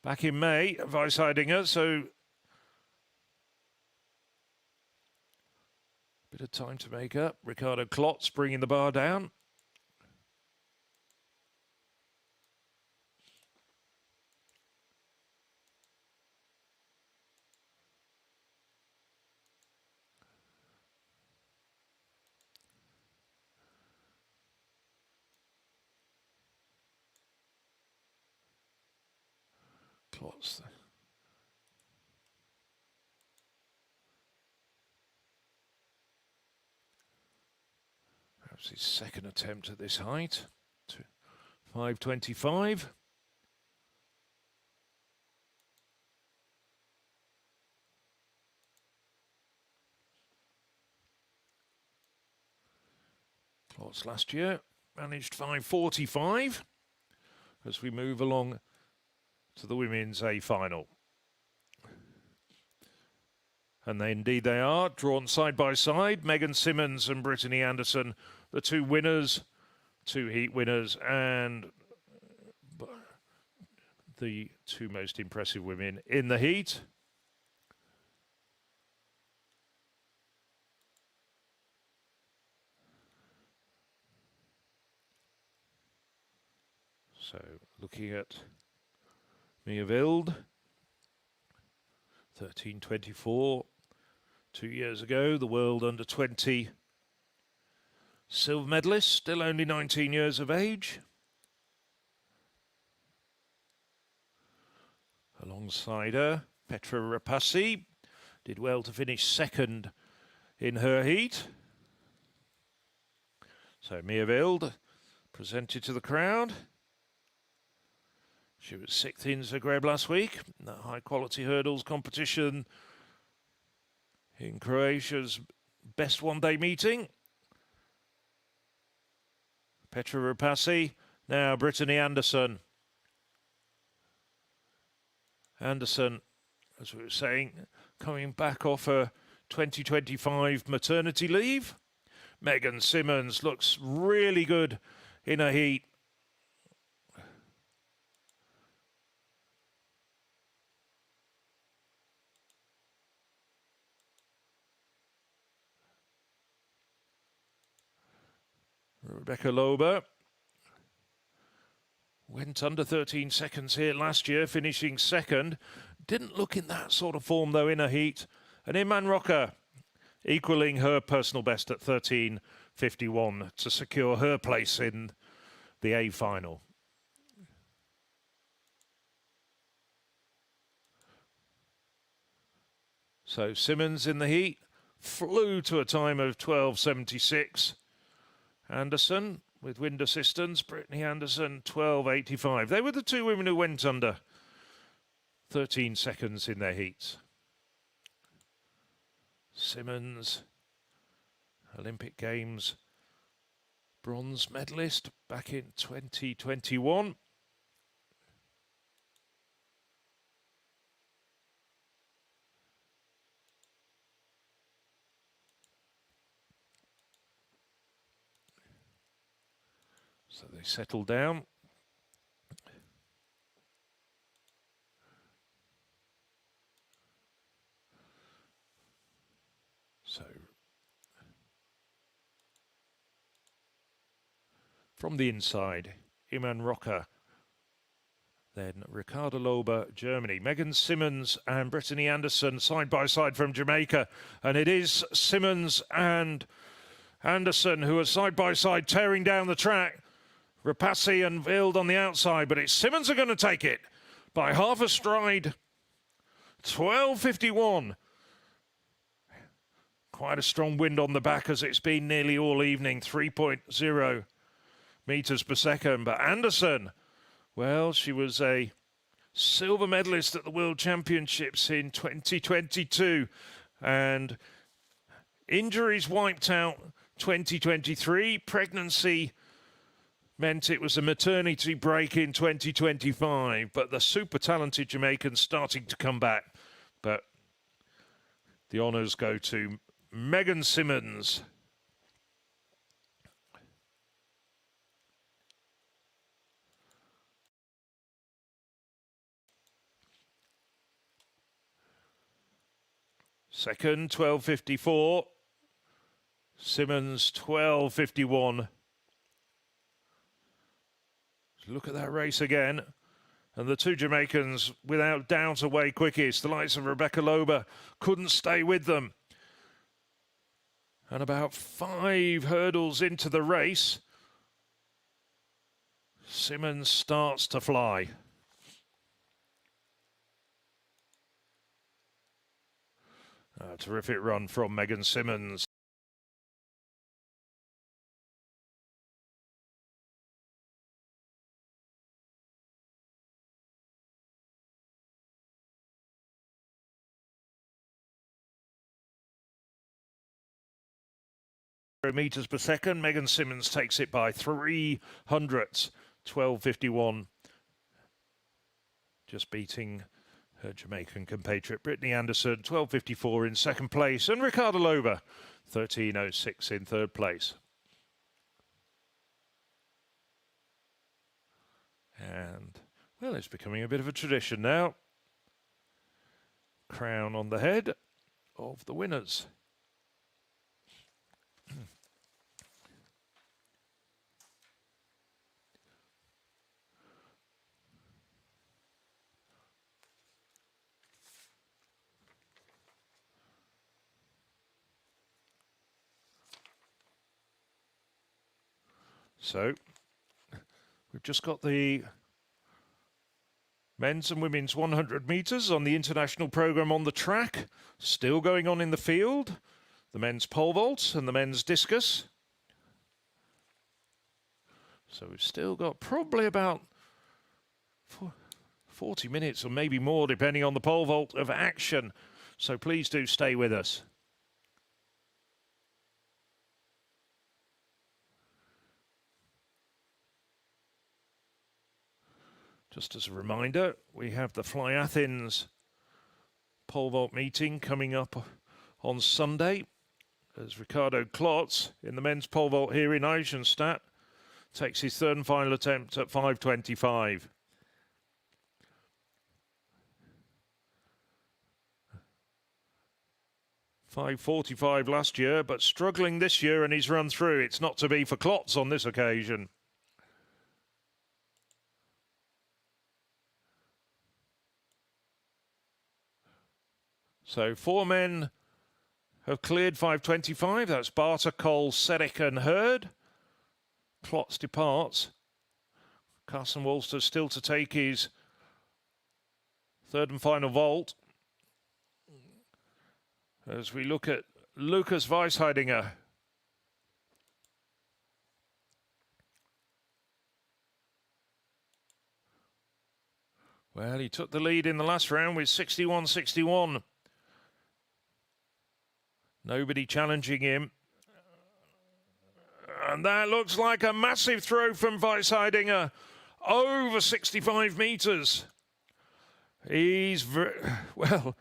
back in May, Weisheidinger, so bit of time to make up. Ricardo Klotz bringing the bar down. Klotz. Perhaps his second attempt at this height. 5.25. Klotz last year managed 5.45 as we move along to the women's A final. And indeed they are, drawn side by side. Megan Simmons and Brittany Anderson, the two winners, two heat winners, and the two most impressive women in the heat. So looking at Mia Wild, 13.24, 2 years ago, the world under-20 silver medalist, still only 19 years of age. Alongside her, Petra Rapasi did well to finish second in her heat. So Mia Wild presented to the crowd. She was 6th in Zagreb last week, the high-quality hurdles competition in Croatia's best one-day meeting. Petra Rapasi, now Brittany Anderson. Anderson, as we were saying, coming back off her 2025 maternity leave. Megan Simmons looks really good in her heat. Rebecca Lober went under 13 seconds here last year, finishing second. Didn't look in that sort of form, though, in her heat. And Iman Rocker equaling her personal best at 13.51 to secure her place in the A final. So Simmons in the heat flew to a time of 12.76. Anderson with wind assistance, Brittany Anderson 12.85. They were the two women who went under 13 seconds in their heats. Simmons, Olympic Games bronze medalist back in 2021. So they settle down. So from the inside, Iman Rocker, then Ricardo Lober, Germany, Megan Simmons and Brittany Anderson side by side from Jamaica. And it is Simmons and Anderson who are side by side tearing down the track. Rapasi and Wild on the outside, but it's Simmons are going to take it by half a stride. 12.51. Quite a strong wind on the back as it's been nearly all evening, 3.0 meters per second. But Anderson, well, she was a silver medalist at the World Championships in 2022 and injuries wiped out 2023. Pregnancy meant it was a maternity break in 2025, but the super talented Jamaicans starting to come back. But the honours go to Megan Simmons. Second, 12.54. Simmons, 12.51. Look at that race again. And the two Jamaicans, without doubt, away quickest. The likes of Rebecca Lober couldn't stay with them. And about 5 hurdles into the race, Simmons starts to fly. A terrific run from Megan Simmons. Meters per second. Megan Simmons takes it by 300ths, 12.51. Just beating her Jamaican compatriot Brittany Anderson, 12.54 in second place, and Ricardo Loba, 13.06 in third place. And, well, it's becoming a bit of a tradition now. Crown on the head of the winners. So, we've just got the men's and women's 100 metres on the international programme on the track. Still going on in the field. The men's pole vault and the men's discus. So we've still got probably about 40 minutes or maybe more, depending on the pole vault, of action. So please do stay with us. Just as a reminder, we have the Fly Athens pole vault meeting coming up on Sunday, as Ricardo Klotz in the men's pole vault here in Eisenstadt takes his third and final attempt at 5:25. .545 last year, but struggling this year, and he's run through. It's not to be for Klotz on this occasion. So 4 men have cleared 5:25. That's Barter, Cole, Sedek and Hurd. Klotz departs. Carson Walster still to take his third and final vault. As we look at Lukas Weisheidinger. Well, he took the lead in the last round with 61-61. Nobody challenging him. And that looks like a massive throw from Weisheidinger. Over 65 metres. He's well,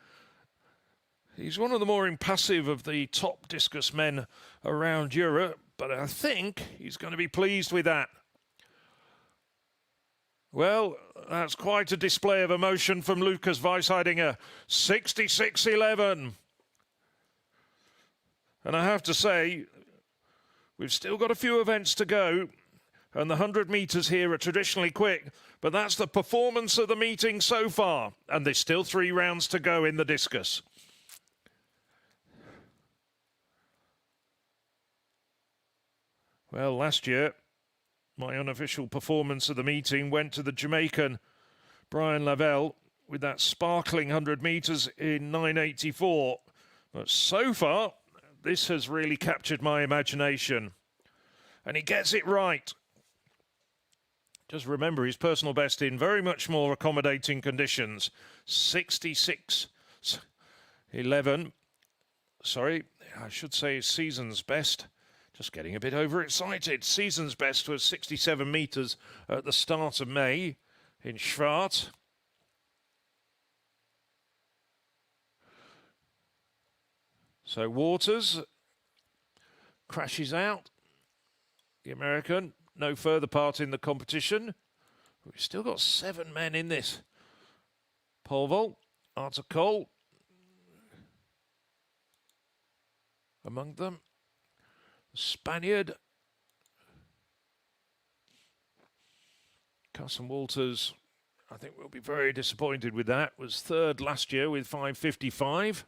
he's one of the more impassive of the top discus men around Europe, but I think he's going to be pleased with that. Well, that's quite a display of emotion from Lukas Weisheidinger. 66-11. And I have to say, we've still got a few events to go, and the 100 metres here are traditionally quick, but that's the performance of the meeting so far, and there's still 3 rounds to go in the discus. Well, last year, my unofficial performance of the meeting went to the Jamaican Brian Lavelle with that sparkling 100 metres in 9.84. But so far, this has really captured my imagination. And he gets it right. Just remember his personal best in very much more accommodating conditions. 66-11. Sorry, I should say his season's best. Just getting a bit overexcited. Season's best was 67 metres at the start of May in Schwarz. So Waters crashes out. The American, no further part in the competition. We've still got 7 men in this pole vault. Arthur Cole among them. Spaniard. Carson Walters, I think we'll be very disappointed with that. Was third last year with 5:55.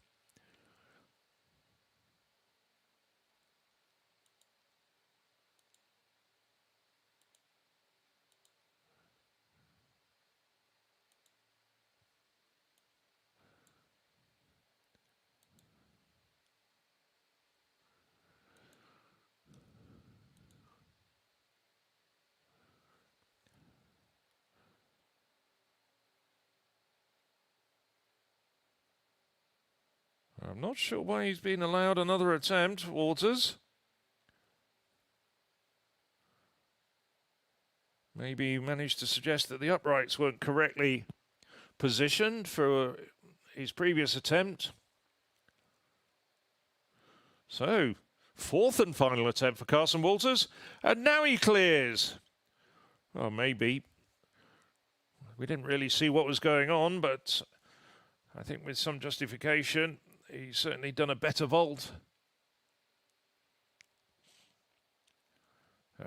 Not sure why he's been allowed another attempt, Walters. Maybe he managed to suggest that the uprights weren't correctly positioned for his previous attempt. So, fourth and final attempt for Carson Walters, and now he clears. Well, maybe. We didn't really see what was going on, but I think with some justification, he's certainly done a better vault.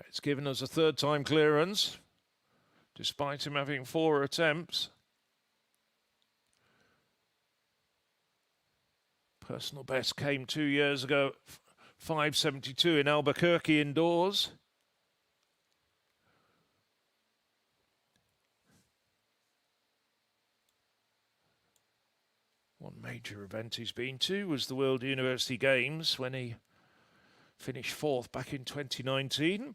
It's given us a third time clearance, despite him having 4 attempts. Personal best came 2 years ago, 5.72 in Albuquerque indoors. One major event he's been to was the World University Games when he finished 4th back in 2019.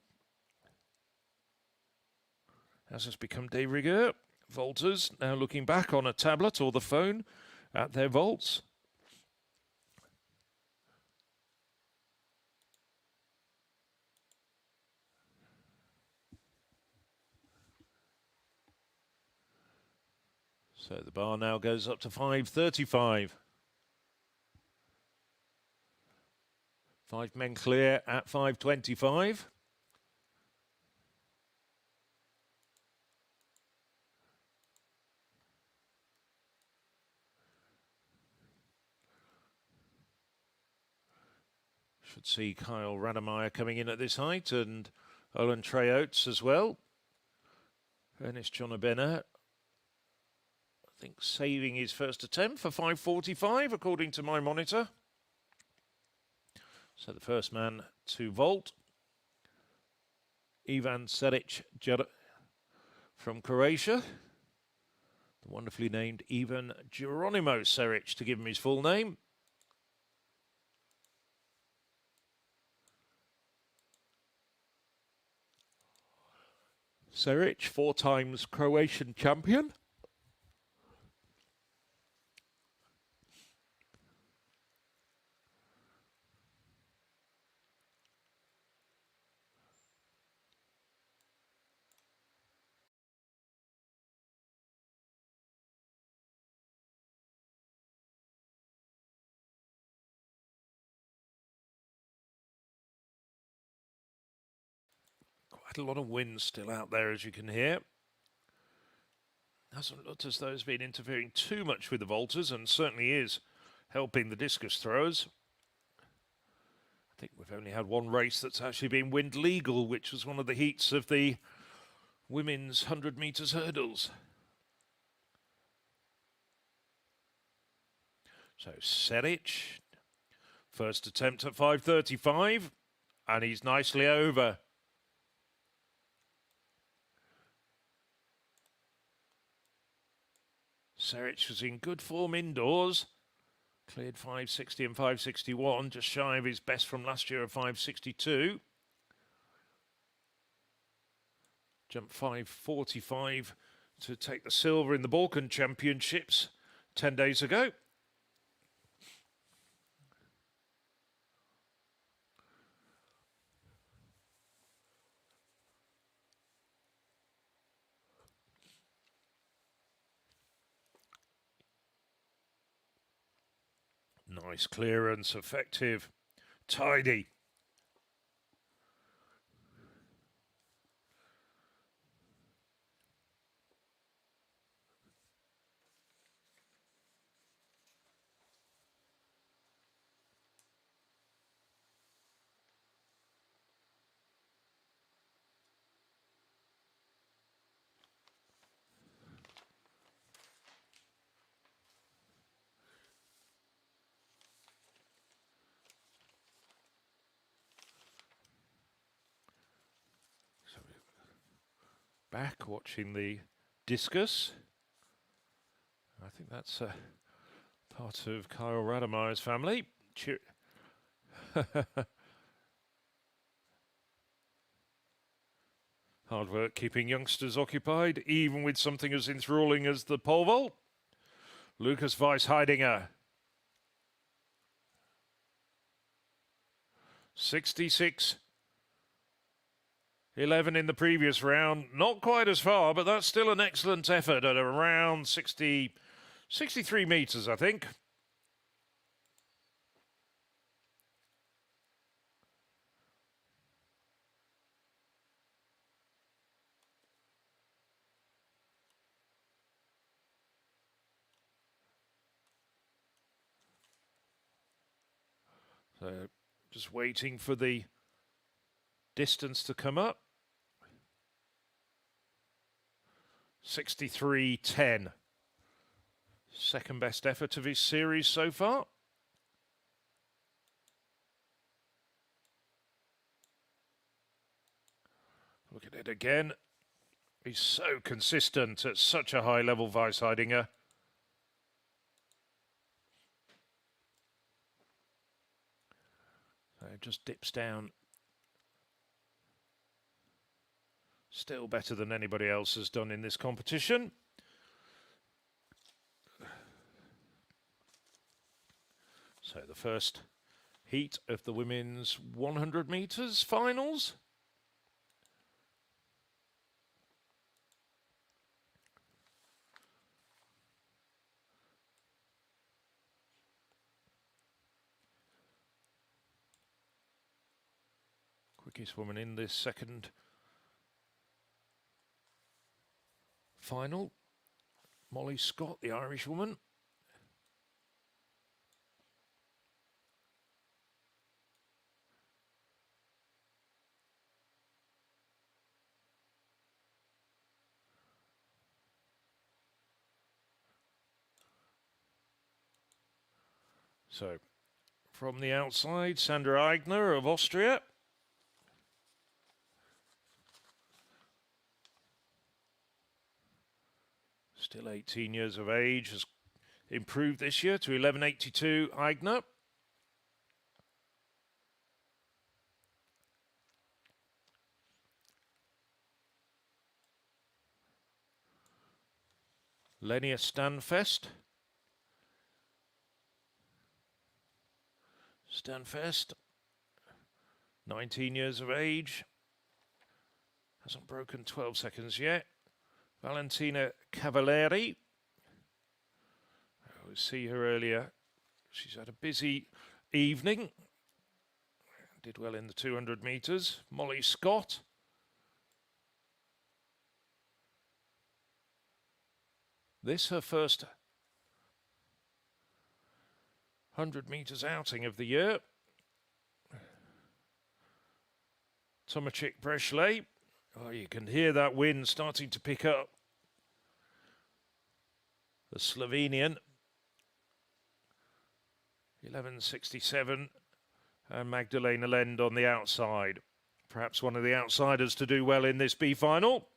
As has become de rigueur, vaulters now looking back on a tablet or the phone at their vaults. So the bar now goes up to 5.35. 5 men clear at 5.25. Should see Kyle Rademeyer coming in at this height, and Olin Treotes as well. Ernest John Abena, I think, saving his first attempt for 5.45, according to my monitor. So the first man to vault, Ivan Seric from Croatia. The wonderfully named Ivan Geronimo Seric, to give him his full name. Seric, 4 times Croatian champion. Quite a lot of wind still out there, as you can hear. Hasn't looked as though it's been interfering too much with the vaulters, and certainly is helping the discus throwers. I think we've only had one race that's actually been wind legal, which was one of the heats of the women's 100 metres hurdles. So Seric, first attempt at 5.35, and he's nicely over. Seric was in good form indoors. Cleared 5.60 and 5.61, just shy of his best from last year of 5.62. Jumped 5.45 to take the silver in the Balkan Championships 10 days ago. Nice clearance, effective, tidy. Back watching the discus. I think that's part of Kyle Rademeyer's family. Hard work keeping youngsters occupied, even with something as enthralling as the pole vault. Lucas Weisheidinger. 66. 11 in the previous round. Not quite as far, but that's still an excellent effort at around 63 metres, I think. So just waiting for the distance to come up. 63.10. Second best effort of his series so far. Look at it again. He's so consistent at such a high level, Weisheidinger. So just dips down. Still better than anybody else has done in this competition. So the first heat of the women's 100 metres finals. Quickest woman in this second final, Molly Scott, the Irish woman. So, from the outside, Sandra Eigner of Austria. Still 18 years of age, has improved this year to 11.82 Eigner. Lenia Stanfest. Stanfest, 19 years of age. Hasn't broken 12 seconds yet. Valentina Cavalieri. I see her earlier. She's had a busy evening. Did well in the 200 metres. Molly Scott. This her first 100 metres outing of the year. Tomacic Breschle. Oh, you can hear that wind starting to pick up. The Slovenian. 11.67. And Magdalena Lend on the outside. Perhaps one of the outsiders to do well in this B final.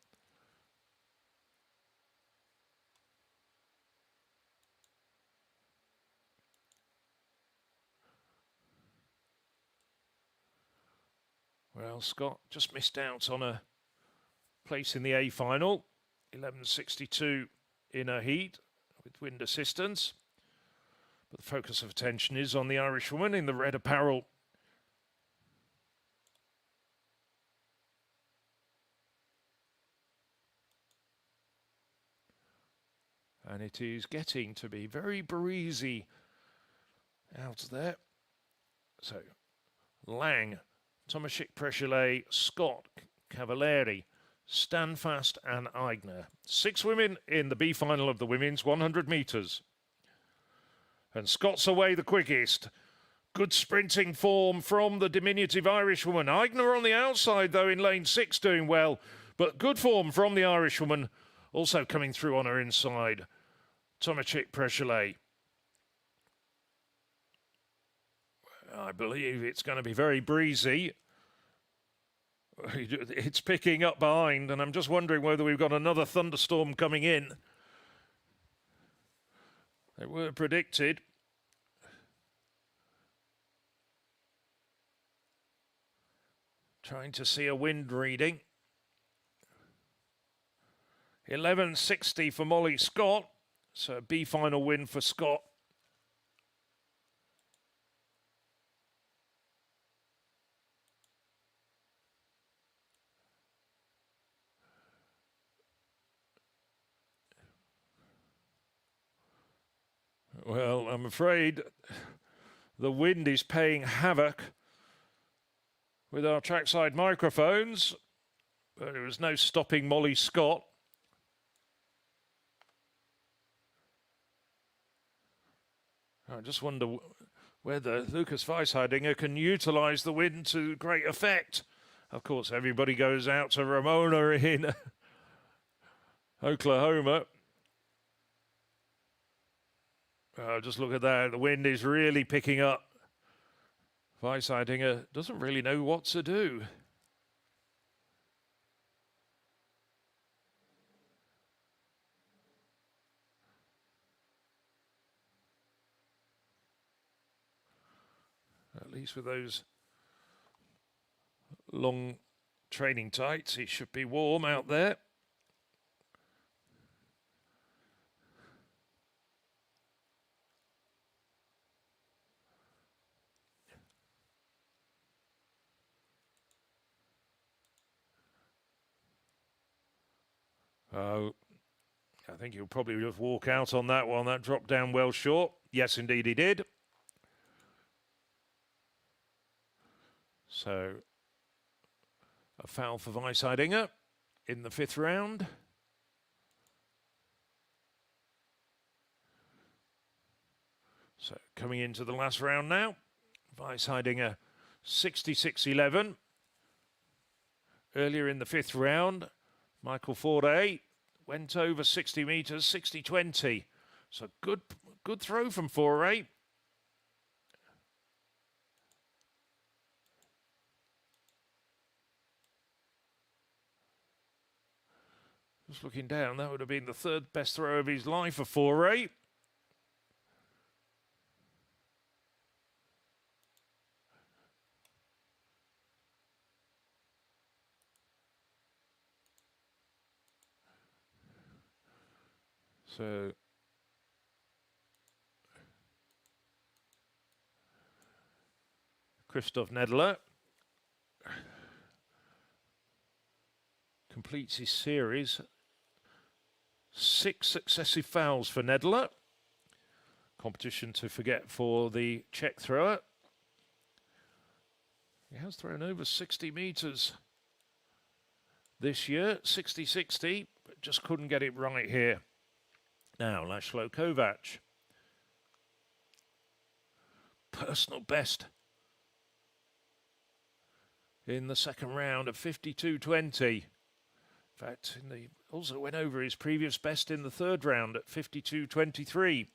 Well, Scott just missed out on a place in the A final. 11.62 in a heat with wind assistance. But the focus of attention is on the Irish woman in the red apparel. And it is getting to be very breezy out there. So, Lang, Tomacic Breschle, Scott, Cavalieri, Stanfast and Eigner. 6 women in the B final of the women's 100 metres. And Scott's away the quickest. Good sprinting form from the diminutive Irish woman. Eigner on the outside, though, in lane 6 doing well. But good form from the Irish woman. Also coming through on her inside. Tomacic Breschle. I believe it's going to be very breezy. It's picking up behind, and I'm just wondering whether we've got another thunderstorm coming in. They were predicted. Trying to see a wind reading. 11.60 for Molly Scott. So a B final win for Scott. Well, I'm afraid the wind is playing havoc with our trackside microphones, but there was no stopping Molly Scott. I just wonder whether Lucas Weisheidinger can utilise the wind to great effect. Of course, everybody goes out to Ramona in Oklahoma. Just look at that. The wind is really picking up. Weisheidinger doesn't really know what to do. At least with those long training tights, it should be warm out there. Oh, I think he'll probably just walk out on that one. That dropped down well short. Yes, indeed he did. So, a foul for Weisheidinger in the 5th round. So, coming into the last round now. Weisheidinger 66-11. Earlier in the 5th round, Michael Forday went over 60 metres, 60-20. So good throw from Forday. Just looking down, that would have been the 3rd best throw of his life for Forday. So Christoph Nedler completes his series. 6 successive fouls for Nedler. Competition to forget for the Czech thrower. He has thrown over 60 metres this year, 60-60, but just couldn't get it right here. Now, Laszlo Kovac. Personal best in the 2nd round of 52-20. In fact, also went over his previous best in the 3rd round at 52-23.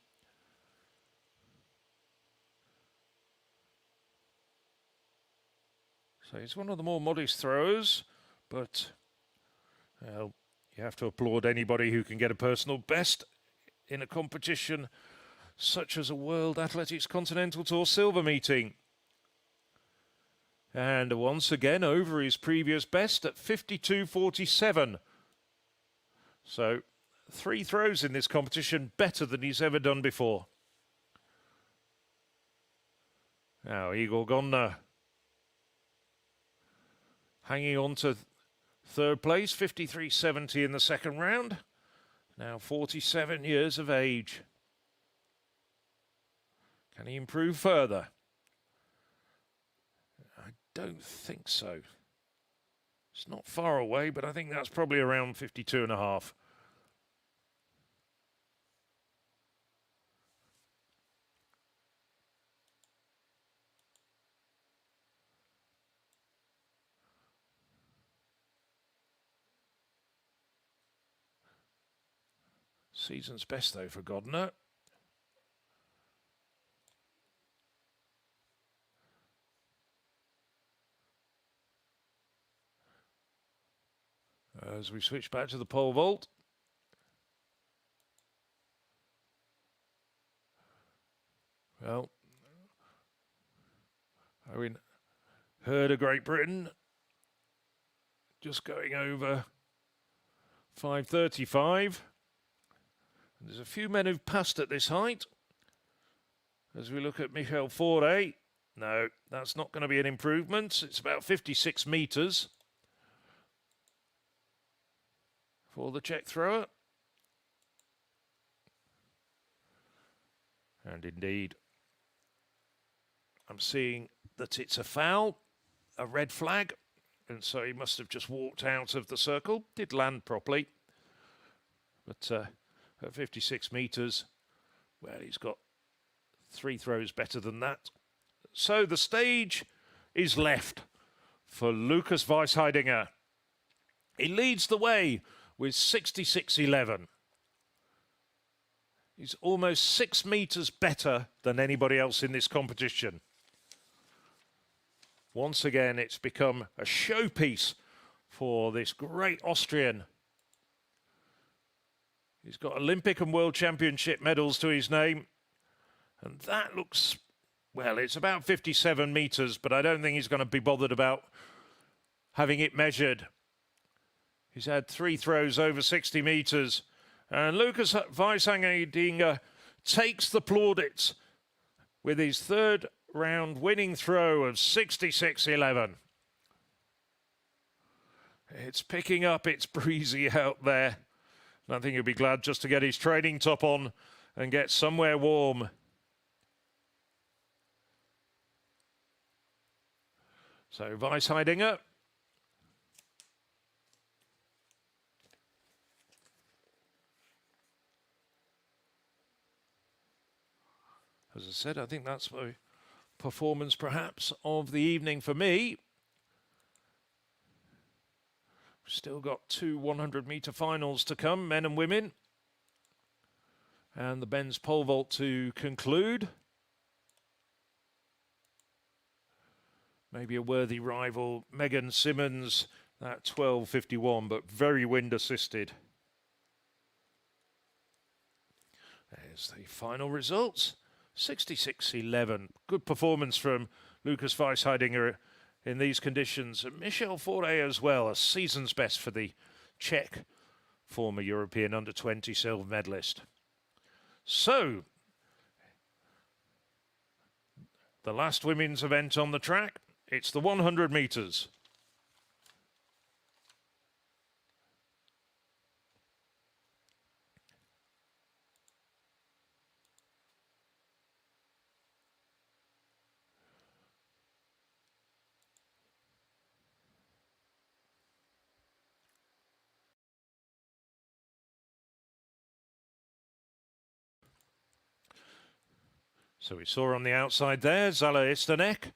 So he's one of the more modest throwers, but you have to applaud anybody who can get a personal best in a competition such as a World Athletics Continental Tour Silver meeting. And once again over his previous best at 52.47. So 3 throws in this competition better than he's ever done before. Now Igor Gonna hanging on to 3rd place, 53.70 in the 2nd round. Now 47 years of age. Can he improve further? I don't think so. It's not far away, but I think that's probably around 52.5. Season's best, though, for Godner. As we switch back to the pole vault. Well, Owen Hurd of Great Britain just going over 5:35. There's a few men who've passed at this height. As we look at Michael Forday, no, that's not going to be an improvement. It's about 56 metres for the Czech thrower. And indeed, I'm seeing that it's a foul, a red flag, and so he must have just walked out of the circle. Did land properly, but at 56 metres, well, he's got 3 throws better than that. So the stage is left for Lukas Weisheidinger. He leads the way with 66.11. He's almost 6 metres better than anybody else in this competition. Once again, it's become a showpiece for this great Austrian. He's got Olympic and World Championship medals to his name. And that looks, well, it's about 57 metres, but I don't think he's going to be bothered about having it measured. He's had 3 throws over 60 metres. And Lukas Weisheidinger takes the plaudits with his 3rd round winning throw of 66.11. It's picking up, it's breezy out there. And I think he'll be glad just to get his training top on and get somewhere warm. So Weisheidinger. As I said, I think that's the performance perhaps of the evening for me. Still got 2 100-metre finals to come, men and women. And the men's pole vault to conclude. Maybe a worthy rival, Megan Simmons, that 12.51, but very wind assisted. There's the final results. 66.11. Good performance from Lukas Weisheidinger in these conditions. And Michel Fauré as well, a season's best for the Czech former European under-20 silver medalist. So, the last women's event on the track, it's the 100 metres. So we saw on the outside there, Zala Istanek,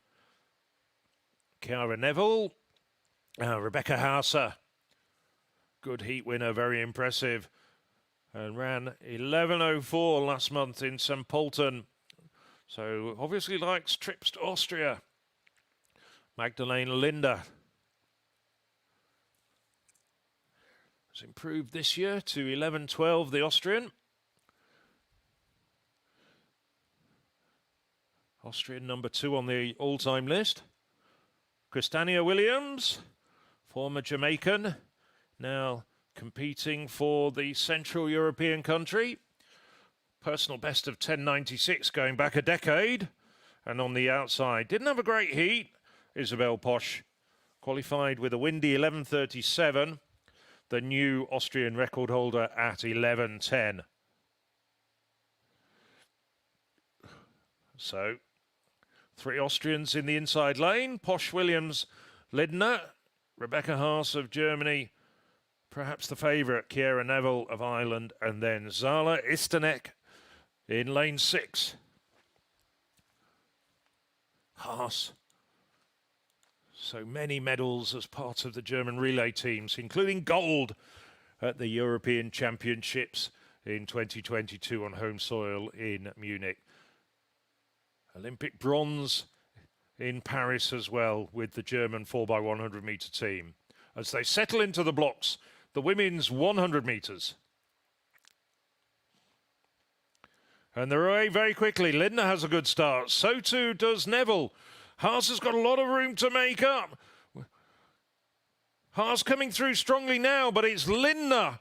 Chiara Neville, Rebecca Hauser. Good heat winner, very impressive. And ran 11.04 last month in St. Polten. So obviously likes trips to Austria. Magdalena Linde has improved this year to 11.12, the Austrian. Austrian number 2 on the all-time list. Christania Williams, former Jamaican, now competing for the Central European country. Personal best of 10.96 going back a decade. And on the outside, didn't have a great heat. Isabel Posch qualified with a windy 11.37. The new Austrian record holder at 11.10. So, 3 Austrians in the inside lane. Posch, Williams, Lindner, Rebecca Haas of Germany, perhaps the favourite, Chiara Neville of Ireland, and then Zala Istanek in lane 6. Haas. So many medals as part of the German relay teams, including gold at the European Championships in 2022 on home soil in Munich. Olympic bronze in Paris as well with the German 4x100 metre team. As they settle into the blocks, the women's 100 metres. And they're away very quickly. Lindner has a good start. So too does Neville. Haas has got a lot of room to make up. Haas coming through strongly now, but it's Lindner.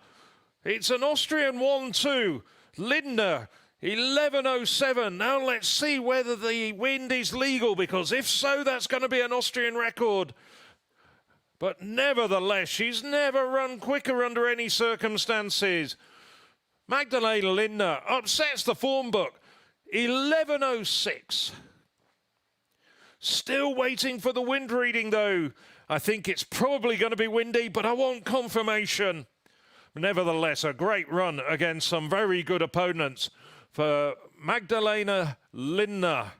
It's an Austrian 1-2. Lindner, 11.07. Now let's see whether the wind is legal, because if so, that's going to be an Austrian record. But nevertheless, she's never run quicker under any circumstances. Magdalena Lindner upsets the form book. 11:06. Still waiting for the wind reading, though. I think it's probably going to be windy, but I want confirmation. Nevertheless, a great run against some very good opponents for Magdalena Lindner.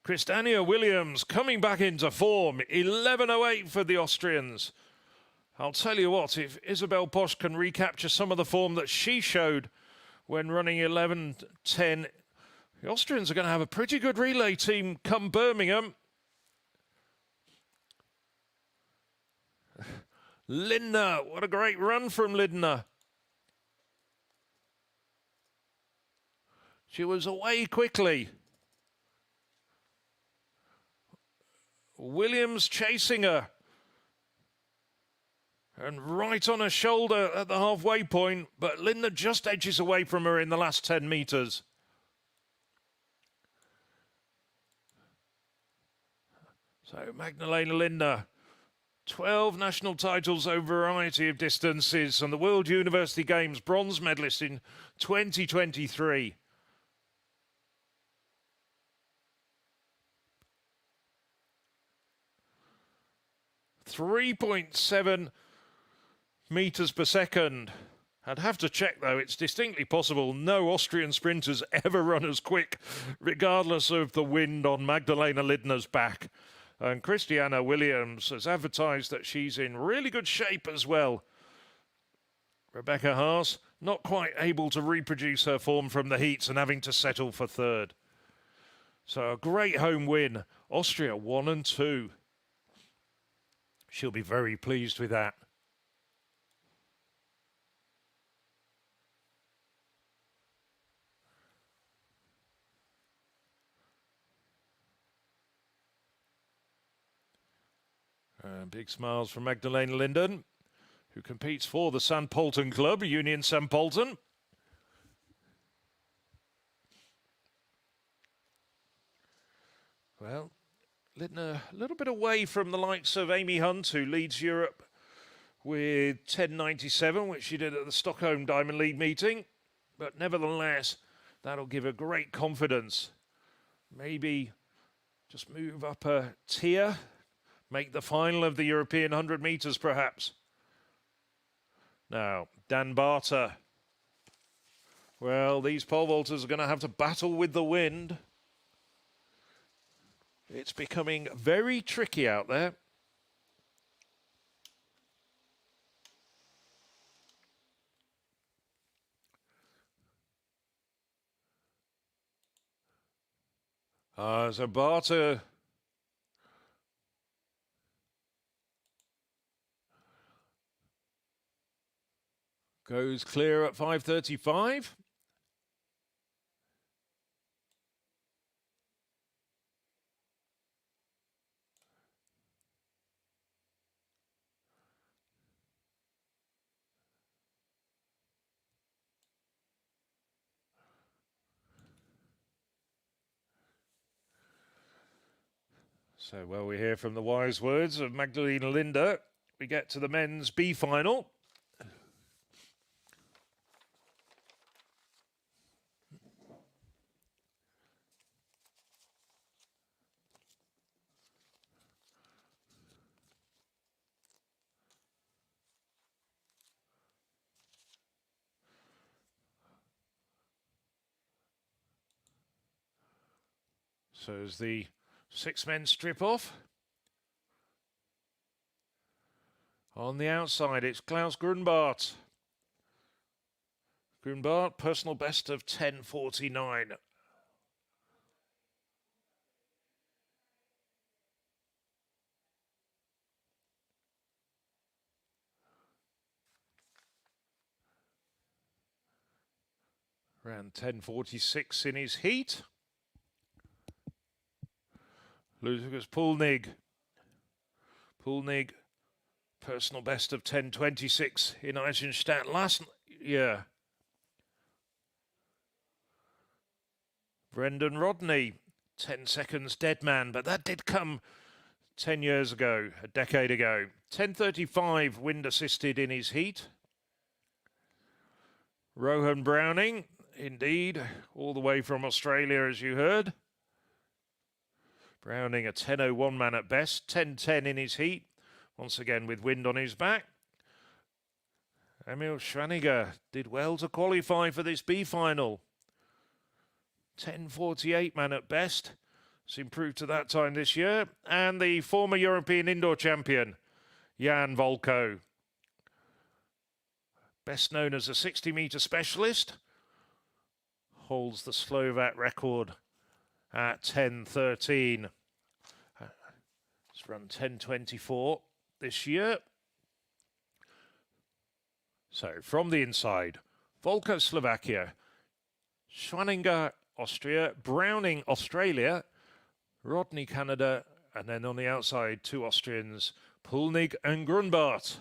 Christiania Williams coming back into form. 11:08 for the Austrians. I'll tell you what, if Isabel Posch can recapture some of the form that she showed when running 11:10, the Austrians are going to have a pretty good relay team come Birmingham. Lindner, what a great run from Lindner. She was away quickly. Williams chasing her. And right on her shoulder at the halfway point, but Lindner just edges away from her in the last 10 metres. So Magdalena Lindner, 12 national titles over a variety of distances, and the World University Games bronze medalist in 2023. .7 metres per second. I'd have to check, though. It's distinctly possible no Austrian sprinters ever run as quick, regardless of the wind on Magdalena Lindner's back. And Christiana Williams has advertised that she's in really good shape as well. Rebecca Haas, not quite able to reproduce her form from the heats and having to settle for third. So a great home win. Austria 1 and 2. She'll be very pleased with that. Big smiles from Magdalena Linden, who competes for the St. Polten club, Union St. Polten. Well, Lindner a little bit away from the likes of Amy Hunt, who leads Europe with 10.97, which she did at the Stockholm Diamond League meeting. But nevertheless, that'll give her great confidence. Maybe just move up a tier, make the final of the European 100 metres perhaps. Now, Dan Barter. Well, these pole vaulters are going to have to battle with the wind. It's becoming very tricky out there. So Barter goes clear at 5:35. So, well, we hear from the wise words of Magdalena Lindner. We get to the men's B final. So as the 6 men strip off. On the outside, it's Klaus Grunbart. Grunbart, personal best of 10.49. Around 10.46 in his heat. Lucas Pulnig. Pulnig, personal best of 10.26 in Eisenstadt last year. Brendan Rodney, 10 seconds dead man, but that did come 10 years ago, a decade ago. 10.35 wind assisted in his heat. Rohan Browning, indeed, all the way from Australia, as you heard. Browning a 10.01 man at best, 10.10 in his heat, once again with wind on his back. Emil Schwanninger did well to qualify for this B final. 10.48 man at best. It's improved to that time this year. And the former European indoor champion, Jan Volko. Best known as a 60-metre specialist. Holds the Slovak record at 10.13. It's run 10.24 this year. So from the inside, Volko, Slovakia, Schwanninger, Austria, Browning, Australia, Rodney, Canada, and then on the outside, two Austrians, Pulnig and Grunbart.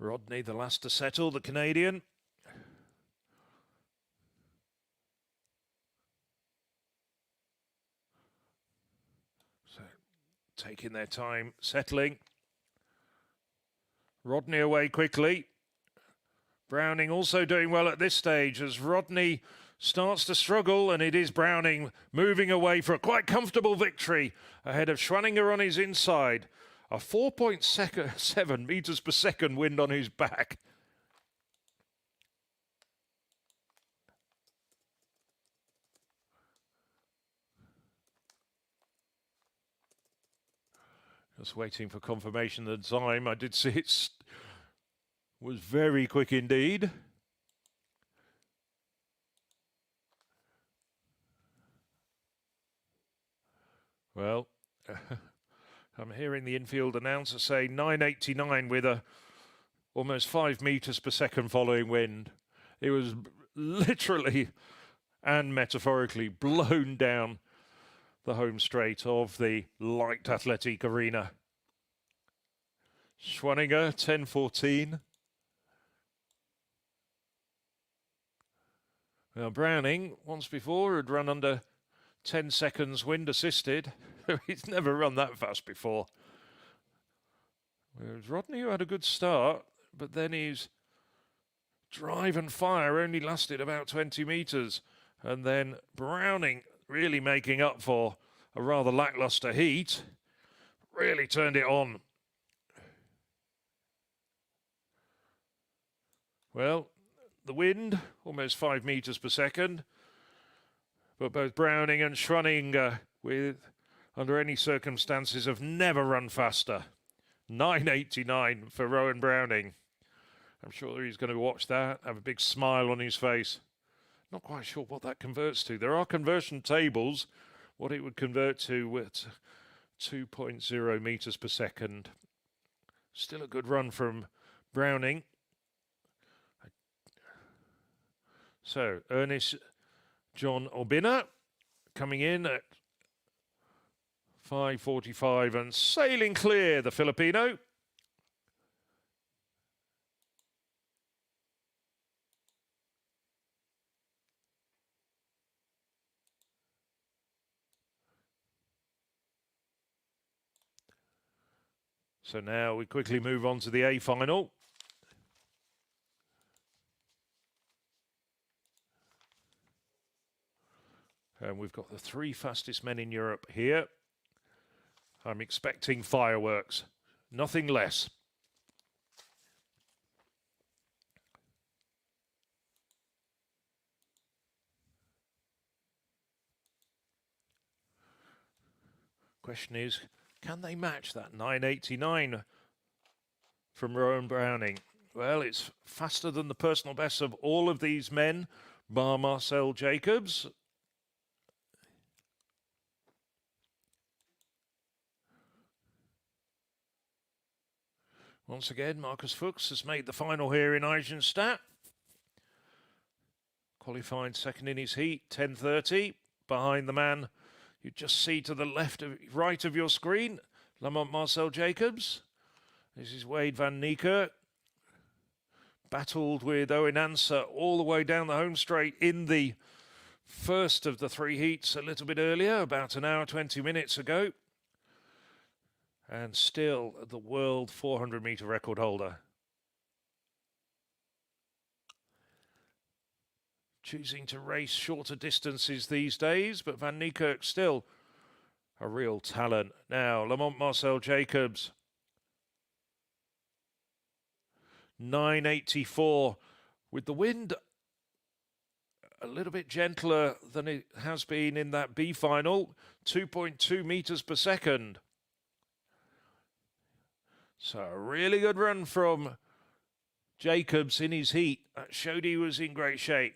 Rodney, the last to settle, the Canadian. So, taking their time, settling. Rodney away quickly. Browning also doing well at this stage as Rodney starts to struggle, and it is Browning moving away for a quite comfortable victory ahead of Schwanninger on his inside. A 4.7 meters per second wind on his back. Just waiting for confirmation of the time. I did see it was very quick indeed. Well, I'm hearing the infield announcer say 9.89 with a almost 5 meters per second following wind. It was literally and metaphorically blown down the home straight of the light athletic arena. Schwanninger 10.14. Now Browning, once before, had run under 10 seconds wind assisted. He's never run that fast before. Whereas Rodney, who had a good start, but then his drive and fire only lasted about 20 meters. And then Browning really making up for a rather lackluster heat, really turned it on. Well, the wind, almost 5 meters per second. But both Browning and Schwanninger, under any circumstances, have never run faster. 9.89 for Rowan Browning. I'm sure he's going to watch that, have a big smile on his face. Not quite sure what that converts to. There are conversion tables, what it would convert to with 2.0 meters per second. Still a good run from Browning. So, Ernest John Obina coming in at 5.45 and sailing clear, the Filipino. So now we quickly move on to the A final. And we've got the 3 fastest men in Europe here. I'm expecting fireworks, nothing less. Question is, can they match that 9.89 from Rowan Browning? Well, it's faster than the personal best of all of these men, bar Marcel Jacobs. Once again, Marcus Fuchs has made the final here in Eisenstadt. Qualified second in his heat, 10.30, behind the man you just see to the right of your screen, Lamont Marcel Jacobs. This is Wade van Niekerk. battled with Owen Answer all the way down the home straight in the first of the three heats a little bit earlier, about an hour, 20 minutes ago. And still the world 400-meter record holder. Choosing to race shorter distances these days, but Van Niekerk still a real talent. Now, Lamont Marcel Jacobs, 984, with the wind a little bit gentler than it has been in that B final, 2.2 meters per second. So a really good run from Jacobs in his heat. That showed he was in great shape.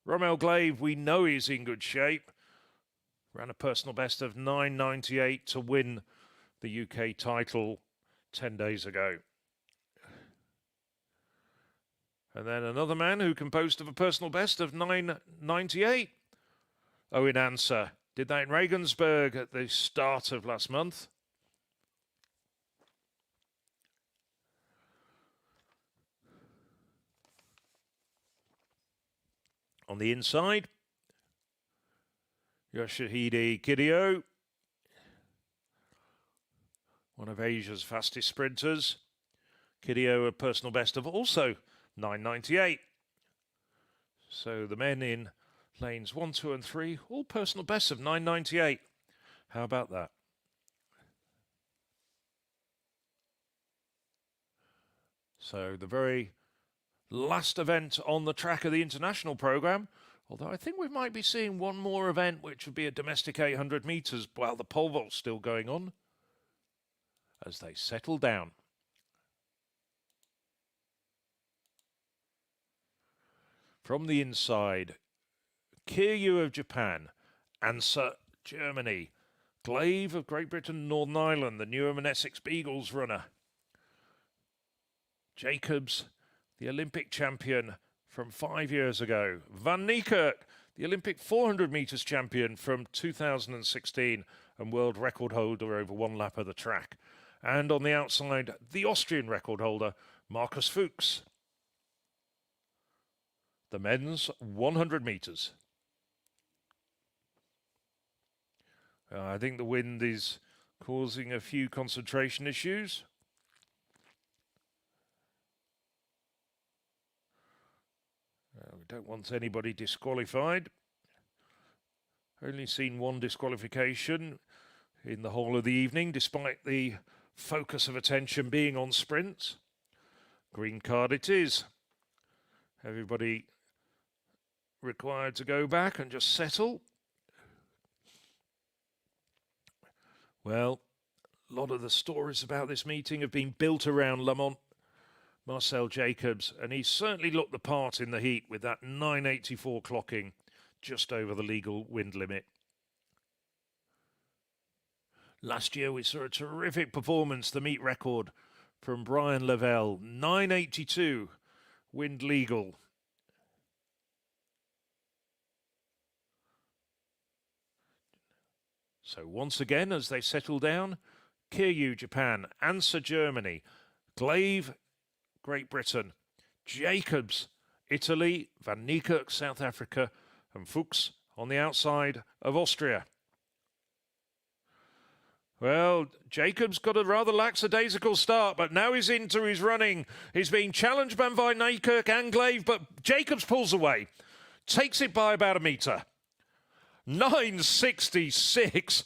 Romeo Glave, we know he's in good shape. Ran a personal best of 9.98 to win the UK title 10 days ago. And then another man who can boast of a personal best of 9.98. Owen Answer did that in Regensburg at the start of last month. On the inside, Yoshihide Kirio, one of Asia's fastest sprinters. Kirio a personal best of also 9.98. So the men in lanes 1, 2 and 3, all personal bests of 9.98. How about that? So the very last event on the track of the international programme, although I think we might be seeing one more event, which would be a domestic 800 metres while the pole vault's still going on, as they settle down. From the inside, Kiryu of Japan, Answer Germany, Glave of Great Britain, Northern Ireland, the Newham Essex Beagles runner, Jacobs, the Olympic champion from 5 years ago, Van Niekerk, the Olympic 400 metres champion from 2016 and world record holder over one lap of the track, and on the outside, the Austrian record holder, Markus Fuchs. The men's 100 metres. I think the wind is causing a few concentration issues. We don't want anybody disqualified. Only seen one disqualification in the whole of the evening, despite the focus of attention being on sprints. Green card it is. Everybody required to go back and just settle. Well, a lot of the stories about this meeting have been built around Lamont Marcel Jacobs, and he certainly looked the part in the heat with that 9.84 clocking just over the legal wind limit. Last year we saw a terrific performance, the meet record from Brian Lavelle, 9.82 wind legal. So once again, as they settle down, Kiryu, Japan, Answer, Germany, Glave, Great Britain, Jacobs, Italy, Van Niekerk, South Africa, and Fuchs on the outside of Austria. Well, Jacobs got a rather lackadaisical start, but now he's into his running. He's being challenged by Van Niekerk and Glave, but Jacobs pulls away, takes it by about a metre. 9.66.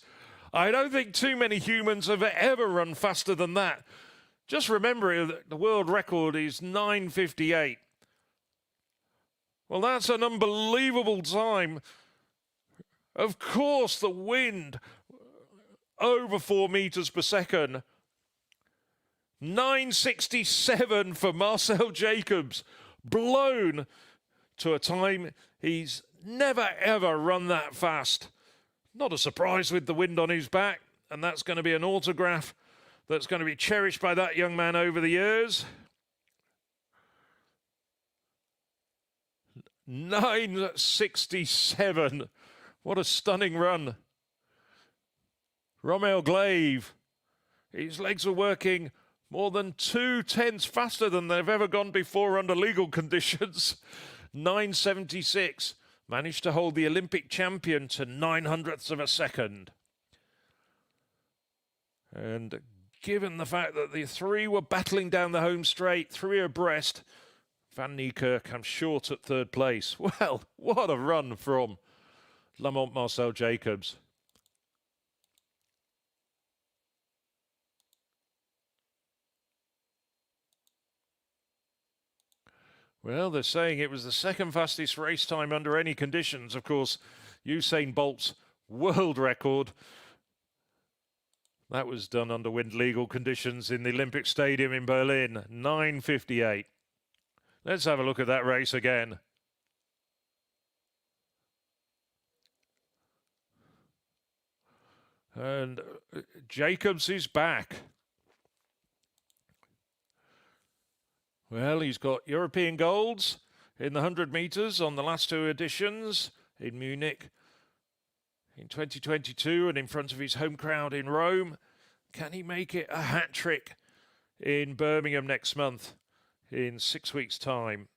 I don't think too many humans have ever run faster than that. Just remember that the world record is 9.58. Well, that's an unbelievable time. Of course, the wind over 4 meters per second. 9.67 for Marcel Jacobs. Blown to a time he's never, ever run that fast. Not a surprise with the wind on his back, and that's going to be an autograph that's going to be cherished by that young man over the years. 9.67. What a stunning run. Romeo Glave, his legs are working More than 2/10 faster than they've ever gone before under legal conditions. 9.76. Managed to hold the Olympic champion to 900ths of a second. And given the fact that the three were battling down the home straight, three abreast, Van Niekerk comes short at third place. Well, what a run from Lamont Marcel Jacobs. Well, they're saying it was the second fastest race time under any conditions. Of course, Usain Bolt's world record, that was done under wind legal conditions in the Olympic Stadium in Berlin, 9:58. Let's have a look at that race again. And Jacobs is back. Well, he's got European golds in the 100 metres on the last two editions in Munich in 2022 and in front of his home crowd in Rome. Can he make it a hat trick in Birmingham next month in 6 weeks' time?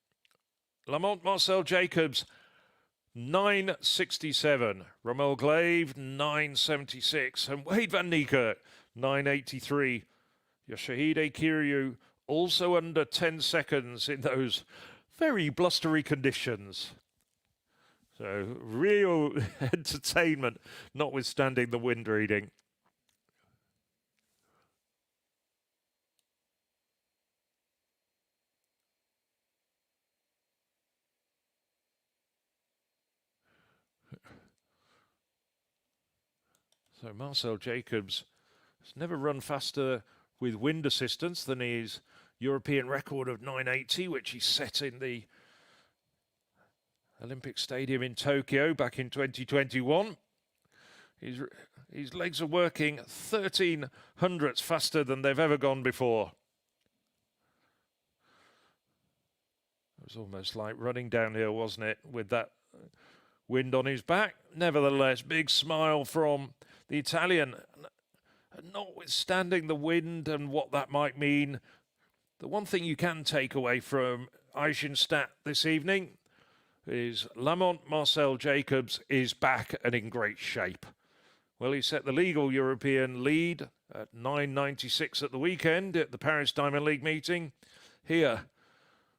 Lamont Marcel Jacobs, 9.67. Rommel Glave, 9.76. And Wade van Niekerk, 9.83. Yoshihide Kiryu, also under 10 seconds in those very blustery conditions. So real entertainment, notwithstanding the wind reading. So Marcel Jacobs has never run faster with wind assistance than his European record of 9.80, which he set in the Olympic Stadium in Tokyo back in 2021. His legs are working 13 hundredths faster than they've ever gone before. It was almost like running downhill, wasn't it, with that wind on his back? Nevertheless, big smile from the Italian. Notwithstanding the wind and what that might mean, the one thing you can take away from Eisenstadt this evening is Lamont Marcel Jacobs is back and in great shape. Well, he set the legal European lead at 9.96 at the weekend at the Paris Diamond League meeting. Here,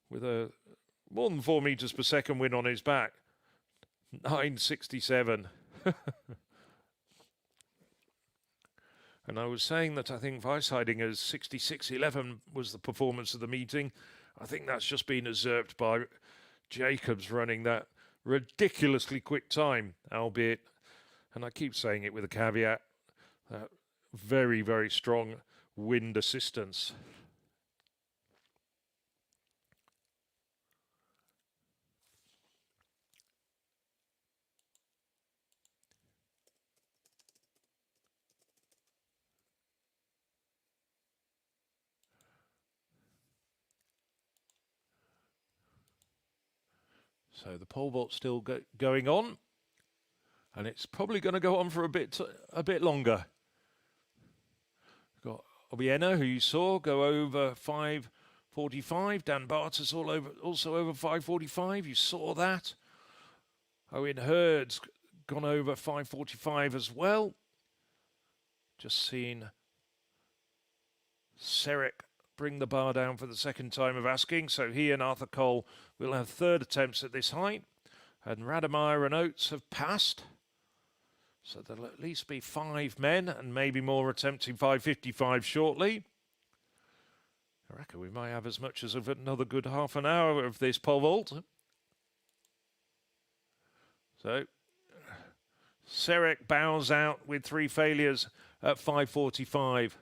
with a more than 4 meters per second wind on his back, 9.67. And I was saying that I think Weisheidinger's 66.11 was the performance of the meeting. I think that's just been usurped by Jacobs running that ridiculously quick time, albeit, and I keep saying it with a caveat, very, very strong wind assistance. So the pole vault's still going on, and it's probably going to go on for a bit longer. We've got Obiena, who you saw, go over 5:45. Dan Bartas also over 5:45. You saw that. Owen Hurd's gone over 5:45 as well. Just seen Serek bring the bar down for the second time of asking. So he and Arthur Cole will have third attempts at this height. And Rademeyer and Oates have passed. So there'll at least be 5 men and maybe more attempting 5:55 shortly. I reckon we might have as much as another good half an hour of this pole vault. So Serek bows out with 3 failures at 5:45.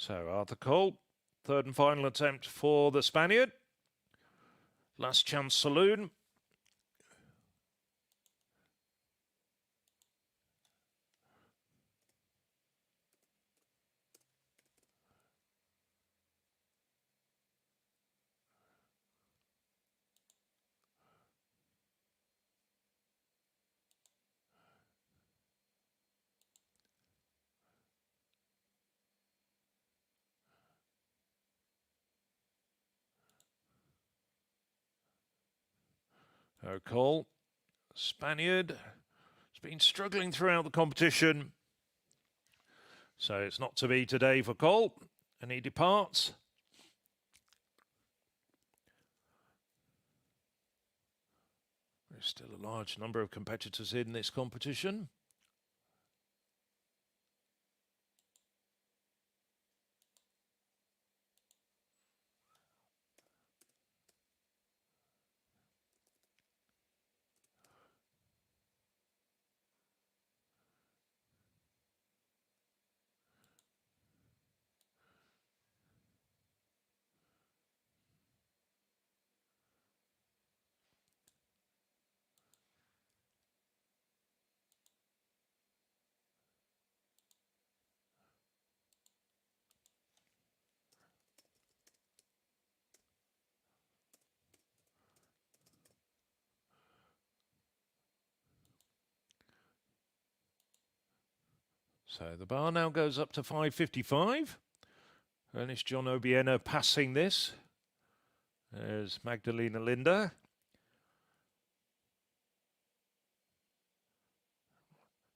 So Arthur Cole, third and final attempt for the Spaniard. Last chance saloon. Cole, Spaniard, has been struggling throughout the competition. So it's not to be today for Cole, and he departs. There's still a large number of competitors in this competition. So the bar now goes up to 5.55. And it's John Obiena passing this. There's Magdalena Linda.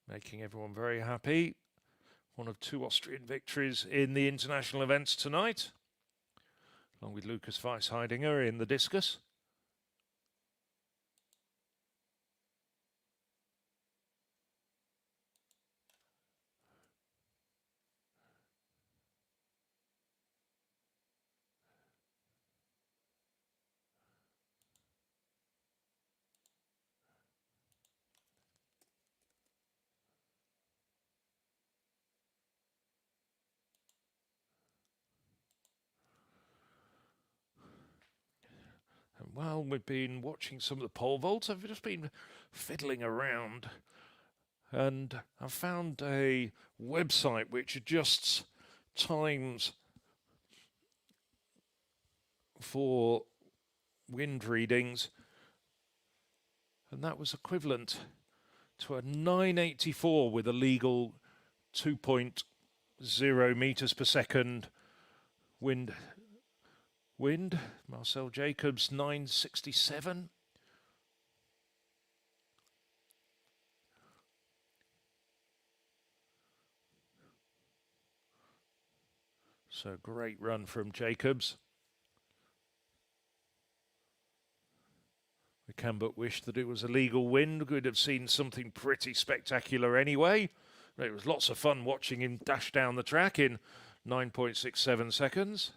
Making everyone very happy. One of two Austrian victories in the international events tonight, along with Lucas Weisheidinger in the discus. And while we've been watching some of the pole vaults, I've just been fiddling around and I've found a website which adjusts times for wind readings, and that was equivalent to a 984 with a legal 2.0 meters per second wind. Marcel Jacobs 967. So great run from Jacobs. We can but wish that it was a legal wind. We'd have seen something pretty spectacular anyway. It was lots of fun watching him dash down the track in 9.67 seconds.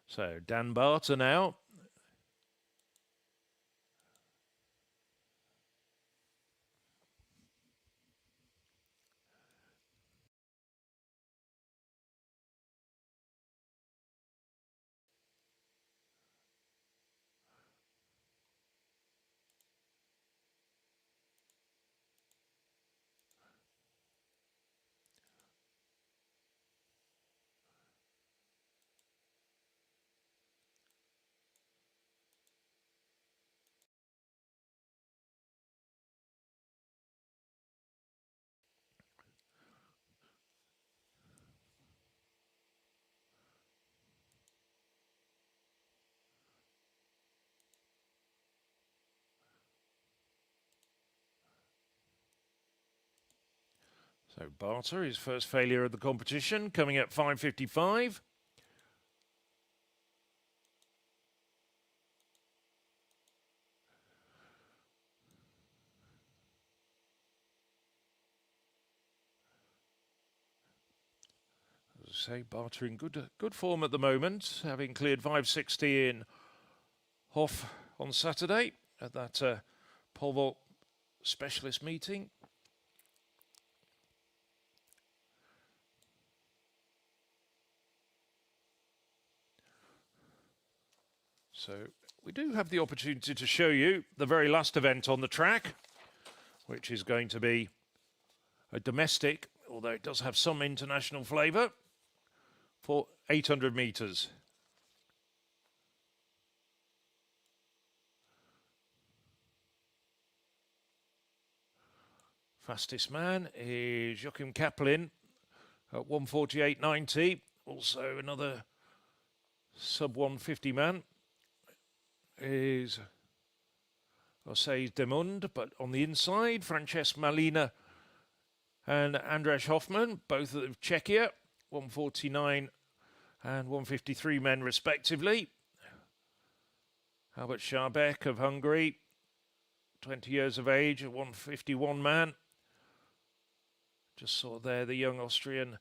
So Dan Barter now. So Barter, his first failure of the competition, coming at 5.55. As I say, Barter in good form at the moment, having cleared 5.60 in Hof on Saturday at that pole vault specialist meeting. So we do have the opportunity to show you the very last event on the track, which is going to be a domestic, although it does have some international flavour, for 800 metres. Fastest man is Joachim Kaplan at 1:48.90. Also another sub-150 man is Osei Demund, but on the inside, Francesc Malina and Andras Hoffman, both of Czechia, 1:49 and 1:53 men respectively. Albert Scharbeck of Hungary, 20 years of age, a 1:51 man. Just saw there the young Austrian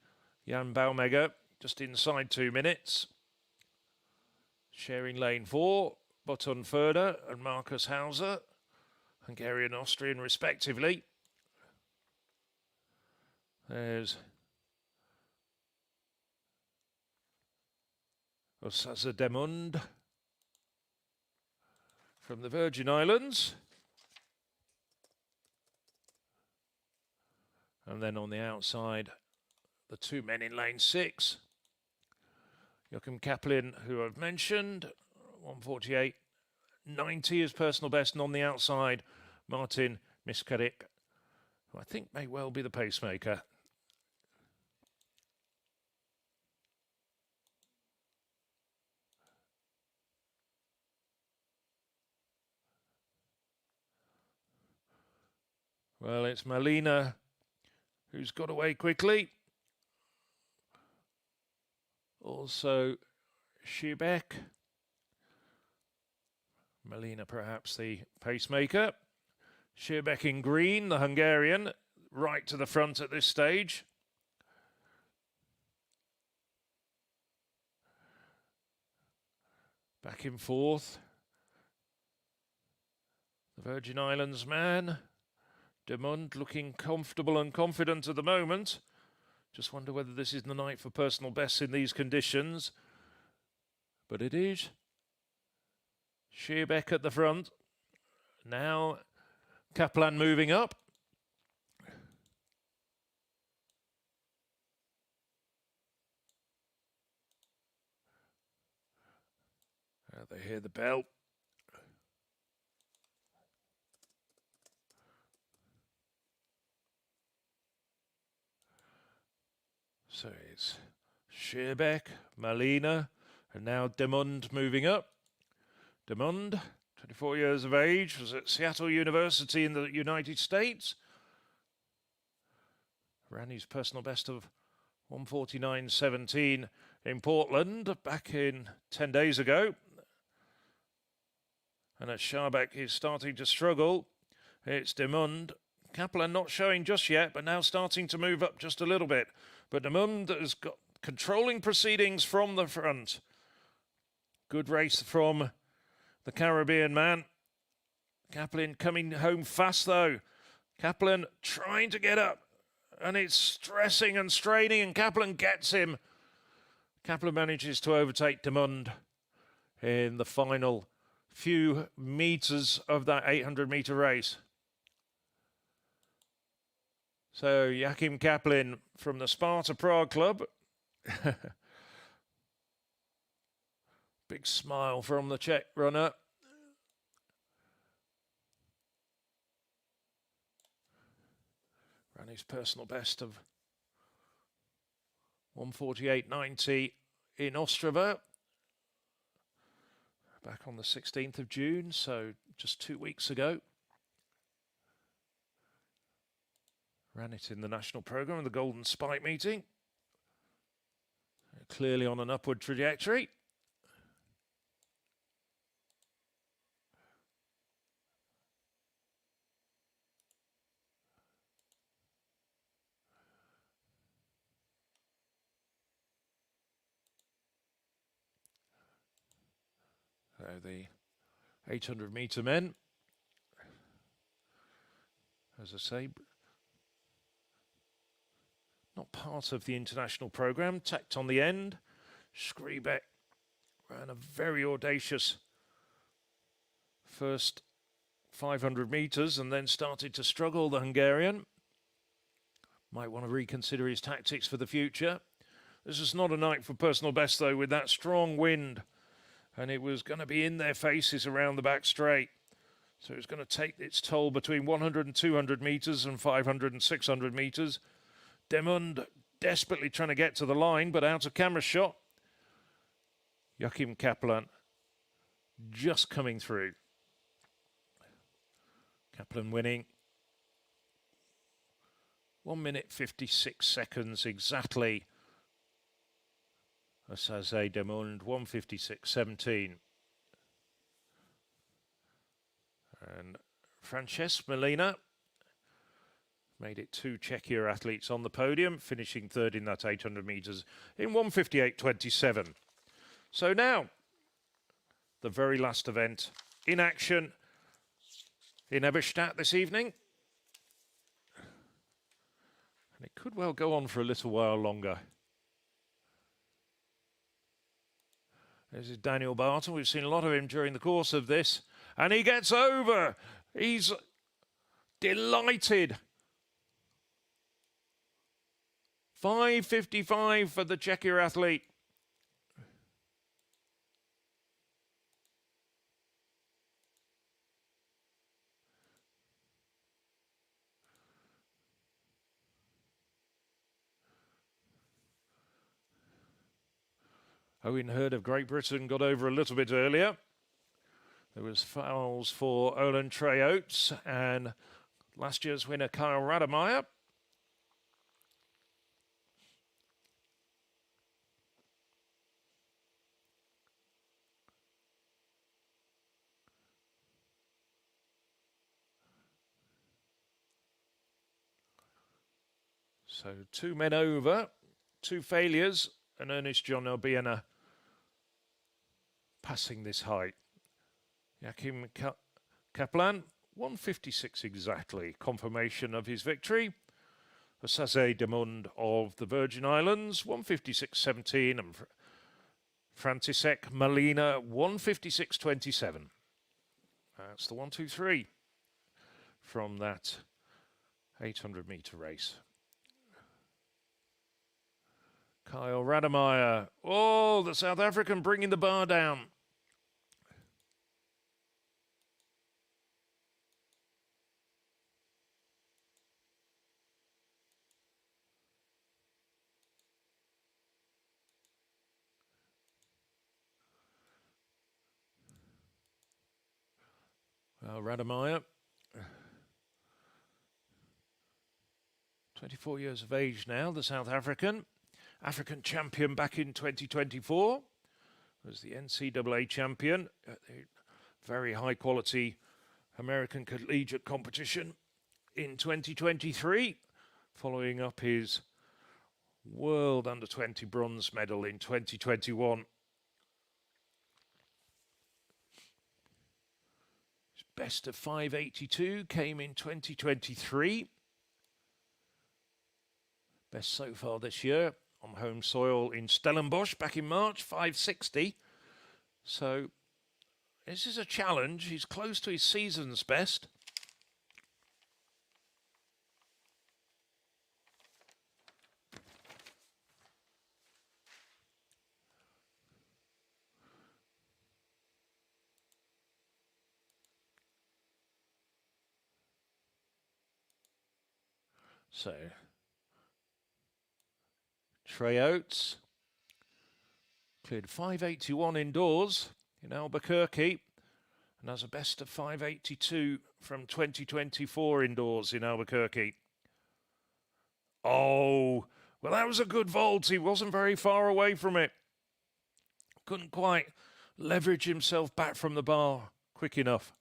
Jan Baumegger, just inside 2 minutes. Sharing lane 4, Botton Förder and Markus Hauser, Hungarian, Austrian respectively. There's Osaza Demund from the Virgin Islands. And then on the outside, the 2 men in lane 6. Joachim Kaplan, who I've mentioned, 1:48.90 is personal best. And on the outside, Martin Miskarik, who I think may well be the pacemaker. Well, it's Malina who's got away quickly. Also, Schierbeck. Malina perhaps the pacemaker. Schierbeck in green, the Hungarian, right to the front at this stage. Back in fourth. The Virgin Islands man. Demund looking comfortable and confident at the moment. Just wonder whether this is the night for personal bests in these conditions. But it is. Schierbeck at the front. Now Kaplan moving up. They hear the bell. So it's Schierbeck, Malina, and now Demund moving up. Demund, 24 years of age, was at Seattle University in the United States. Ran his personal best of 1:49.17 in Portland back in 10 days ago. And as Scharbeck is starting to struggle, it's Demund. Kaplan not showing just yet, but now starting to move up just a little bit. But Demund has got controlling proceedings from the front. Good race from the Caribbean man. Kaplan coming home fast though. Kaplan trying to get up. And it's stressing and straining, and Kaplan gets him. Kaplan manages to overtake Demund in the final few meters of that 800-meter race. So Joachim Kaplan from the Sparta Prague Club. Big smile from the Czech runner. Ran his personal best of 1:48.90 in Ostrava. Back on the 16th of June, so just 2 weeks ago. Ran it in the national programme, the Golden Spike meeting. Clearly on an upward trajectory. So the 800-meter men. As I say, not part of the international programme, tacked on the end. Skribek ran a very audacious first 500 metres and then started to struggle, the Hungarian. Might want to reconsider his tactics for the future. This is not a night for personal best, though, with that strong wind. And it was going to be in their faces around the back straight. So it's going to take its toll between 100 and 200 metres and 500 and 600 metres. Demund desperately trying to get to the line, but out of camera shot. Joachim Kaplan just coming through. Kaplan winning. 1 minute 56 seconds exactly. Assaze Demund 1:56.17. And Francesc Molina made it 2 Czechia athletes on the podium, finishing third in that 800 metres in 1:58.27. So now, the very last event in action in Eisenstadt this evening. And it could well go on for a little while longer. This is Daniel Barton. We've seen a lot of him during the course of this. And he gets over. He's delighted. 5:55 for the Czechia athlete. Owen Hurd of Great Britain got over a little bit earlier. There was fouls for Olin Treotes and last year's winner Kyle Rademeyer. So 2 men over, 2 failures, and Ernest John Obiena passing this height. Joachim Kaplan, 1:56 exactly, confirmation of his victory. Assaze Demund of the Virgin Islands, 1:56.17, and Francesc Molina, 1:56.27. That's the 1, 2, 3 from that 800-meter race. Kyle Rademeyer. Oh, the South African bringing the bar down. Rademeyer, 24 years of age now, the South African champion back in 2024, was the NCAA champion at the very high quality American collegiate competition in 2023, following up his World Under-20 bronze medal in 2021. His best of 5:82 came in 2023. Best so far this year on home soil in Stellenbosch back in March, 5:60. So this is a challenge. He's close to his season's best. So Treotes cleared 5:81 indoors in Albuquerque and has a best of 5:82 from 2024 indoors in Albuquerque. Oh, well, that was a good vault. He wasn't very far away from it. Couldn't quite leverage himself back from the bar quick enough.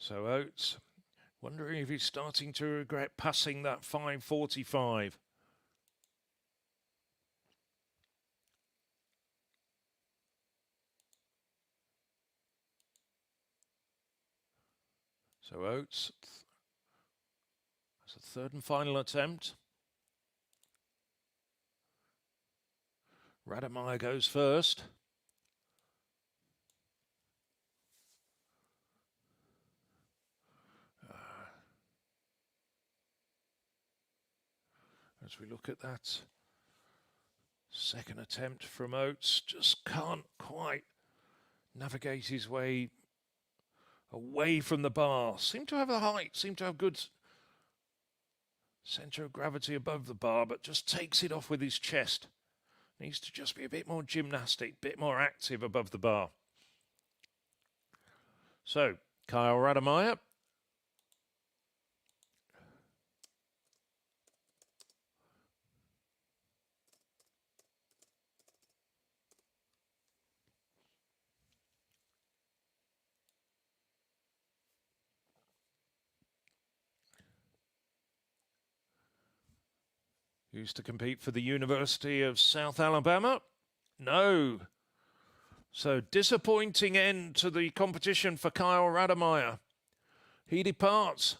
So Oates, wondering if he's starting to regret passing that 5:45. So Oates, that's a third and final attempt. Rademeyer goes first. As we look at that second attempt from Oates, just can't quite navigate his way away from the bar. Seemed to have the height, seemed to have good centre of gravity above the bar, but just takes it off with his chest. Needs to just be a bit more gymnastic, a bit more active above the bar. So, Kyle Rademeyer. Used to compete for the University of South Alabama. No. So disappointing end to the competition for Kyle Rademeyer. He departs.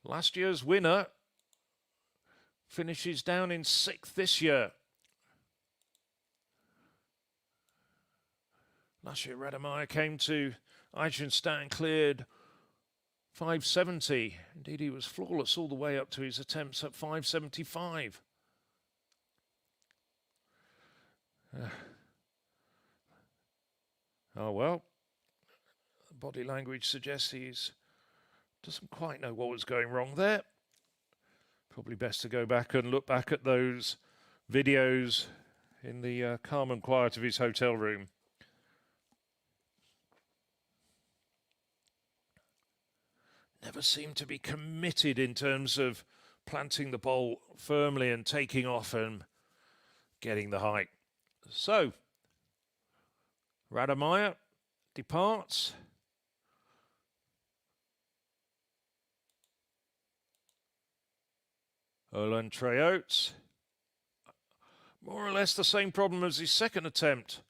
Last year's winner finishes down in 6th this year. Last year Rademeyer came to Eisenstadt and cleared 570. Indeed, he was flawless all the way up to his attempts at 575. Oh well, body language suggests he doesn't quite know what was going wrong there. Probably best to go back and look back at those videos in the calm and quiet of his hotel room. Never seemed to be committed in terms of planting the ball firmly and taking off and getting the height. So, Rademeyer departs. Erlen Oates. More or less the same problem as his second attempt.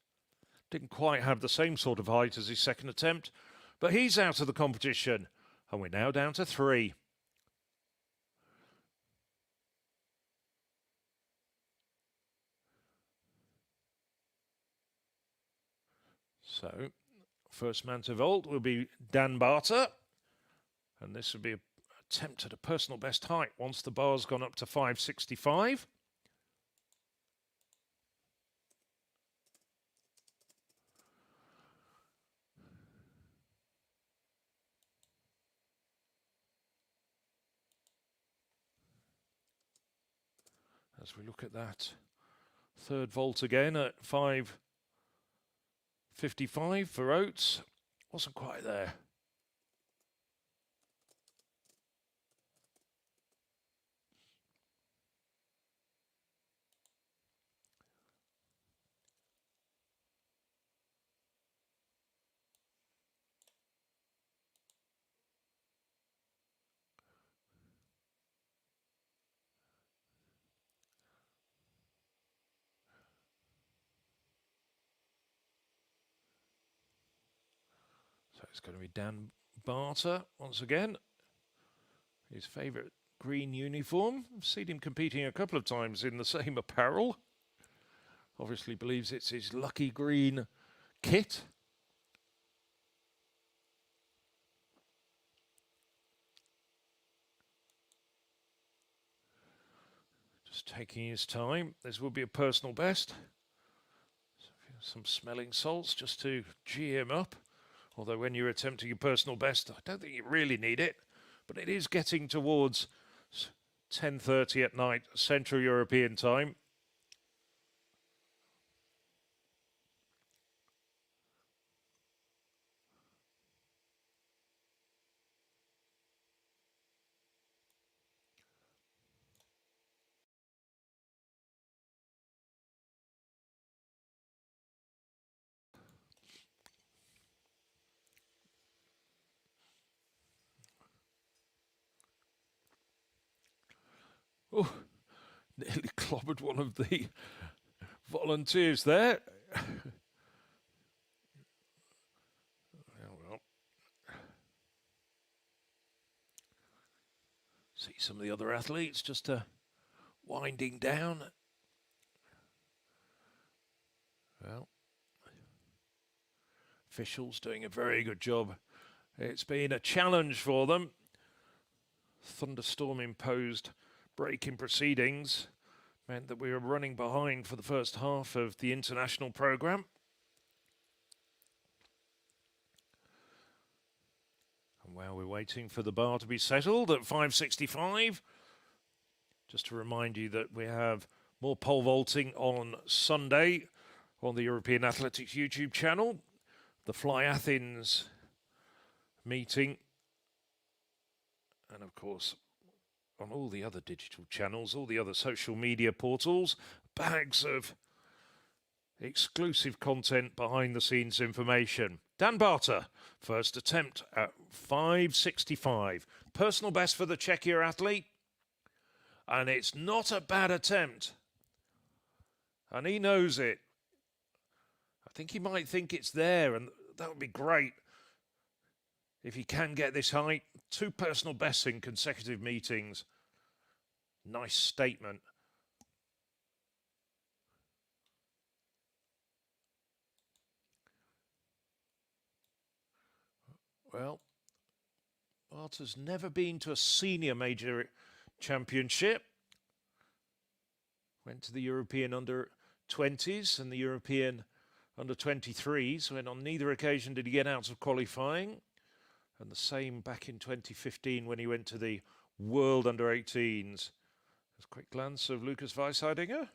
Didn't quite have the same sort of height as his second attempt, but he's out of the competition. And we're now down to 3. So, first man to vault will be Dan Barter. And this would be an attempt at a personal best height once the bar's gone up to 565. As we look at that third vault again at 555 for Oates, wasn't quite there. So it's going to be Dan Barter once again. His favourite green uniform. I've seen him competing a couple of times in the same apparel. Obviously believes it's his lucky green kit. Just taking his time. This will be a personal best. Some smelling salts just to G him up. Although when you're attempting your personal best, I don't think you really need it. But it is getting towards 10:30 at night, Central European time. Oh, nearly clobbered one of the volunteers there. Well. See some of the other athletes just winding down. Well, officials doing a very good job. It's been a challenge for them. Thunderstorm imposed break in proceedings meant that we were running behind for the first half of the international programme. And while we're waiting for the bar to be settled at 5:65, just to remind you that we have more pole vaulting on Sunday on the European Athletics YouTube channel. The Fly Athens meeting. And of course, on all the other digital channels, all the other social media portals, bags of exclusive content, behind the scenes information. Dan Barter, first attempt at 5:65. Personal best for the Czechia athlete. And it's not a bad attempt. And he knows it. I think he might think it's there, and that would be great if he can get this height. 2 personal bests in consecutive meetings. Nice statement. Well, Barter's never been to a senior major championship. Went to the European under-20s and the European under-23s, when on neither occasion did he get out of qualifying. And the same back in 2015 when he went to the World Under-18s. A quick glance of Lucas Weisheidinger,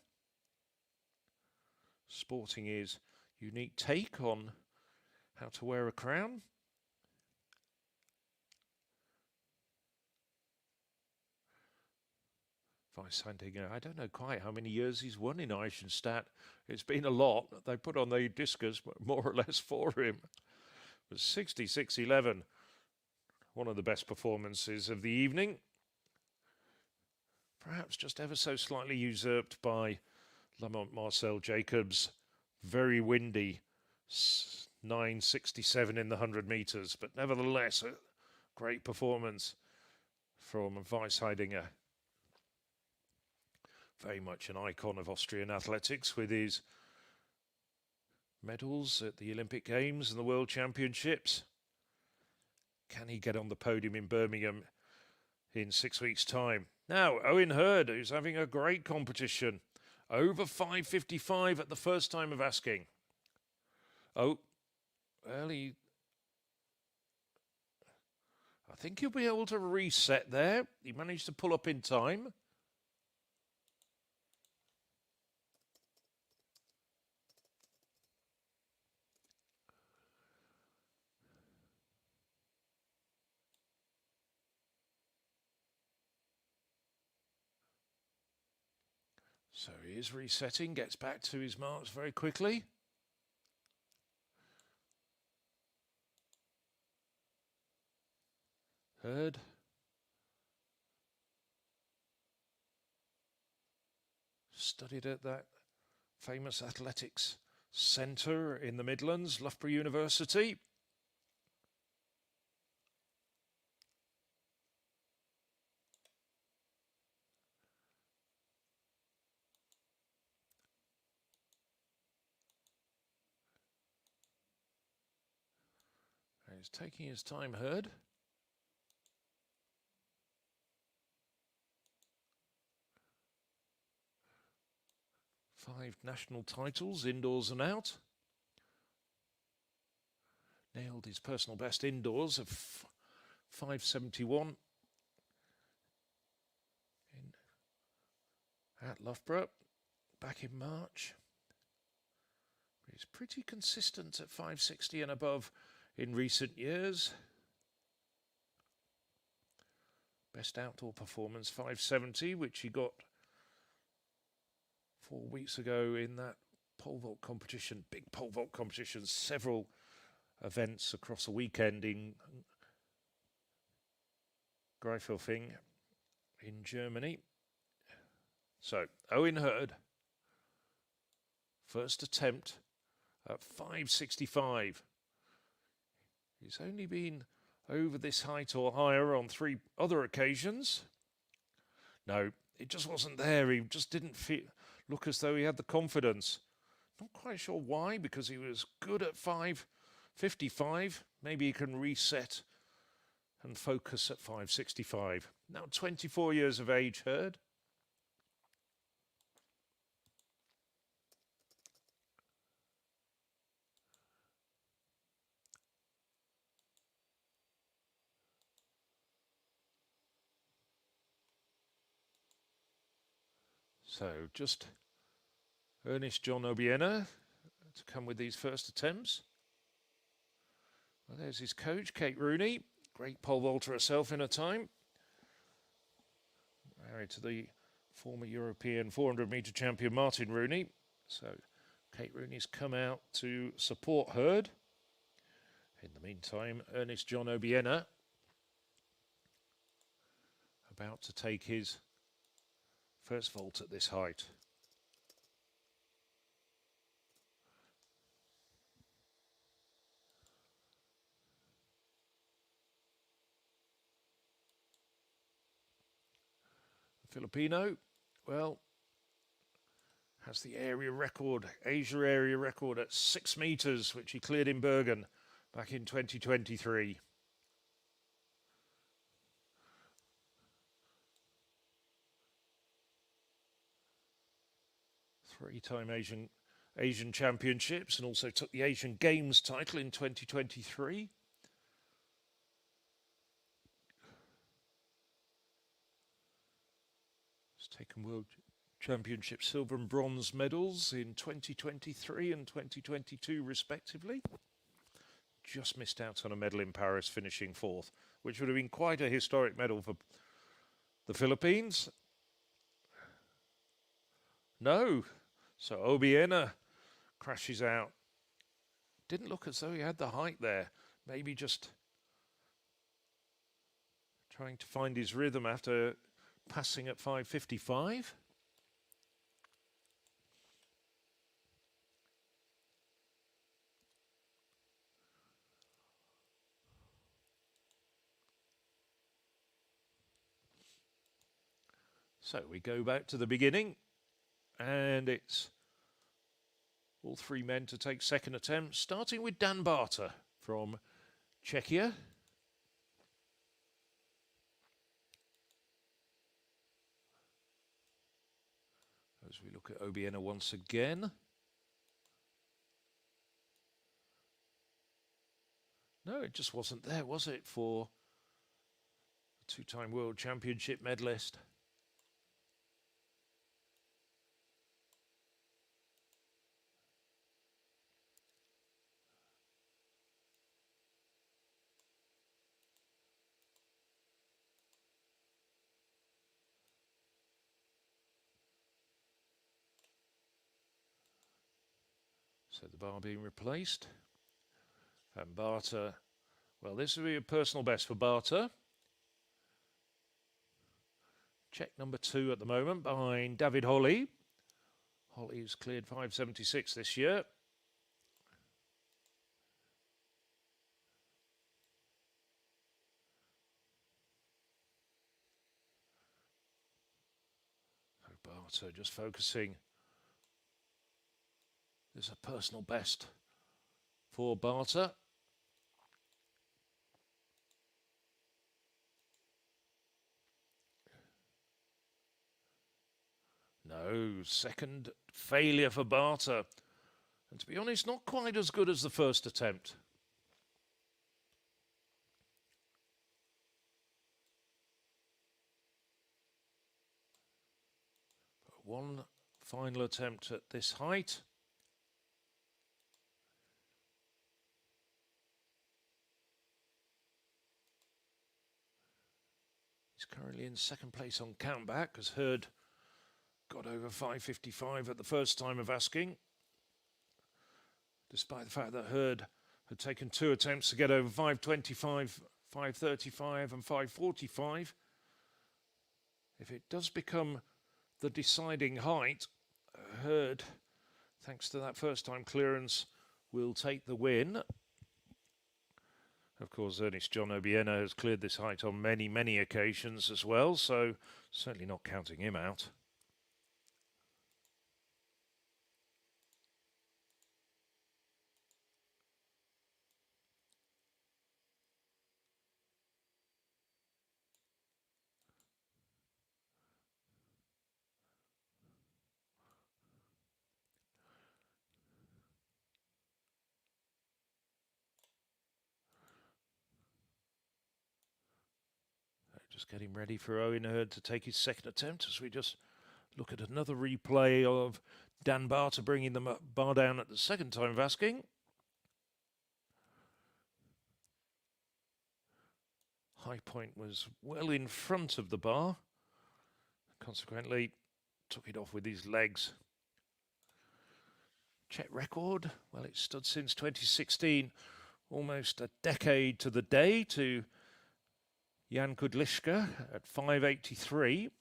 sporting his unique take on how to wear a crown. Weisheidinger, I don't know quite how many years he's won in Eisenstadt. It's been a lot. They put on the discus more or less for him. It was 66-11. One of the best performances of the evening. Perhaps just ever so slightly usurped by Lamont Marcel Jacobs. Very windy, 9:67 in the 100 metres, but nevertheless a great performance from Weisheidinger. Very much an icon of Austrian athletics, with his medals at the Olympic Games and the World Championships. Can he get on the podium in Birmingham in 6 weeks' time? Now, Owen Hurd, who's having a great competition. Over 5:55 at the first time of asking. Oh, well, I think he'll be able to reset there. He managed to pull up in time. So he is resetting, gets back to his marks very quickly. Hurd. Studied at that famous athletics centre in the Midlands, Loughborough University. He's taking his time, Hurd. Five national titles, indoors and out. Nailed his personal best indoors of 5:71 at Loughborough back in March. He's pretty consistent at 5:60 and above in recent years. Best outdoor performance 5:70, which he got 4 weeks ago in that pole vault competition, big pole vault competition, several events across a weekend in Raiffeisen in Germany. So Owen Hurd, first attempt at 565. He's only been over this height or higher on 3 other occasions. No, it just wasn't there. He just didn't look as though he had the confidence. Not quite sure why, because he was good at 555. Maybe he can reset and focus at 565. Now 24 years of age, Hurd. So just Ernest John Obiena to come with these first attempts. Well, there's his coach, Kate Rooney. Great pole vaulter herself in her time. Married to the former European 400-metre champion Martin Rooney. So Kate Rooney's come out to support Hurd. In the meantime, Ernest John Obiena about to take his first vault at this height. Filipino, well, has the area record, Asia area record at 6 metres, which he cleared in Bergen back in 2023. Three-time Asian Championships, and also took the Asian Games title in 2023. He's taken World Championship silver and bronze medals in 2023 and 2022 respectively. Just missed out on a medal in Paris, finishing 4th, which would have been quite a historic medal for the Philippines. No. So Obiena crashes out. Didn't look as though he had the height there. Maybe just trying to find his rhythm after passing at 555. So we go back to the beginning. And it's all 3 men to take second attempts, starting with Dan Barter from Czechia. As we look at Obiena once again. No, it just wasn't there, was it, for the 2-time World Championship medalist? So the bar being replaced. And Barter, well, this will be a personal best for Barter. Czech number 2 at the moment behind David Holly. Holly's cleared 576 this year. So Barter just focusing. There's a personal best for Barter. No, second failure for Barter. And to be honest, not quite as good as the first attempt. But one final attempt at this height. He's currently in second place on countback, as Hurd got over 555 at the first time of asking. Despite the fact that Hurd had taken 2 attempts to get over 525, 535 and 545. If it does become the deciding height. Hurd, thanks to that first-time clearance, will take the win. Of course, Ernest John Obiena has cleared this height on many, many occasions as well, so certainly not counting him out. Just getting ready for Owen Hurd to take his second attempt as we just look at another replay of Dan Barter bringing the bar down at the second time of asking. High point was well in front of the bar. Consequently, took it off with his legs. Czech record, well, it stood since 2016, almost a decade to the day, to Jan Kudliška at 5.83.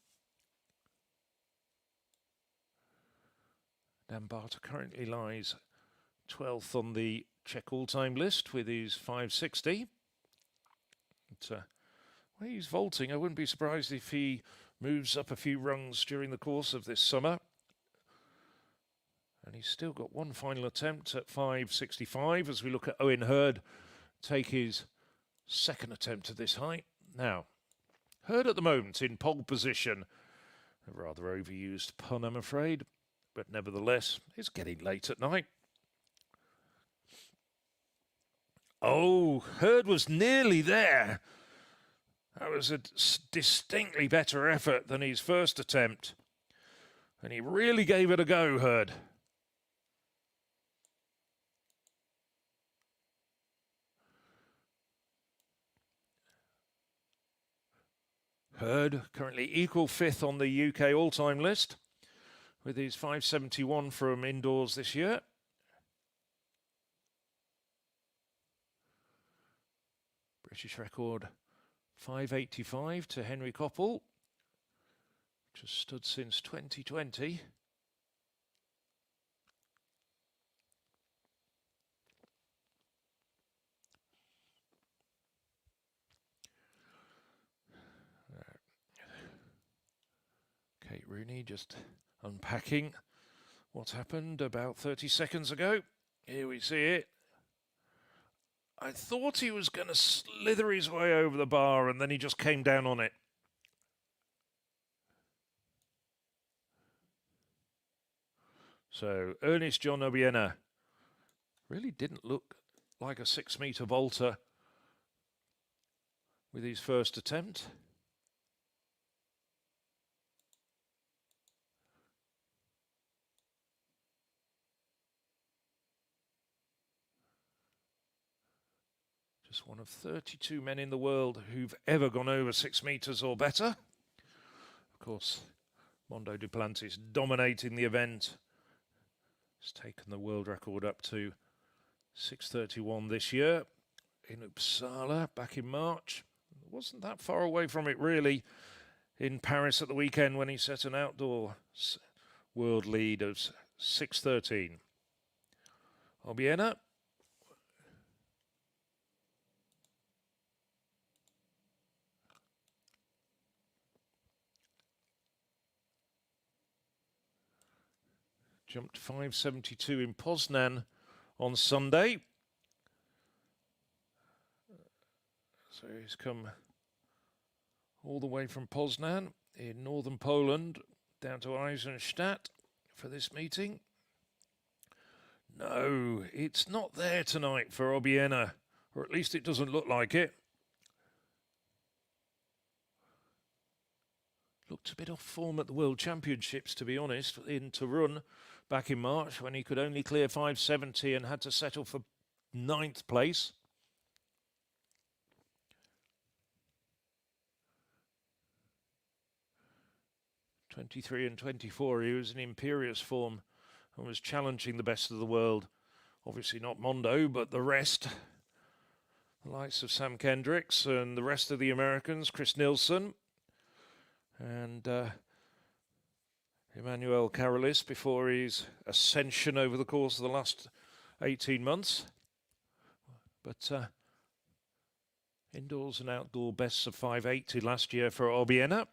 Dan Barter currently lies 12th on the Czech all-time list with his 5.60. Well, he's vaulting. I wouldn't be surprised if he moves up a few rungs during the course of this summer. And he's still got one final attempt at 5.65 as we look at Owen Hurd take his second attempt at this height. Now, Hurd at the moment in pole position. A rather overused pun, I'm afraid, but nevertheless, it's getting late at night. Oh, Hurd was nearly there. That was a distinctly better effort than his first attempt. And he really gave it a go, Hurd. Hurd currently equal fifth on the UK all-time list with his 5.71 from indoors this year. British record 5.85 to Henry Koppel, which has stood since 2020. Kate Rooney just unpacking what happened about 30 seconds ago. Here we see it. I thought he was going to slither his way over the bar and then he just came down on it. So Ernest John Obiena really didn't look like a 6-meter vaulter with his first attempt. Just one of 32 men in the world who've ever gone over 6 meters or better. Of course, Mondo Duplantis dominating the event. Has taken the world record up to 6:31 this year in Uppsala back in March. It wasn't that far away from it really in Paris at the weekend when he set an outdoor world lead of 6:13. Obiena. Jumped 5.72 in Poznan on Sunday. So he's come all the way from Poznan in northern Poland down to Eisenstadt for this meeting. No, it's not there tonight for Obiena, or at least it doesn't look like it. Looked a bit off form at the World Championships, to be honest, in Torun back in March when he could only clear 5.70 and had to settle for 9th place. '23 and '24, he was in imperious form and was challenging the best of the world. Obviously not Mondo, but the rest. The likes of Sam Kendricks and the rest of the Americans, Chris Nilsson. And Emmanuel Carolis before his ascension over the course of the last 18 months. But indoors and outdoor bests of 580 last year for Obiena.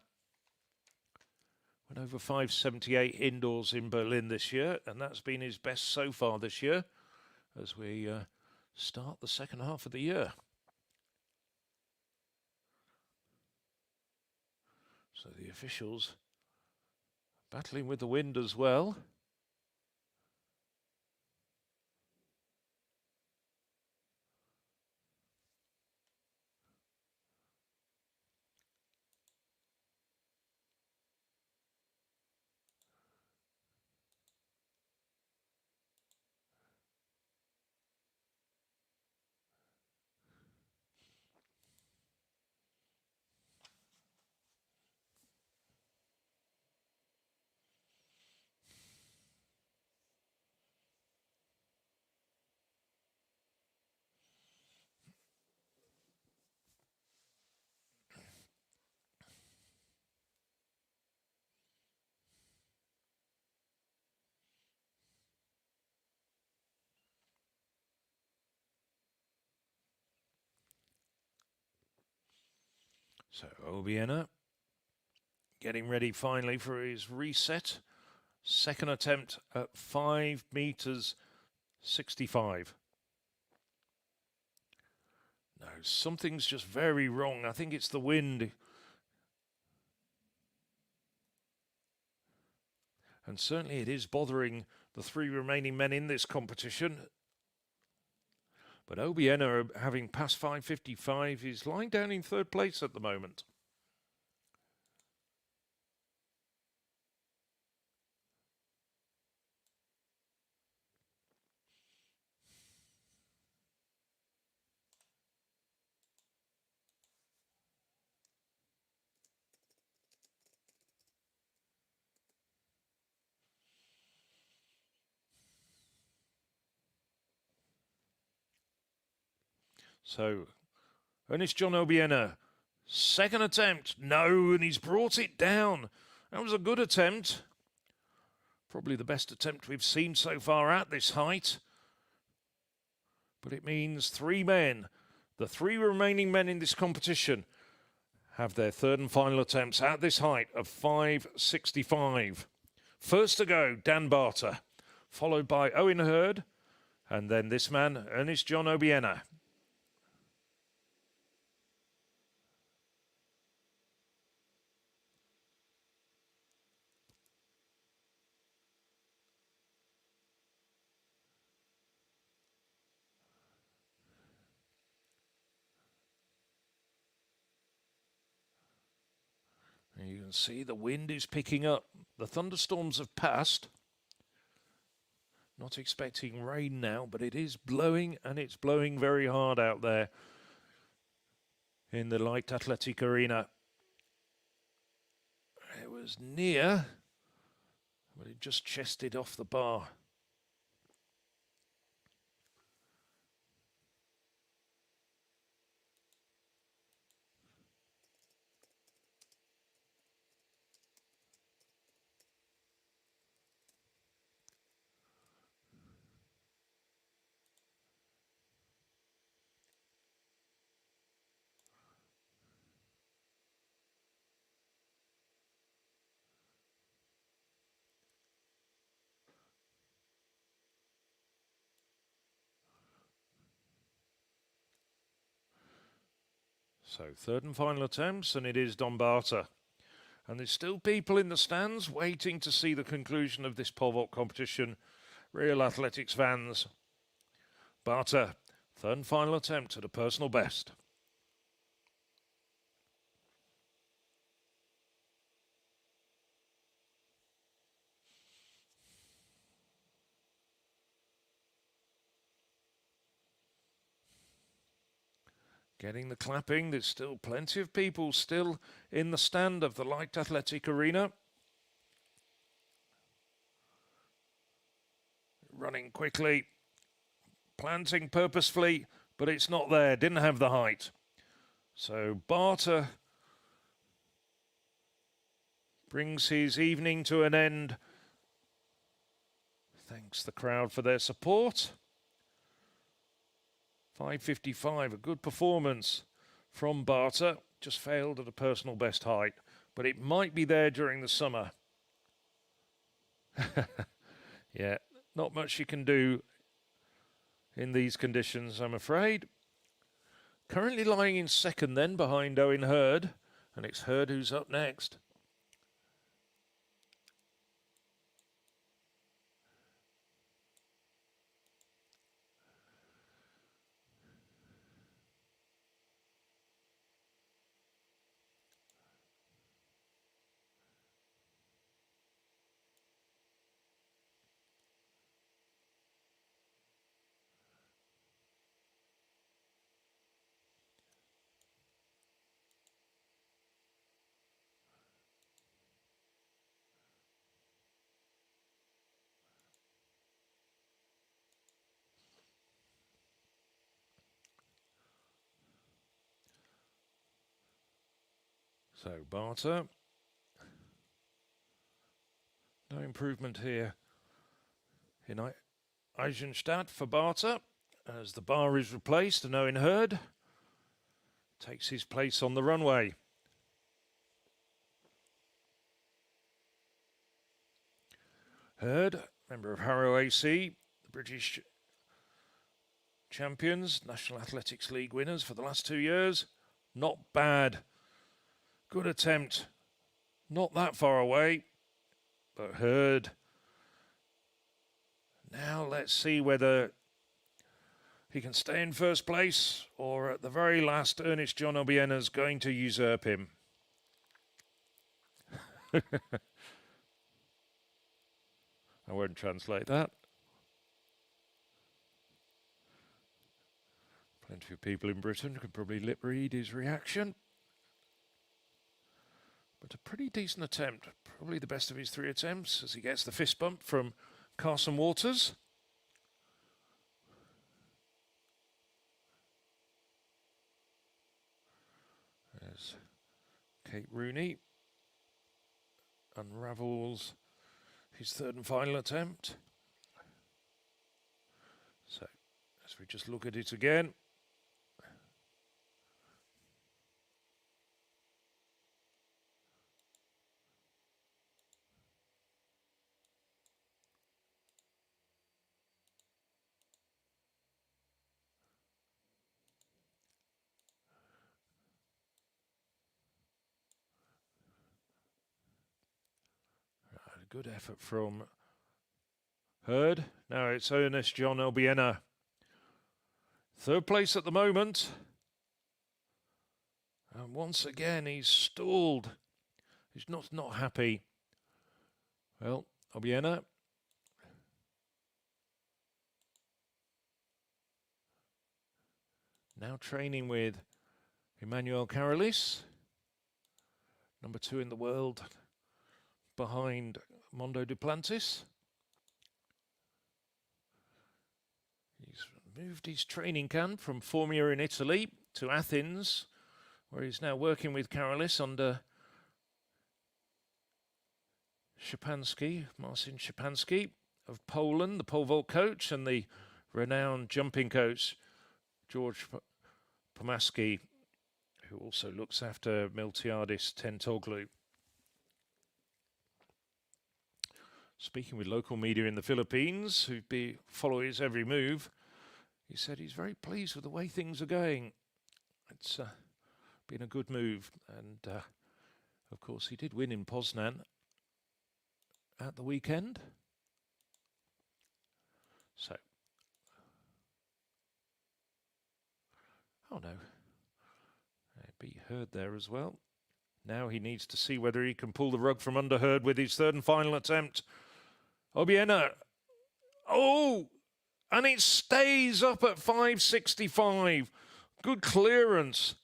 Went over 578 indoors in Berlin this year, and that's been his best so far this year as we start the second half of the year. So the officials battling with the wind as well. So Obiena getting ready finally for his reset. Second attempt at 5 meters 65. No, something's just very wrong. I think it's the wind. And certainly it is bothering the 3 remaining men in this competition. But Obiena, having passed 5:55, is lying down in 3rd place at the moment. So, Ernest John Obiena, second attempt. No, and he's brought it down. That was a good attempt. Probably the best attempt we've seen so far at this height. But it means 3 men, the 3 remaining men in this competition, have their 3rd and final attempts at this height of 5:65. First to go, Dan Barter, followed by Owen Hurd, and then this man, Ernest John Obiena. You can see the wind is picking up. The thunderstorms have passed. Not expecting rain now, but it is blowing, and it's blowing very hard out there in the light athletic arena. It was near, but it just chested off the bar. So 3rd and final attempts, and it is Don Barter. And there's still people in the stands waiting to see the conclusion of this pole vault competition. Real athletics fans. Barter, 3rd and final attempt at a personal best. Getting the clapping. There's still plenty of people still in the stand of the light athletic arena. Running quickly, planting purposefully, but it's not there. Didn't have the height. So Barter brings his evening to an end. Thanks the crowd for their support. 5.55, a good performance from Barter. Just failed at a personal best height, but it might be there during the summer. Yeah, not much you can do in these conditions, I'm afraid. Currently lying in second then behind Owen Hurd, and it's Hurd who's up next. So Barter, no improvement here in Eisenstadt for Barter as the bar is replaced and Owen Hurd takes his place on the runway. Hurd, member of Harrow AC, the British champions, National Athletics League winners for the last 2 years. Not bad. Good attempt. Not that far away, but Hurd. Now let's see whether he can stay in first place or at the very last Ernest John Obiena's going to usurp him. I won't translate that. Plenty of people in Britain could probably lip read his reaction. But a pretty decent attempt, probably the best of his 3 attempts as he gets the fist bump from Carson Waters. There's Kate Rooney, unravels his 3rd and final attempt. So, as we just look at it again. Good effort from Hurd. Now it's Ernest John Obiena. 3rd place at the moment. And once again, he's stalled. He's not happy. Well, Obiena. Now training with Emmanuel Carolis. Number 2 in the world behind Mondo Duplantis. He's moved his training camp from Formia in Italy to Athens, where he's now working with Carolis under Marcin Szczepanski of Poland, the pole vault coach, and the renowned jumping coach, George Pomaski, who also looks after Miltiadis Tentoglu. Speaking with local media in the Philippines, who follow his every move, he said he's very pleased with the way things are going. It's been a good move. And, of course, he did win in Poznan at the weekend. So. Oh, no. Beat Hurd there as well. Now he needs to see whether he can pull the rug from under Hurd with his 3rd and final attempt. Obiena. Oh! And it stays up at 5.65. Good clearance.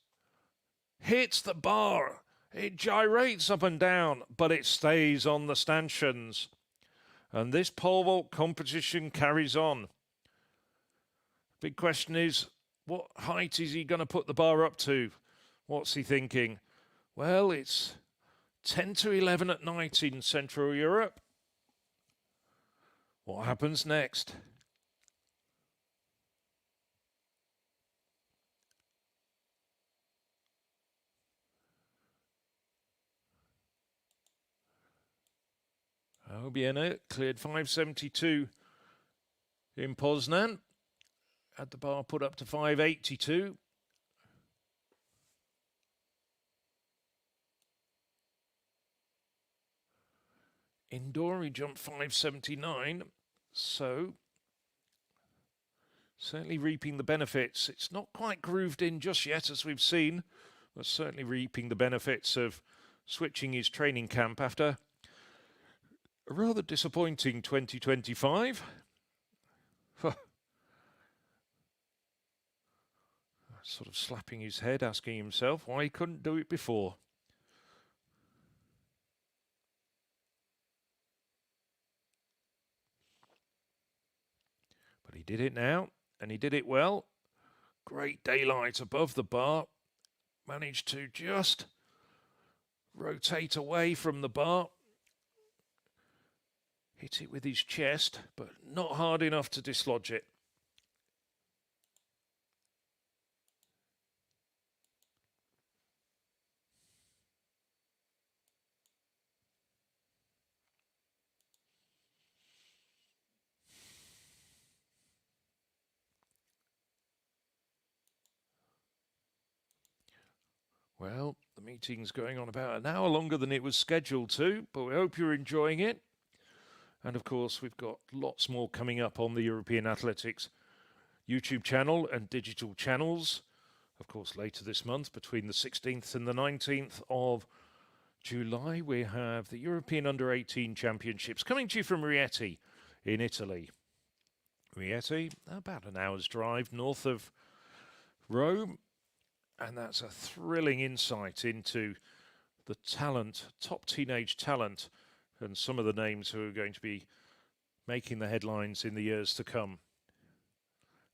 Hits the bar. It gyrates up and down, but it stays on the stanchions. And this pole vault competition carries on. Big question is, what height is he going to put the bar up to? What's he thinking? Well, it's 10 to 11 at night in Central Europe. What happens next? Obiena cleared 572 in Poznan. Had the bar put up to 582. Indoor, he jumped 579. So, certainly reaping the benefits. It's not quite grooved in just yet, as we've seen, but certainly reaping the benefits of switching his training camp after a rather disappointing 2025. Sort of slapping his head, asking himself why he couldn't do it before. But he did it now, and he did it well. Great daylight above the bar. Managed to just rotate away from the bar. Hit it with his chest, but not hard enough to dislodge it. Well, the meeting's going on about an hour longer than it was scheduled to, but we hope you're enjoying it. And of course, we've got lots more coming up on the European Athletics YouTube channel and digital channels. Of course, later this month, between the 16th and the 19th of July, we have the European Under-18 Championships coming to you from Rieti in Italy. Rieti, about an hour's drive north of Rome. And that's a thrilling insight into the talent, top teenage talent, and some of the names who are going to be making the headlines in the years to come.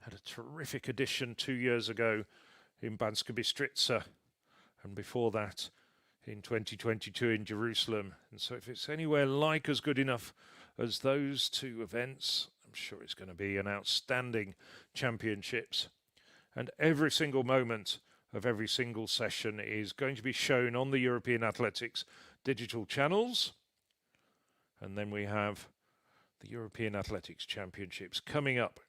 Had a terrific edition 2 years ago in Banska Bystrica, and before that in 2022 in Jerusalem. And so if it's anywhere like as good enough as those two events, I'm sure it's going to be an outstanding championships. And every single moment of every single session is going to be shown on the European Athletics digital channels. And then we have the European Athletics Championships coming up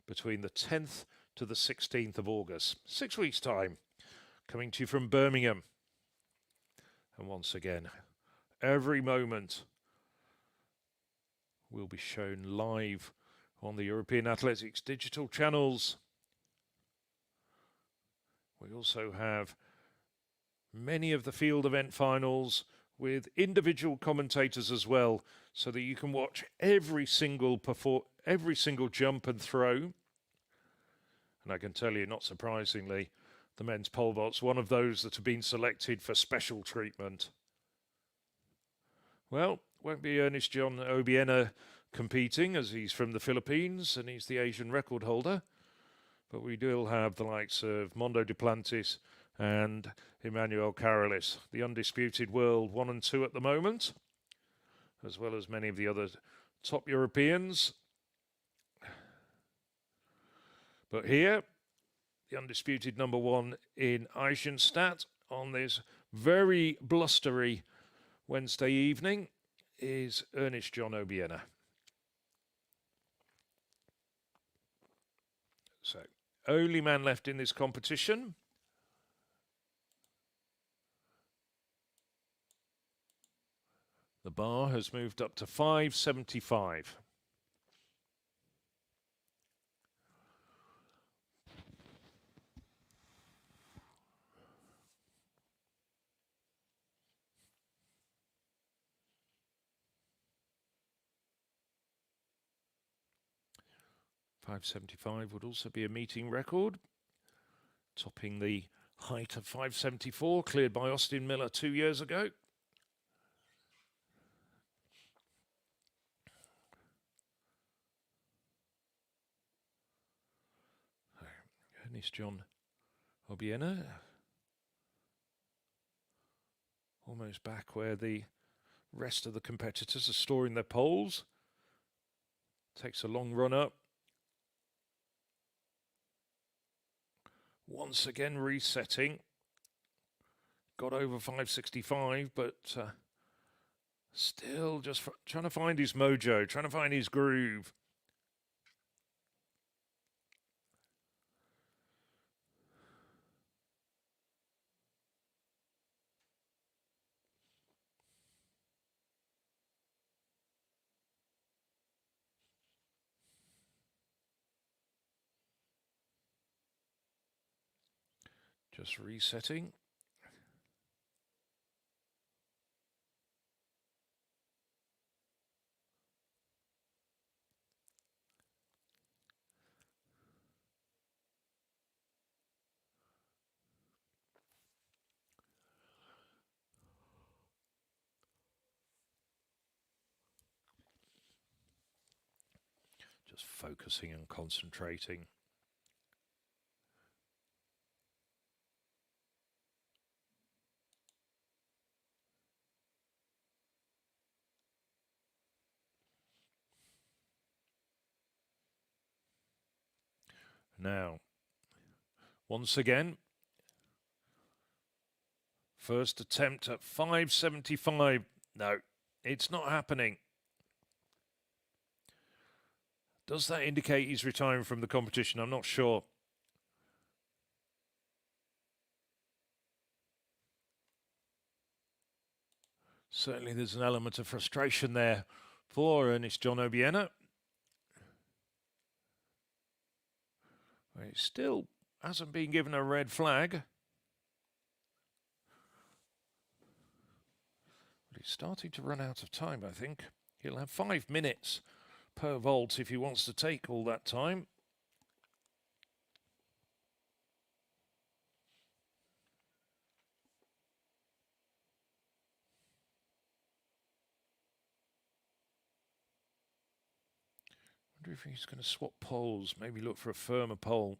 between the 10th to the 16th of August. 6 weeks' time, coming to you from Birmingham. And once again, every moment will be shown live on the European Athletics digital channels. We also have many of the field event finals with individual commentators as well, so that you can watch every single jump and throw. And I can tell you, not surprisingly, the men's pole vault's one of those that have been selected for special treatment. Well, won't be Ernest John Obiena competing, as he's from the Philippines and he's the Asian record holder. But we will have the likes of Mondo Duplantis and Emmanuel Carolis, the undisputed world 1 and 2 at the moment, as well as many of the other top Europeans. But here, the undisputed number 1 in Eisenstadt on this very blustery Wednesday evening is Ernest John Obiena. So, only man left in this competition. The bar has moved up to 575. .575 would also be a meeting record, topping the height of 574 cleared by Austin Miller 2 years ago. Ernest John Obiena Almost back where the rest of the competitors are storing their poles. Takes a long run up. Once again resetting. Got over 565, but still just trying to find his mojo, trying to find his groove. Just resetting. Just focusing and concentrating. Now, once again, first attempt at 575. No, it's not happening. Does that indicate he's retiring from the competition? I'm not sure. Certainly there's an element of frustration there for Ernest John Obiena. He still hasn't been given a red flag. But he's starting to run out of time, I think. He'll have 5 minutes per vault if he wants to take all that time. I wonder if he's going to swap poles, maybe look for a firmer pole.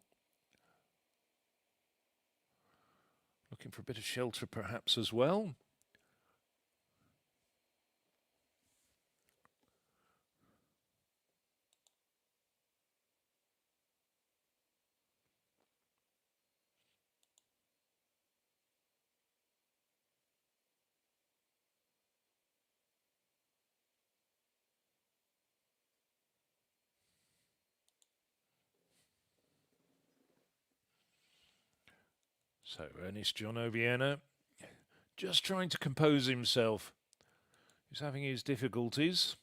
Looking for a bit of shelter perhaps as well. So Ernest John Obiena just trying to compose himself. He's having his difficulties.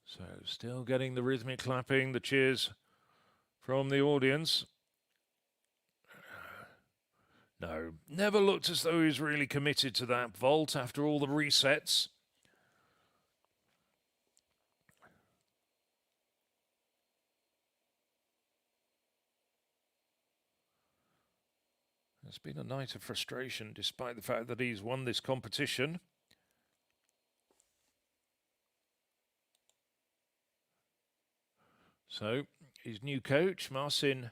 So still getting the rhythmic clapping, the cheers from the audience. No, never looked as though he was really committed to that vault after all the resets. It's been a night of frustration despite the fact that he's won this competition. So, his new coach, Marcin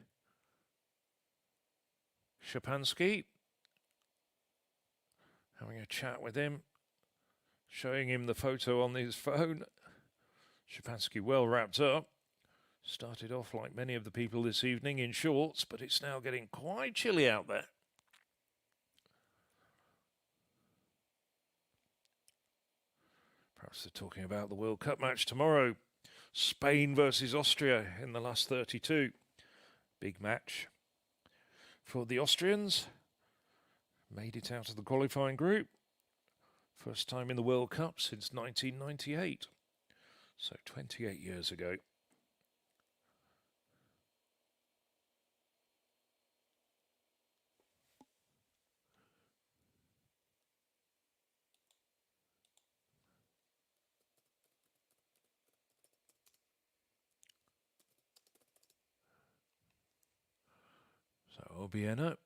Szczepanski, having a chat with him, showing him the photo on his phone. Szczepanski well wrapped up. Started off like many of the people this evening in shorts, but it's now getting quite chilly out there. Perhaps they're talking about the World Cup match tomorrow. Spain versus Austria in the last 32. Big match for the Austrians. Made it out of the qualifying group. First time in the World Cup since 1998. So 28 years ago. So Obiena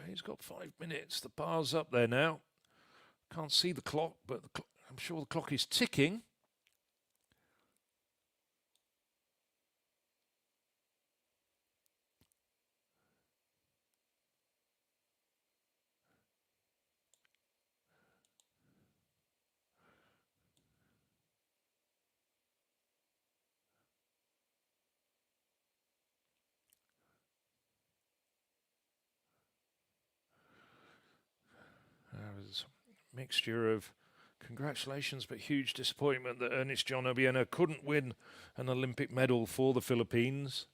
He's got 5 minutes. The bar's up there now. Can't see the clock, but I'm sure the clock is ticking. There's a mixture of congratulations but huge disappointment that Ernest John Obiena couldn't win an Olympic medal for the Philippines.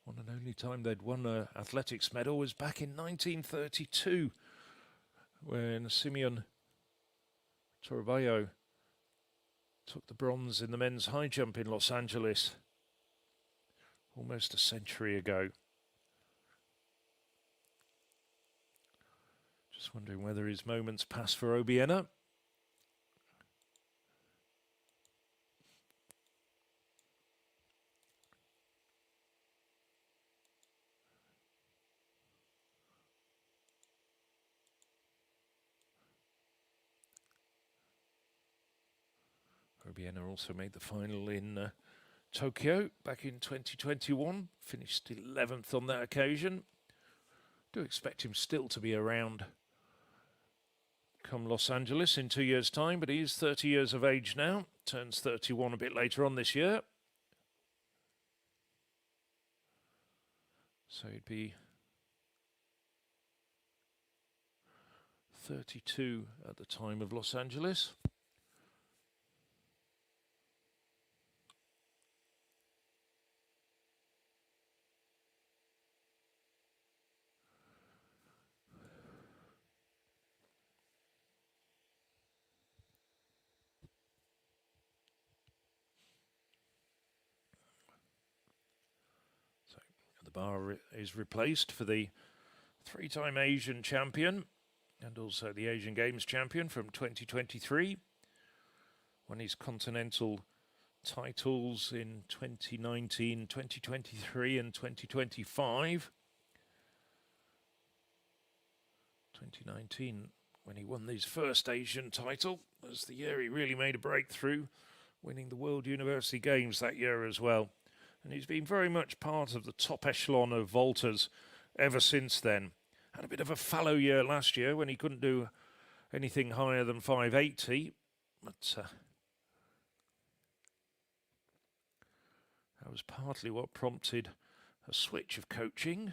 One and only time they'd won an athletics medal was back in 1932 when Simeon Toribio took the bronze in the men's high jump in Los Angeles almost a century ago. Just wondering whether his moments pass for Obiena. Obiena also made the final in Tokyo back in 2021, finished 11th on that occasion. Do expect him still to be around come Los Angeles in 2 years' time, but he is 30 years of age now, turns 31 a bit later on this year. So he'd be 32 at the time of Los Angeles. The bar is replaced for the three-time Asian champion and also the Asian Games champion from 2023. Won his continental titles in 2019, 2023 and 2025. 2019, when he won his first Asian title, was the year he really made a breakthrough, winning the World University Games that year as well. And he's been very much part of the top echelon of vaulters ever since then. Had a bit of a fallow year last year when he couldn't do anything higher than 580. But that was partly what prompted a switch of coaching.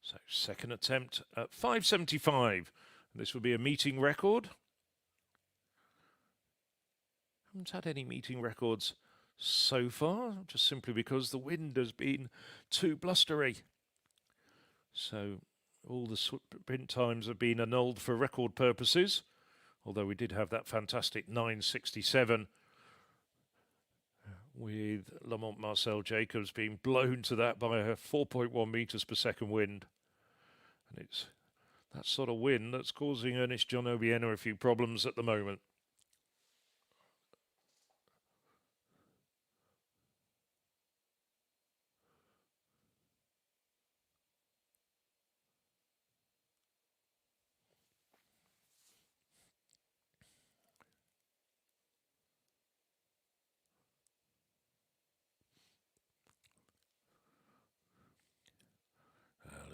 So second attempt at 575. This would be a meeting record. Haven't had any meeting records so far, just simply because the wind has been too blustery. So all the sprint times have been annulled for record purposes, although we did have that fantastic 967 with Lamont Marcel Jacobs being blown to that by a 4.1 meters per second wind. And it's that sort of wind that's causing Ernest John Obiena a few problems at the moment.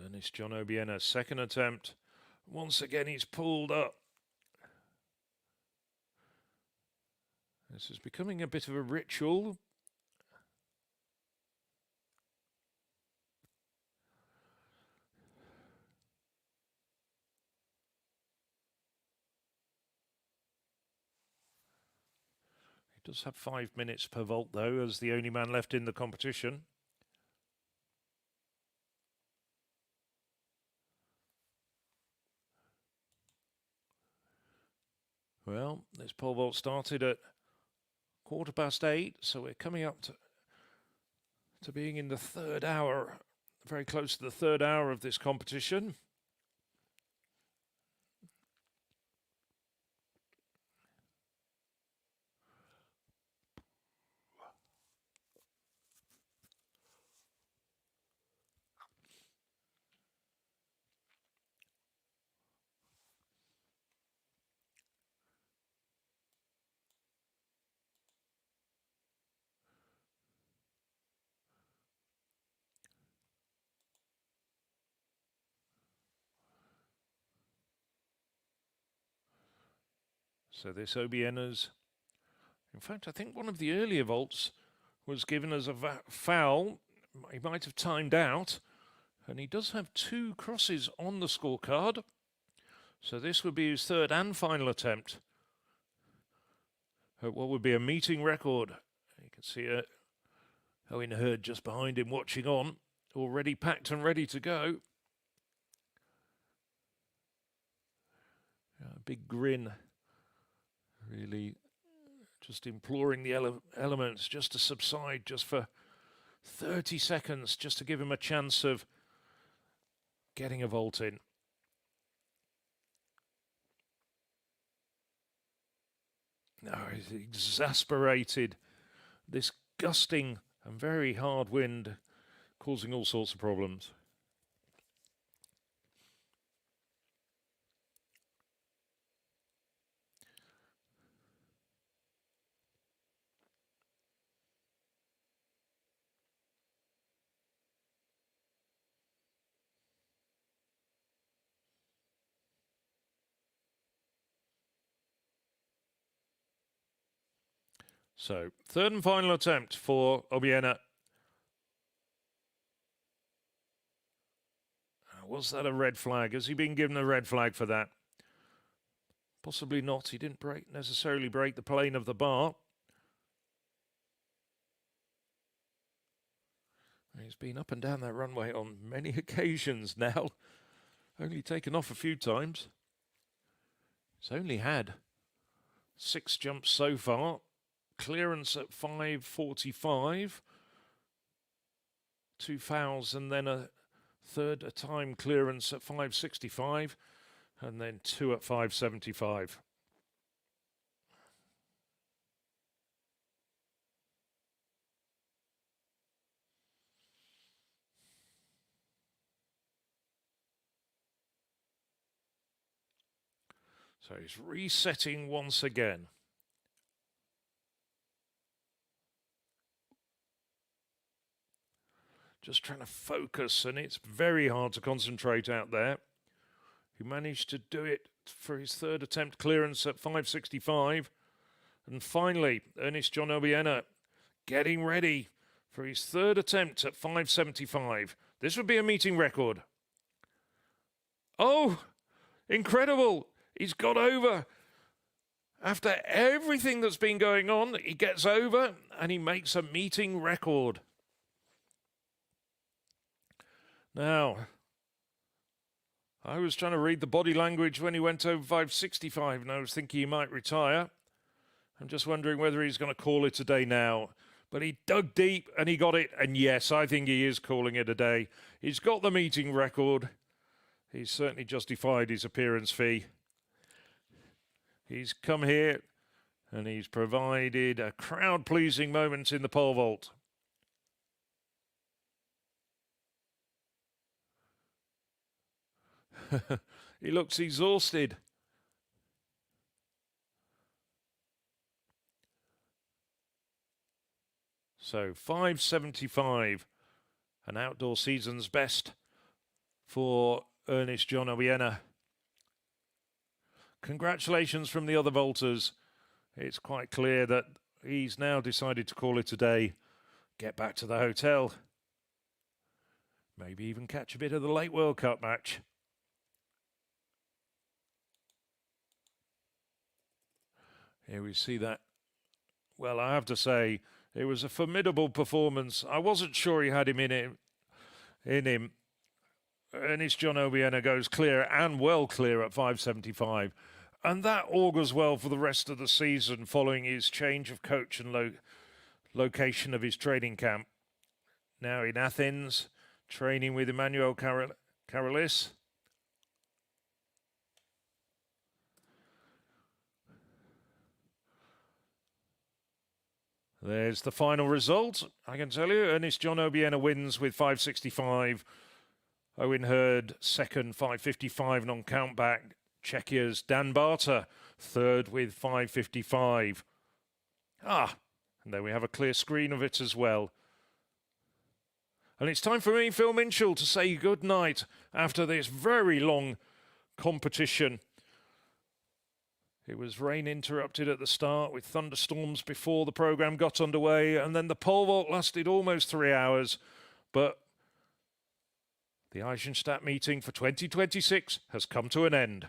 Ernest John Obiena, second attempt. Once again, he's pulled up. This is becoming a bit of a ritual. He does have 5 minutes per vault, though, as the only man left in the competition. Well, this pole vault started at 8:15, so we're coming up to being in the third hour, very close to the third hour of this competition. So this Obiena's, in fact, I think one of the earlier vaults was given as a foul. He might have timed out, and he does have 2 crosses on the scorecard. So this would be his 3rd and final attempt at what would be a meeting record. You can see Owen Hurd just behind him watching on, already packed and ready to go. A big grin, really just imploring the elements just to subside just for 30 seconds, just to give him a chance of getting a vault in. No, he's exasperated. This gusting and very hard wind causing all sorts of problems. So, 3rd and final attempt for Obiena. Was that a red flag? Has he been given a red flag for that? Possibly not. He didn't necessarily break the plane of the bar. He's been up and down that runway on many occasions now. Only taken off a few times. He's only had 6 jumps so far. Clearance at 5:45. 2 fouls and then a third time clearance at 5:65. And then 2 at 5:75. So he's resetting once again. Just trying to focus, and it's very hard to concentrate out there. He managed to do it for his 3rd attempt clearance at 5:65. And finally, Ernest John Obiena getting ready for his 3rd attempt at 5:75. This would be a meeting record. Oh, incredible. He's got over. After everything that's been going on, he gets over and he makes a meeting record. Now, I was trying to read the body language when he went over 5:65, and I was thinking he might retire. I'm just wondering whether he's going to call it a day now. But he dug deep and he got it, and yes, I think he is calling it a day. He's got the meeting record. He's certainly justified his appearance fee. He's come here and he's provided a crowd-pleasing moment in the pole vault. He looks exhausted. So 5:75, an outdoor season's best for Ernest John Obiena. Congratulations from the other vaulters. It's quite clear that he's now decided to call it a day, get back to the hotel, maybe even catch a bit of the late World Cup match. Here we see that. Well, I have to say, it was a formidable performance. I wasn't sure he had him in him. Ernest John Obiena goes clear and well clear at 5:75. And that augurs well for the rest of the season following his change of coach and location of his training camp. Now in Athens, training with Emmanuel Karalis. There's the final result. I can tell you, Ernest John Obiena wins with 5:65. Owen Hurd, second, 5:55, and on countback, Czechia's Dan Barter, third with 5:55. And then we have a clear screen of it as well. And it's time for me, Phil Minchell, to say good night after this very long competition. It was rain interrupted at the start with thunderstorms before the programme got underway, and then the pole vault lasted almost 3 hours. But the Eisenstadt meeting for 2026 has come to an end.